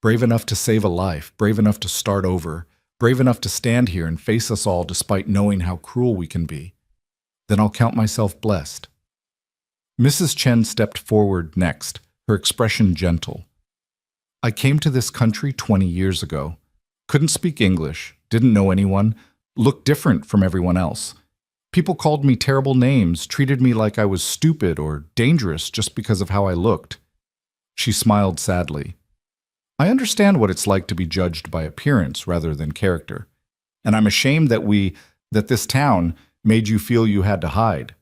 brave enough to save a life, brave enough to start over, brave enough to stand here and face us all despite knowing how cruel we can be, then I'll count myself blessed. Mrs. Chen stepped forward next, her expression gentle. I came to this country 20 years ago. Couldn't speak English, didn't know anyone, looked different from everyone else. People called me terrible names, treated me like I was stupid or dangerous just because of how I looked. She smiled sadly. I understand what it's like to be judged by appearance rather than character. And I'm ashamed that this town made you feel you had to hide.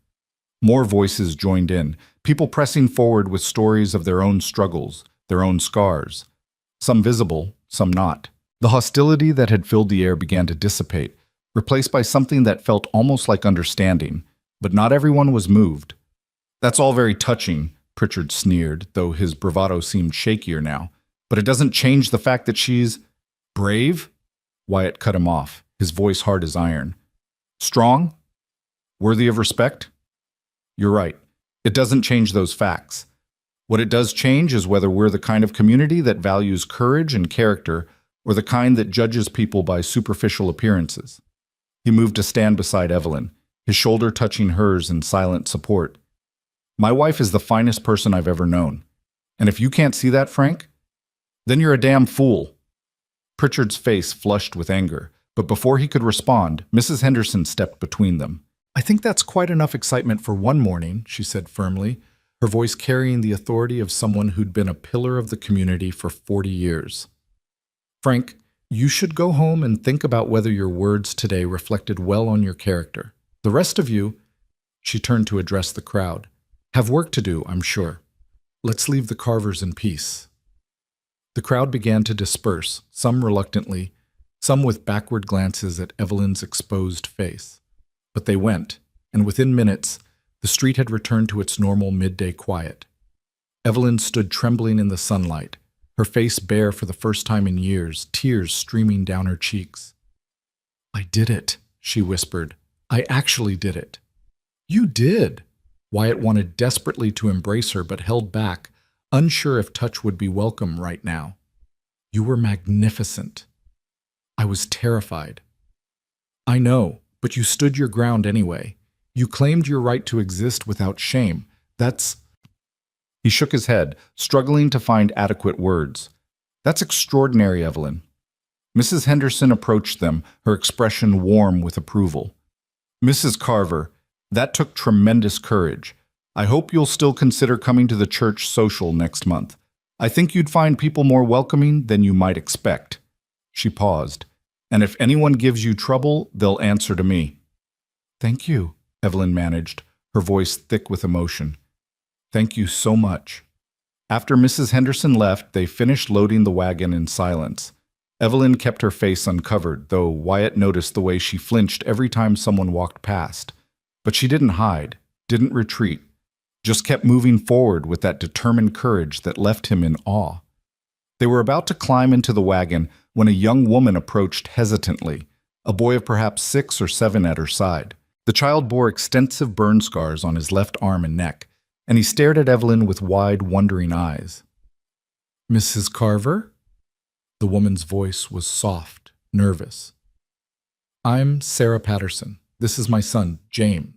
More voices joined in, people pressing forward with stories of their own struggles, their own scars. Some visible, some not. The hostility that had filled the air began to dissipate, replaced by something that felt almost like understanding, but not everyone was moved. That's all very touching, Pritchard sneered, though his bravado seemed shakier now. But it doesn't change the fact that she's brave? Wyatt cut him off, his voice hard as iron. Strong? Worthy of respect? You're right. It doesn't change those facts. What it does change is whether we're the kind of community that values courage and character or the kind that judges people by superficial appearances. He moved to stand beside Evelyn, his shoulder touching hers in silent support. My wife is the finest person I've ever known. And if you can't see that, Frank, then you're a damn fool. Pritchard's face flushed with anger, but before he could respond, Mrs. Henderson stepped between them. I think that's quite enough excitement for one morning, she said firmly, her voice carrying the authority of someone who'd been a pillar of the community for 40 years. Frank, You should go home and think about whether your words today reflected well on your character. The rest of you, she turned to address the crowd, have work to do, I'm sure. Let's leave the Carvers in peace. The crowd began to disperse, some reluctantly, some with backward glances at Evelyn's exposed face. But they went, and within minutes, the street had returned to its normal midday quiet. Evelyn stood trembling in the sunlight, her face bare for the first time in years, tears streaming down her cheeks. I did it, she whispered. I actually did it. You did. Wyatt wanted desperately to embrace her but held back, unsure if touch would be welcome right now. You were magnificent. I was terrified. I know, but you stood your ground anyway. You claimed your right to exist without shame. That's... He shook his head, struggling to find adequate words. That's extraordinary, Evelyn. Mrs. Henderson approached them, her expression warm with approval. Mrs. Carver, that took tremendous courage. I hope you'll still consider coming to the church social next month. I think you'd find people more welcoming than you might expect. She paused. And if anyone gives you trouble, they'll answer to me. Thank you, Evelyn managed, her voice thick with emotion. Thank you so much. After Mrs. Henderson left, they finished loading the wagon in silence. Evelyn kept her face uncovered, though Wyatt noticed the way she flinched every time someone walked past. But she didn't hide, didn't retreat, just kept moving forward with that determined courage that left him in awe. They were about to climb into the wagon when a young woman approached hesitantly, a boy of perhaps 6 or 7 at her side. The child bore extensive burn scars on his left arm and neck, and he stared at Evelyn with wide, wondering eyes. Mrs. Carver? The woman's voice was soft, nervous. I'm Sarah Patterson. This is my son, James.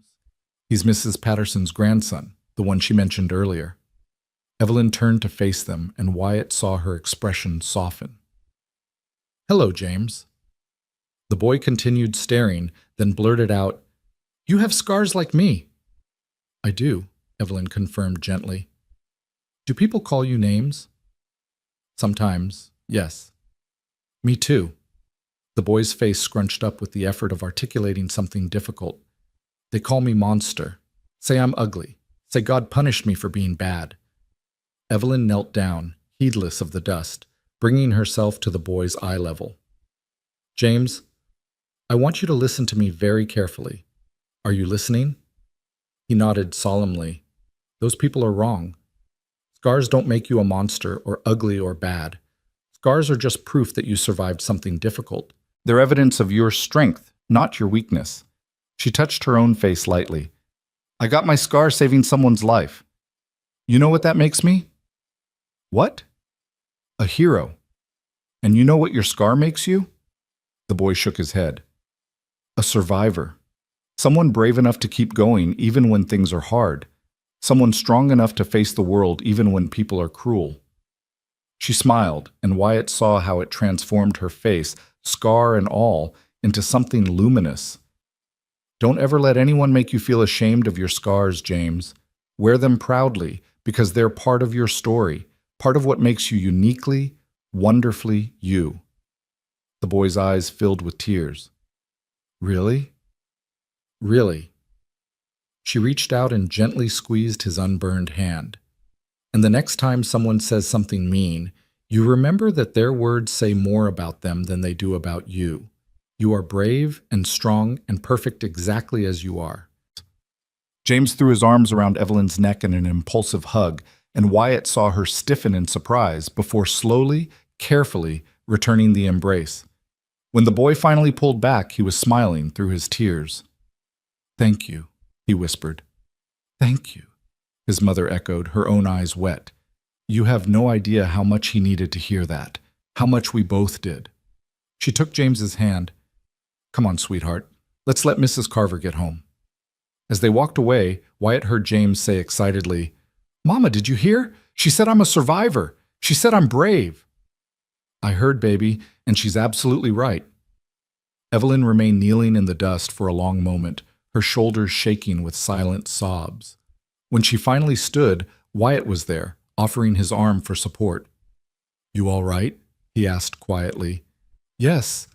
He's Mrs. Patterson's grandson, the one she mentioned earlier. Evelyn turned to face them, and Wyatt saw her expression soften. Hello, James. The boy continued staring, then blurted out, You have scars like me. I do, Evelyn confirmed gently. Do people call you names? Sometimes, yes. Me too. The boy's face scrunched up with the effort of articulating something difficult. They call me monster. Say I'm ugly. Say God punished me for being bad. Evelyn knelt down, heedless of the dust, bringing herself to the boy's eye level. James, I want you to listen to me very carefully. Are you listening? He nodded solemnly. Those people are wrong. Scars don't make you a monster or ugly or bad. Scars are just proof that you survived something difficult. They're evidence of your strength, not your weakness. She touched her own face lightly. I got my scar saving someone's life. You know what that makes me? What? A hero. And you know what your scar makes you? The boy shook his head. A survivor. Someone brave enough to keep going even when things are hard. Someone strong enough to face the world even when people are cruel. She smiled, and Wyatt saw how it transformed her face, scar and all, into something luminous. Don't ever let anyone make you feel ashamed of your scars, James. Wear them proudly, because they're part of your story, part of what makes you uniquely, wonderfully you. The boy's eyes filled with tears. Really? Really. She reached out and gently squeezed his unburned hand. And the next time someone says something mean, you remember that their words say more about them than they do about you. You are brave and strong and perfect exactly as you are. James threw his arms around Evelyn's neck in an impulsive hug, and Wyatt saw her stiffen in surprise before slowly, carefully returning the embrace. When the boy finally pulled back, he was smiling through his tears. Thank you, he whispered. Thank you, his mother echoed, her own eyes wet. You have no idea how much he needed to hear that, how much we both did. She took James's hand. Come on, sweetheart. Let's let Mrs. Carver get home. As they walked away, Wyatt heard James say excitedly, Mama, did you hear? She said I'm a survivor. She said I'm brave. I heard, baby, and she's absolutely right. Evelyn remained kneeling in the dust for a long moment, her shoulders shaking with silent sobs. When she finally stood, Wyatt was there, offering his arm for support. You all right? He asked quietly. Yes.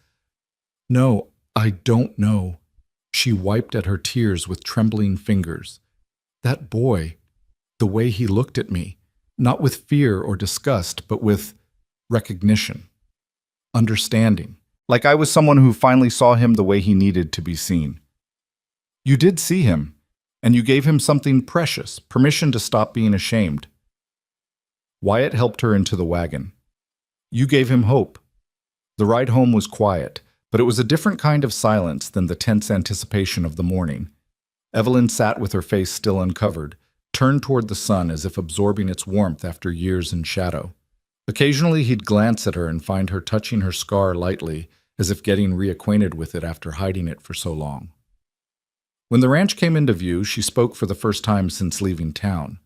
No, I don't know. She wiped at her tears with trembling fingers. That boy, the way he looked at me, not with fear or disgust, but with recognition, understanding, like I was someone who finally saw him the way he needed to be seen. You did see him, and you gave him something precious, permission to stop being ashamed. Wyatt helped her into the wagon. You gave him hope. The ride home was quiet, but it was a different kind of silence than the tense anticipation of the morning. Evelyn sat with her face still uncovered, turned toward the sun as if absorbing its warmth after years in shadow. Occasionally he'd glance at her and find her touching her scar lightly, as if getting reacquainted with it after hiding it for so long. When the ranch came into view, she spoke for the first time since leaving town.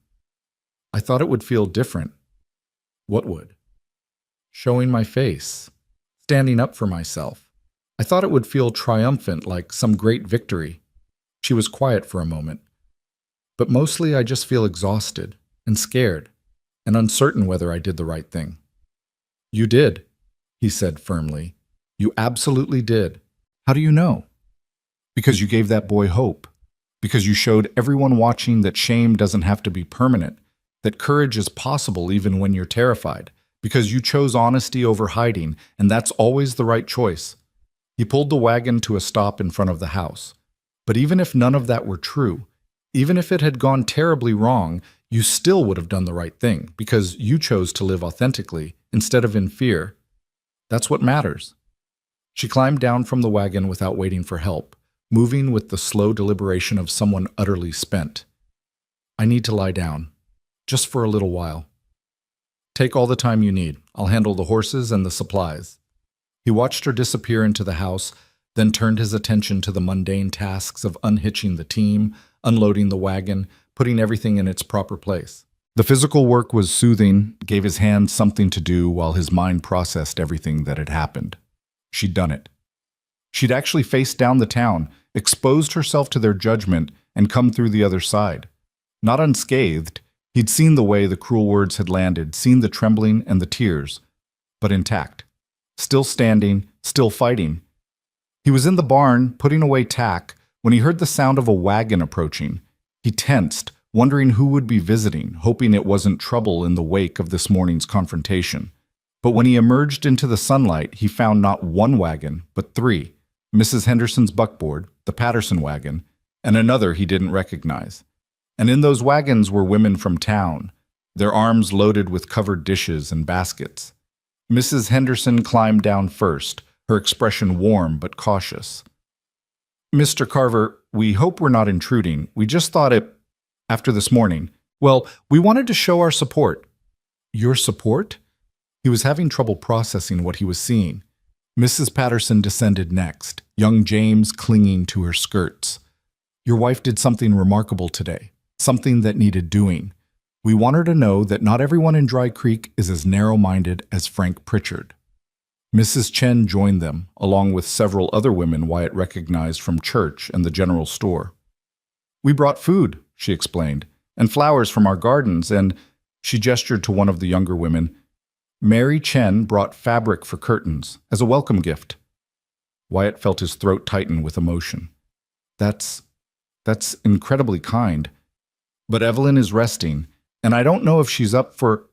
I thought it would feel different. What would? Showing my face. Standing up for myself. I thought it would feel triumphant, like some great victory. She was quiet for a moment. But mostly I just feel exhausted and scared and uncertain whether I did the right thing. You did, he said firmly. You absolutely did. How do you know? Because you gave that boy hope. Because you showed everyone watching that shame doesn't have to be permanent, that courage is possible even when you're terrified. Because you chose honesty over hiding, and that's always the right choice. He pulled the wagon to a stop in front of the house. But even if none of that were true, even if it had gone terribly wrong, you still would have done the right thing, because you chose to live authentically, instead of in fear. That's what matters. She climbed down from the wagon without waiting for help, moving with the slow deliberation of someone utterly spent. I need to lie down, just for a little while. Take all the time you need. I'll handle the horses and the supplies. He watched her disappear into the house, then turned his attention to the mundane tasks of unhitching the team, unloading the wagon, putting everything in its proper place. The physical work was soothing, gave his hands something to do while his mind processed everything that had happened. She'd done it. She'd actually faced down the town, exposed herself to their judgment, and come through the other side. Not unscathed. He'd seen the way the cruel words had landed, seen the trembling and the tears, but intact. Still standing, still fighting. He was in the barn, putting away tack, when he heard the sound of a wagon approaching. He tensed, wondering who would be visiting, hoping it wasn't trouble in the wake of this morning's confrontation. But when he emerged into the sunlight, he found not one wagon, but three. Mrs. Henderson's buckboard, the Patterson wagon, and another he didn't recognize. And in those wagons were women from town, their arms loaded with covered dishes and baskets. Mrs. Henderson climbed down first, her expression warm but cautious. Mr. Carver, we hope we're not intruding. We just thought after this morning, well, we wanted to show our support. Your support? He was having trouble processing what he was seeing. Mrs. Patterson descended next, young James clinging to her skirts. Your wife did something remarkable today. Something that needed doing. We want her to know that not everyone in Dry Creek is as narrow-minded as Frank Pritchard. Mrs. Chen joined them, along with several other women Wyatt recognized from church and the general store. We brought food, she explained, and flowers from our gardens, and she gestured to one of the younger women. Mary Chen brought fabric for curtains, as a welcome gift. Wyatt felt his throat tighten with emotion. That's incredibly kind. But Evelyn is resting, and I don't know if she's up for—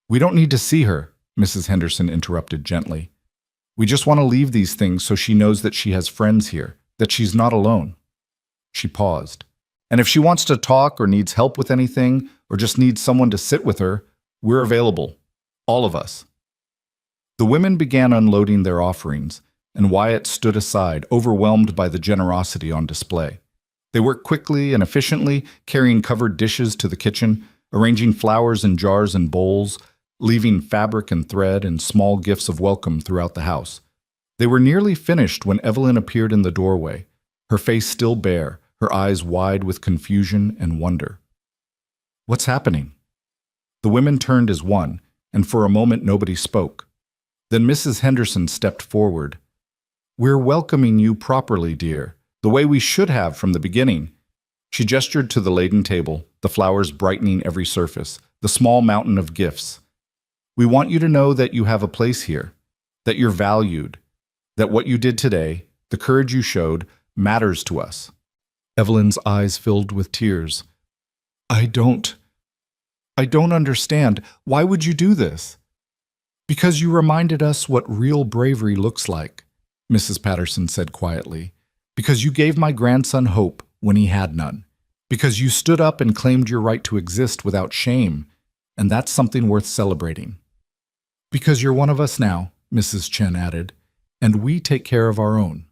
We don't need to see her, Mrs. Henderson interrupted gently. We just want to leave these things so she knows that she has friends here, that she's not alone. She paused. And if she wants to talk or needs help with anything, or just needs someone to sit with her, we're available. All of us. The women began unloading their offerings, and Wyatt stood aside, overwhelmed by the generosity on display. They worked quickly and efficiently, carrying covered dishes to the kitchen, arranging flowers in jars and bowls, leaving fabric and thread and small gifts of welcome throughout the house. They were nearly finished when Evelyn appeared in the doorway, her face still bare, her eyes wide with confusion and wonder. What's happening? The women turned as one, and for a moment nobody spoke. Then Mrs. Henderson stepped forward. We're welcoming you properly, dear. The way we should have from the beginning. She gestured to the laden table, the flowers brightening every surface, the small mountain of gifts. We want you to know that you have a place here, that you're valued, that what you did today, the courage you showed, matters to us. Evelyn's eyes filled with tears. I don't understand. Why would you do this? Because you reminded us what real bravery looks like, Mrs. Patterson said quietly. Because you gave my grandson hope when he had none. Because you stood up and claimed your right to exist without shame, and that's something worth celebrating. Because you're one of us now, Mrs. Chen added, and we take care of our own.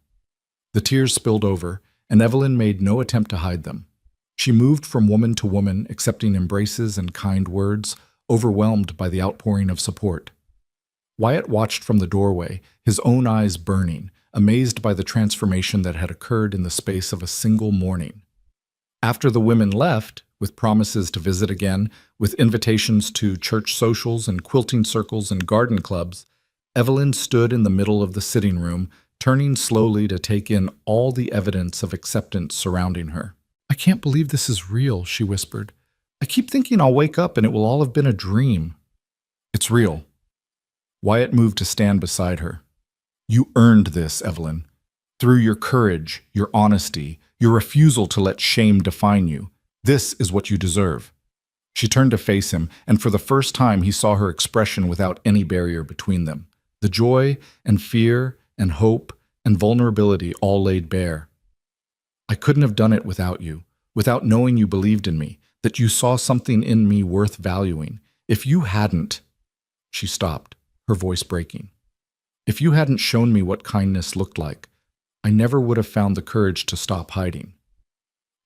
The tears spilled over, and Evelyn made no attempt to hide them. She moved from woman to woman, accepting embraces and kind words, overwhelmed by the outpouring of support. Wyatt watched from the doorway, his own eyes burning, amazed by the transformation that had occurred in the space of a single morning. After the women left, with promises to visit again, with invitations to church socials and quilting circles and garden clubs, Evelyn stood in the middle of the sitting room, turning slowly to take in all the evidence of acceptance surrounding her. I can't believe this is real, she whispered. I keep thinking I'll wake up and it will all have been a dream. It's real. Wyatt moved to stand beside her. You earned this, Evelyn. Through your courage, your honesty, your refusal to let shame define you. This is what you deserve. She turned to face him, and for the first time he saw her expression without any barrier between them. The joy and fear and hope and vulnerability all laid bare. I couldn't have done it without you, without knowing you believed in me, that you saw something in me worth valuing. If you hadn't... She stopped, her voice breaking. If you hadn't shown me what kindness looked like, I never would have found the courage to stop hiding.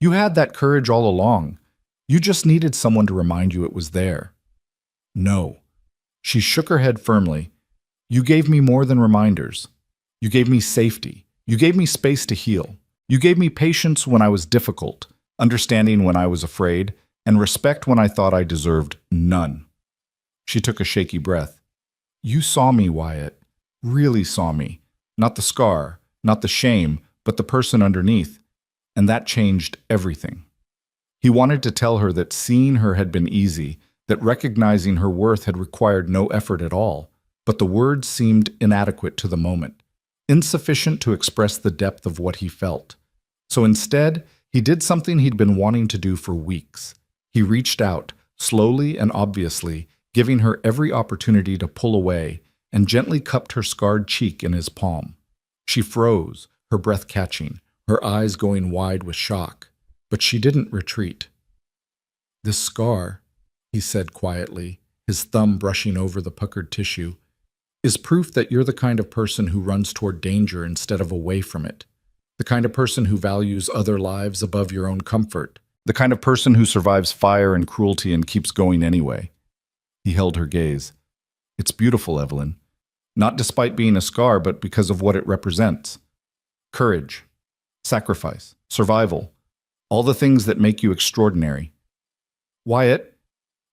You had that courage all along. You just needed someone to remind you it was there. No. She shook her head firmly. You gave me more than reminders. You gave me safety. You gave me space to heal. You gave me patience when I was difficult, understanding when I was afraid, and respect when I thought I deserved none. She took a shaky breath. You saw me, Wyatt. Really saw me. Not the scar, not the shame, but the person underneath. And that changed everything. He wanted to tell her that seeing her had been easy, that recognizing her worth had required no effort at all, but the words seemed inadequate to the moment, insufficient to express the depth of what he felt. So instead, he did something he'd been wanting to do for weeks. He reached out, slowly and obviously, giving her every opportunity to pull away, and gently cupped her scarred cheek in his palm. She froze, her breath catching, her eyes going wide with shock, but she didn't retreat. This scar, he said quietly, his thumb brushing over the puckered tissue, is proof that you're the kind of person who runs toward danger instead of away from it, the kind of person who values other lives above your own comfort, the kind of person who survives fire and cruelty and keeps going anyway. He held her gaze. It's beautiful, Evelyn. Not despite being a scar, but because of what it represents. Courage, sacrifice, survival, all the things that make you extraordinary. Wyatt,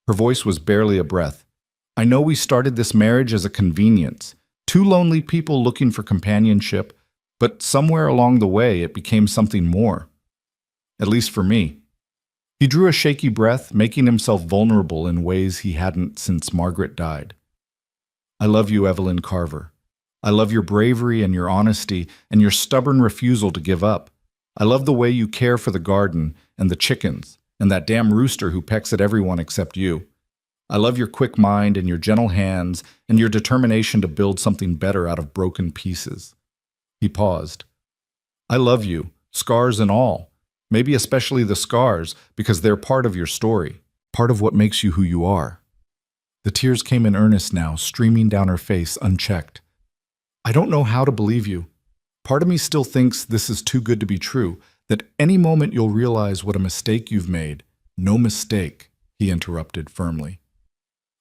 her voice was barely a breath, I know we started this marriage as a convenience, two lonely people looking for companionship, but somewhere along the way it became something more. At least for me. He drew a shaky breath, making himself vulnerable in ways he hadn't since Margaret died. I love you, Evelyn Carver. I love your bravery and your honesty and your stubborn refusal to give up. I love the way you care for the garden and the chickens and that damn rooster who pecks at everyone except you. I love your quick mind and your gentle hands and your determination to build something better out of broken pieces. He paused. I love you, scars and all. Maybe especially the scars, because they're part of your story, part of what makes you who you are. The tears came in earnest now, streaming down her face unchecked. I don't know how to believe you. Part of me still thinks this is too good to be true, that any moment you'll realize what a mistake you've made. No mistake, he interrupted firmly.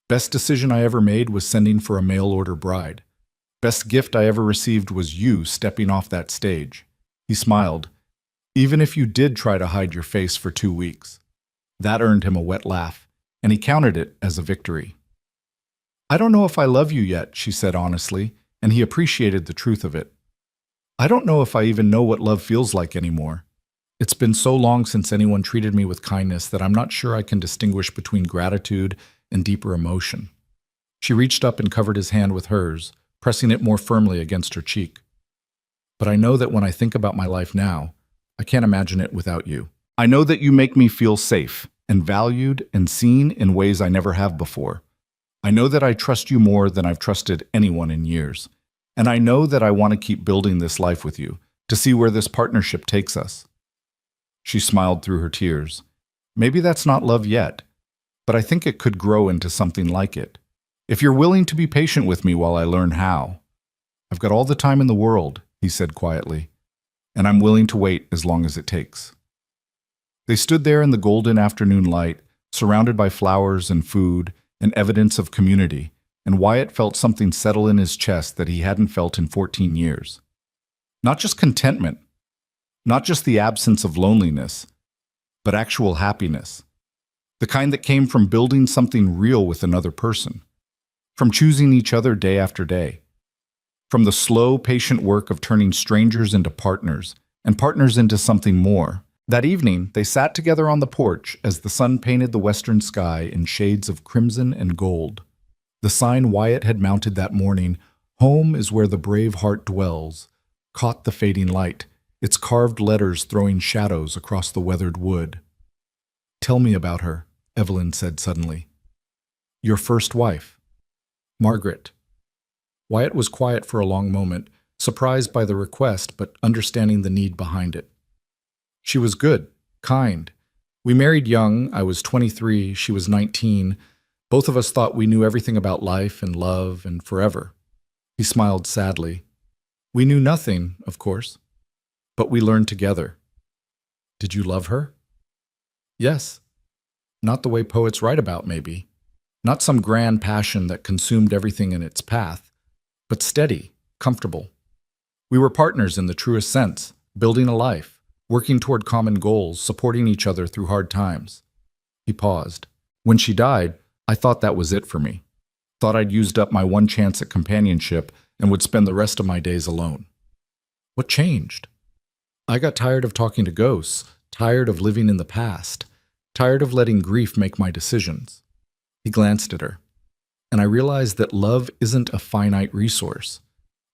Best decision I ever made was sending for a mail-order bride. Best gift I ever received was you stepping off that stage. He smiled. Even if you did try to hide your face for 2 weeks. That earned him a wet laugh, and he counted it as a victory. I don't know if I love you yet, she said honestly, and he appreciated the truth of it. I don't know if I even know what love feels like anymore. It's been so long since anyone treated me with kindness that I'm not sure I can distinguish between gratitude and deeper emotion. She reached up and covered his hand with hers, pressing it more firmly against her cheek. But I know that when I think about my life now, I can't imagine it without you. I know that you make me feel safe and valued and seen in ways I never have before. I know that I trust you more than I've trusted anyone in years. And I know that I want to keep building this life with you, to see where this partnership takes us. She smiled through her tears. Maybe that's not love yet, but I think it could grow into something like it. If you're willing to be patient with me while I learn how. I've got all the time in the world, he said quietly, and I'm willing to wait as long as it takes. They stood there in the golden afternoon light, surrounded by flowers and food and evidence of community, and Wyatt felt something settle in his chest that he hadn't felt in 14 years. Not just contentment, not just the absence of loneliness, but actual happiness. The kind that came from building something real with another person, from choosing each other day after day, from the slow, patient work of turning strangers into partners and partners into something more. That evening, they sat together on the porch as the sun painted the western sky in shades of crimson and gold. The sign Wyatt had mounted that morning, "Home is where the brave heart dwells," caught the fading light, its carved letters throwing shadows across the weathered wood. "Tell me about her," Evelyn said suddenly. "Your first wife." "Margaret." Wyatt was quiet for a long moment, surprised by the request but understanding the need behind it. "She was good, kind. We married young. I was 23, she was 19. Both of us thought we knew everything about life and love and forever." He smiled sadly. "We knew nothing, of course, but we learned together." "Did you love her?" "Yes. Not the way poets write about, maybe. Not some grand passion that consumed everything in its path, but steady, comfortable. We were partners in the truest sense, building a life, working toward common goals, supporting each other through hard times." He paused. "When she died, I thought that was it for me. Thought I'd used up my one chance at companionship and would spend the rest of my days alone." "What changed?" "I got tired of talking to ghosts, tired of living in the past, tired of letting grief make my decisions." He glanced at her. "And I realized that love isn't a finite resource.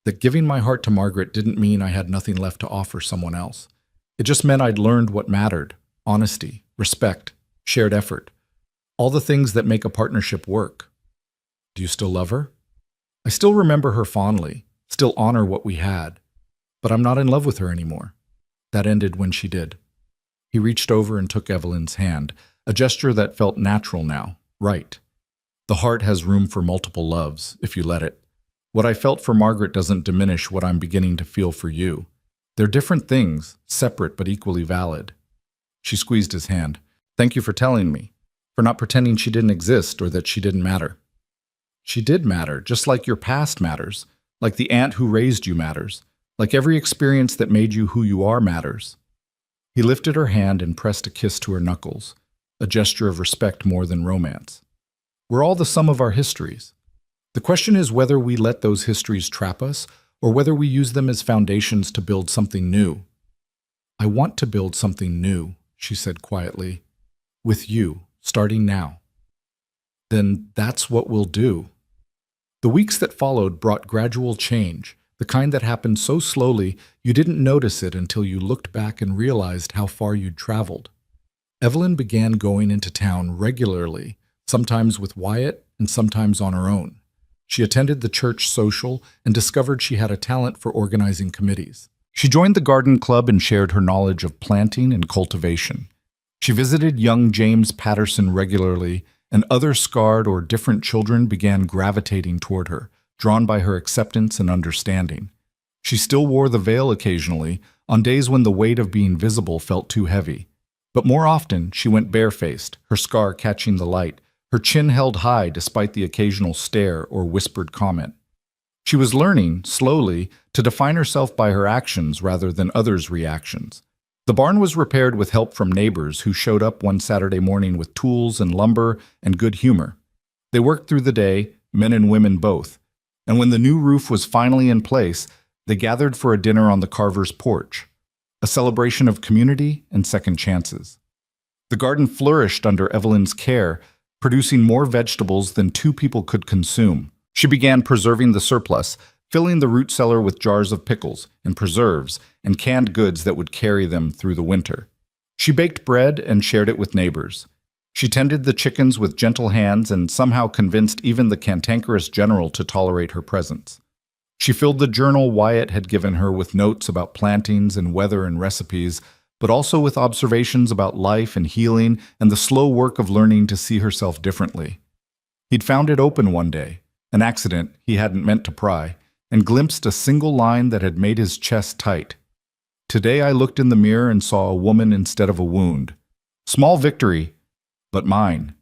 That giving my heart to Margaret didn't mean I had nothing left to offer someone else. It just meant I'd learned what mattered: honesty, respect, shared effort. All the things that make a partnership work." "Do you still love her?" "I still remember her fondly, still honor what we had. But I'm not in love with her anymore. That ended when she did." He reached over and took Evelyn's hand, a gesture that felt natural now, right. The heart has room for multiple loves, if you let it. What I felt for Margaret doesn't diminish what I'm beginning to feel for you. They're different things, separate but equally valid. She squeezed his hand. "Thank you for telling me, for not pretending she didn't exist or that she didn't matter." "She did matter, just like your past matters, like the aunt who raised you matters, like every experience that made you who you are matters." He lifted her hand and pressed a kiss to her knuckles, a gesture of respect more than romance. "We're all the sum of our histories. The question is whether we let those histories trap us or whether we use them as foundations to build something new." "I want to build something new," she said quietly, "with you, starting now." "Then that's what we'll do." The weeks that followed brought gradual change, the kind that happened so slowly you didn't notice it until you looked back and realized how far you'd traveled. Evelyn began going into town regularly, sometimes with Wyatt and sometimes on her own. She attended the church social and discovered she had a talent for organizing committees. She joined the garden club and shared her knowledge of planting and cultivation. She visited young James Patterson regularly, and other scarred or different children began gravitating toward her, drawn by her acceptance and understanding. She still wore the veil occasionally, on days when the weight of being visible felt too heavy. But more often, she went barefaced, her scar catching the light, her chin held high despite the occasional stare or whispered comment. She was learning, slowly, to define herself by her actions rather than others' reactions. The barn was repaired with help from neighbors who showed up one Saturday morning with tools and lumber and good humor. They worked through the day, men and women both, and when the new roof was finally in place, they gathered for a dinner on the carver's porch, a celebration of community and second chances. The garden flourished under Evelyn's care, producing more vegetables than two people could consume. She began preserving the surplus, filling the root cellar with jars of pickles and preserves and canned goods that would carry them through the winter. She baked bread and shared it with neighbors. She tended the chickens with gentle hands and somehow convinced even the cantankerous general to tolerate her presence. She filled the journal Wyatt had given her with notes about plantings and weather and recipes, but also with observations about life and healing and the slow work of learning to see herself differently. He'd found it open one day, an accident he hadn't meant to pry, and glimpsed a single line that had made his chest tight. Today I looked in the mirror and saw a woman instead of a wound. Small victory, but mine.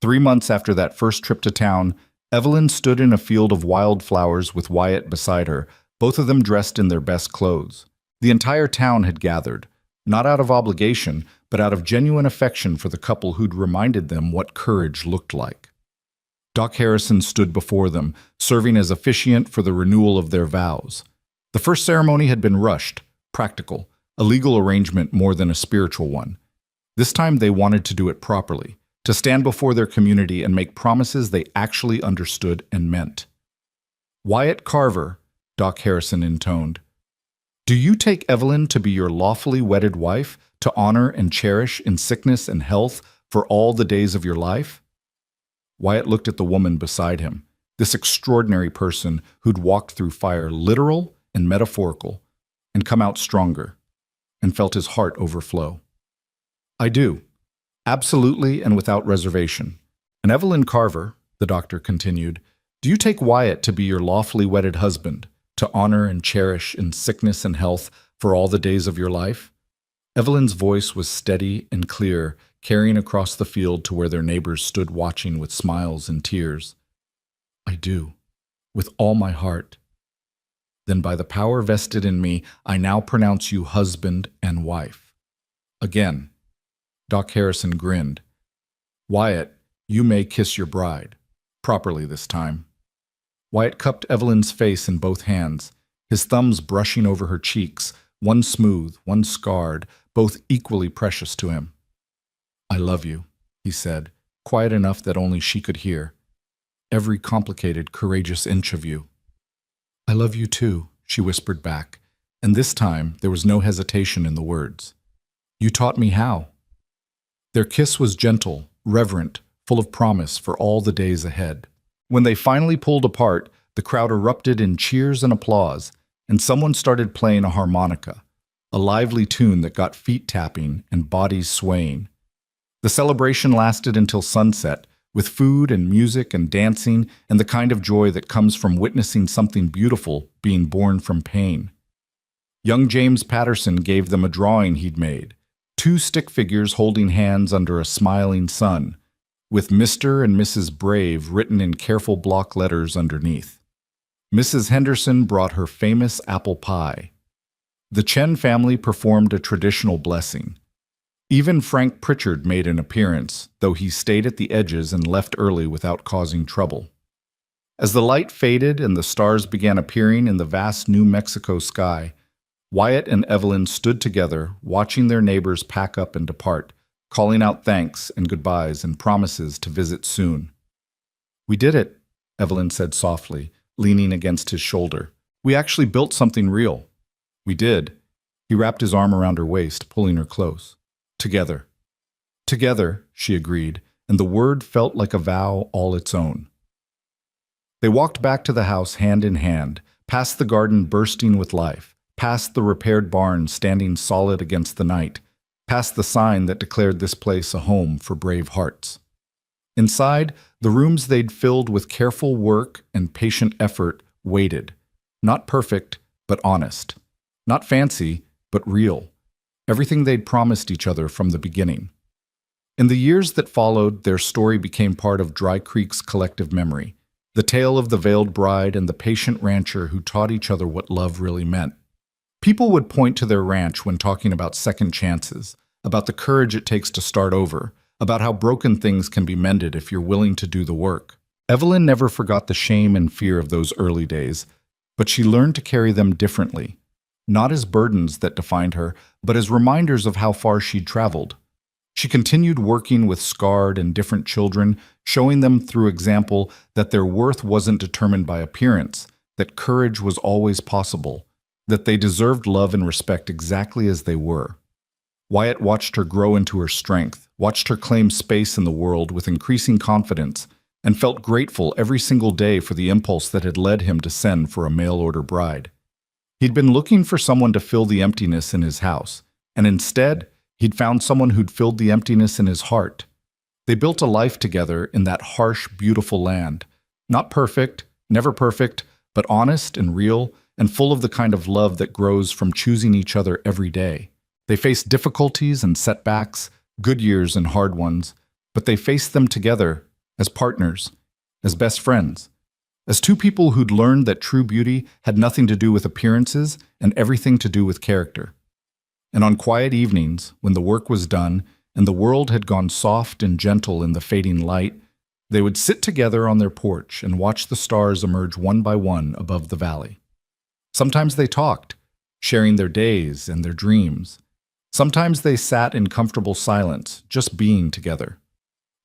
3 months after that first trip to town, Evelyn stood in a field of wildflowers with Wyatt beside her, both of them dressed in their best clothes. The entire town had gathered, not out of obligation, but out of genuine affection for the couple who'd reminded them what courage looked like. Doc Harrison stood before them, serving as officiant for the renewal of their vows. The first ceremony had been rushed, practical, a legal arrangement more than a spiritual one. This time they wanted to do it properly, to stand before their community and make promises they actually understood and meant. "Wyatt Carver," Doc Harrison intoned, "do you take Evelyn to be your lawfully wedded wife, to honor and cherish in sickness and health for all the days of your life?" Wyatt looked at the woman beside him, this extraordinary person who'd walked through fire, literal and metaphorical, and come out stronger, and felt his heart overflow. "I do. Absolutely and without reservation. And Evelyn Carver," the doctor continued, "do you take Wyatt to be your lawfully wedded husband, to honor and cherish in sickness and health for all the days of your life?" Evelyn's voice was steady and clear, carrying across the field to where their neighbors stood watching with smiles and tears. "I do, with all my heart. Then by the power vested in me, I now pronounce you husband and wife." Again, Doc Harrison grinned. "Wyatt, you may kiss your bride. Properly this time." Wyatt cupped Evelyn's face in both hands, his thumbs brushing over her cheeks, one smooth, one scarred, both equally precious to him. "I love you," he said, quiet enough that only she could hear. "Every complicated, courageous inch of you." "I love you too," she whispered back, and this time there was no hesitation in the words. "You taught me how." Their kiss was gentle, reverent, full of promise for all the days ahead. When they finally pulled apart, the crowd erupted in cheers and applause, and someone started playing a harmonica, a lively tune that got feet tapping and bodies swaying. The celebration lasted until sunset, with food and music and dancing and the kind of joy that comes from witnessing something beautiful being born from pain. Young James Patterson gave them a drawing he'd made, 2 stick figures holding hands under a smiling sun, with Mr. and Mrs. Brave written in careful block letters underneath. Mrs. Henderson brought her famous apple pie. The Chen family performed a traditional blessing. Even Frank Pritchard made an appearance, though he stayed at the edges and left early without causing trouble. As the light faded and the stars began appearing in the vast New Mexico sky, Wyatt and Evelyn stood together, watching their neighbors pack up and depart, calling out thanks and goodbyes and promises to visit soon. "We did it," Evelyn said softly, leaning against his shoulder. "We actually built something real." "We did." He wrapped his arm around her waist, pulling her close. "Together." "Together," she agreed, and the word felt like a vow all its own. They walked back to the house hand in hand, past the garden bursting with life, past the repaired barn standing solid against the night, past the sign that declared this place a home for brave hearts. Inside, the rooms they'd filled with careful work and patient effort waited. Not perfect, but honest. Not fancy, but real. Everything they'd promised each other from the beginning. In the years that followed, their story became part of Dry Creek's collective memory, the tale of the veiled bride and the patient rancher who taught each other what love really meant. People would point to their ranch when talking about second chances, about the courage it takes to start over, about how broken things can be mended if you're willing to do the work. Evelyn never forgot the shame and fear of those early days, but she learned to carry them differently, not as burdens that defined her, but as reminders of how far she'd traveled. She continued working with scarred and different children, showing them through example that their worth wasn't determined by appearance, that courage was always possible, that they deserved love and respect exactly as they were. Wyatt watched her grow into her strength, watched her claim space in the world with increasing confidence, and felt grateful every single day for the impulse that had led him to send for a mail-order bride. He'd been looking for someone to fill the emptiness in his house, and instead, he'd found someone who'd filled the emptiness in his heart. They built a life together in that harsh, beautiful land. Not perfect, never perfect, but honest and real, and full of the kind of love that grows from choosing each other every day. They faced difficulties and setbacks, good years and hard ones, but they faced them together, as partners, as best friends, as two people who'd learned that true beauty had nothing to do with appearances and everything to do with character. And on quiet evenings, when the work was done and the world had gone soft and gentle in the fading light, they would sit together on their porch and watch the stars emerge one by one above the valley. Sometimes they talked, sharing their days and their dreams. Sometimes they sat in comfortable silence, just being together.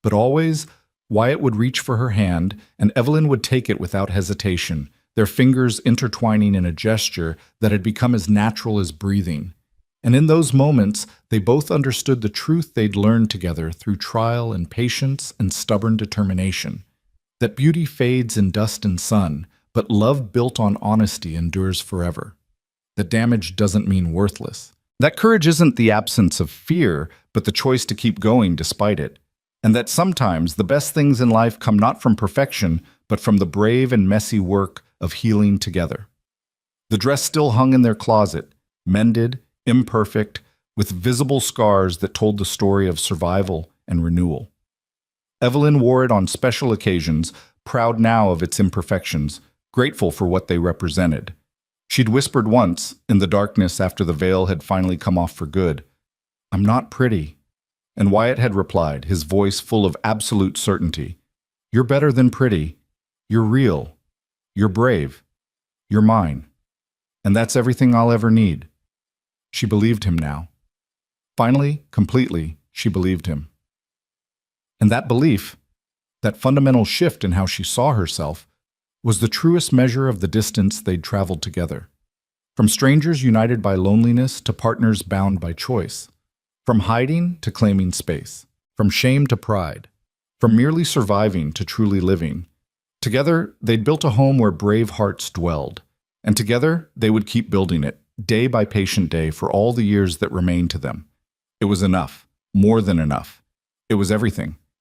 But always, Wyatt would reach for her hand, and Evelyn would take it without hesitation, their fingers intertwining in a gesture that had become as natural as breathing. And in those moments, they both understood the truth they'd learned together through trial and patience and stubborn determination. That beauty fades in dust and sun, but love built on honesty endures forever. That damage doesn't mean worthless. That courage isn't the absence of fear, but the choice to keep going despite it. And that sometimes the best things in life come not from perfection, but from the brave and messy work of healing together. The dress still hung in their closet, mended, imperfect, with visible scars that told the story of survival and renewal. Evelyn wore it on special occasions, proud now of its imperfections, grateful for what they represented. She'd whispered once, in the darkness after the veil had finally come off for good, "I'm not pretty." And Wyatt had replied, his voice full of absolute certainty, "You're better than pretty. You're real. You're brave. You're mine. And that's everything I'll ever need." She believed him now. Finally, completely, she believed him. And that belief, that fundamental shift in how she saw herself, was the truest measure of the distance they'd traveled together. From strangers united by loneliness to partners bound by choice. From hiding to claiming space. From shame to pride. From merely surviving to truly living. Together, they'd built a home where brave hearts dwelled. And together, they would keep building it, day by patient day, for all the years that remained to them. It was enough. More than enough. It was everything.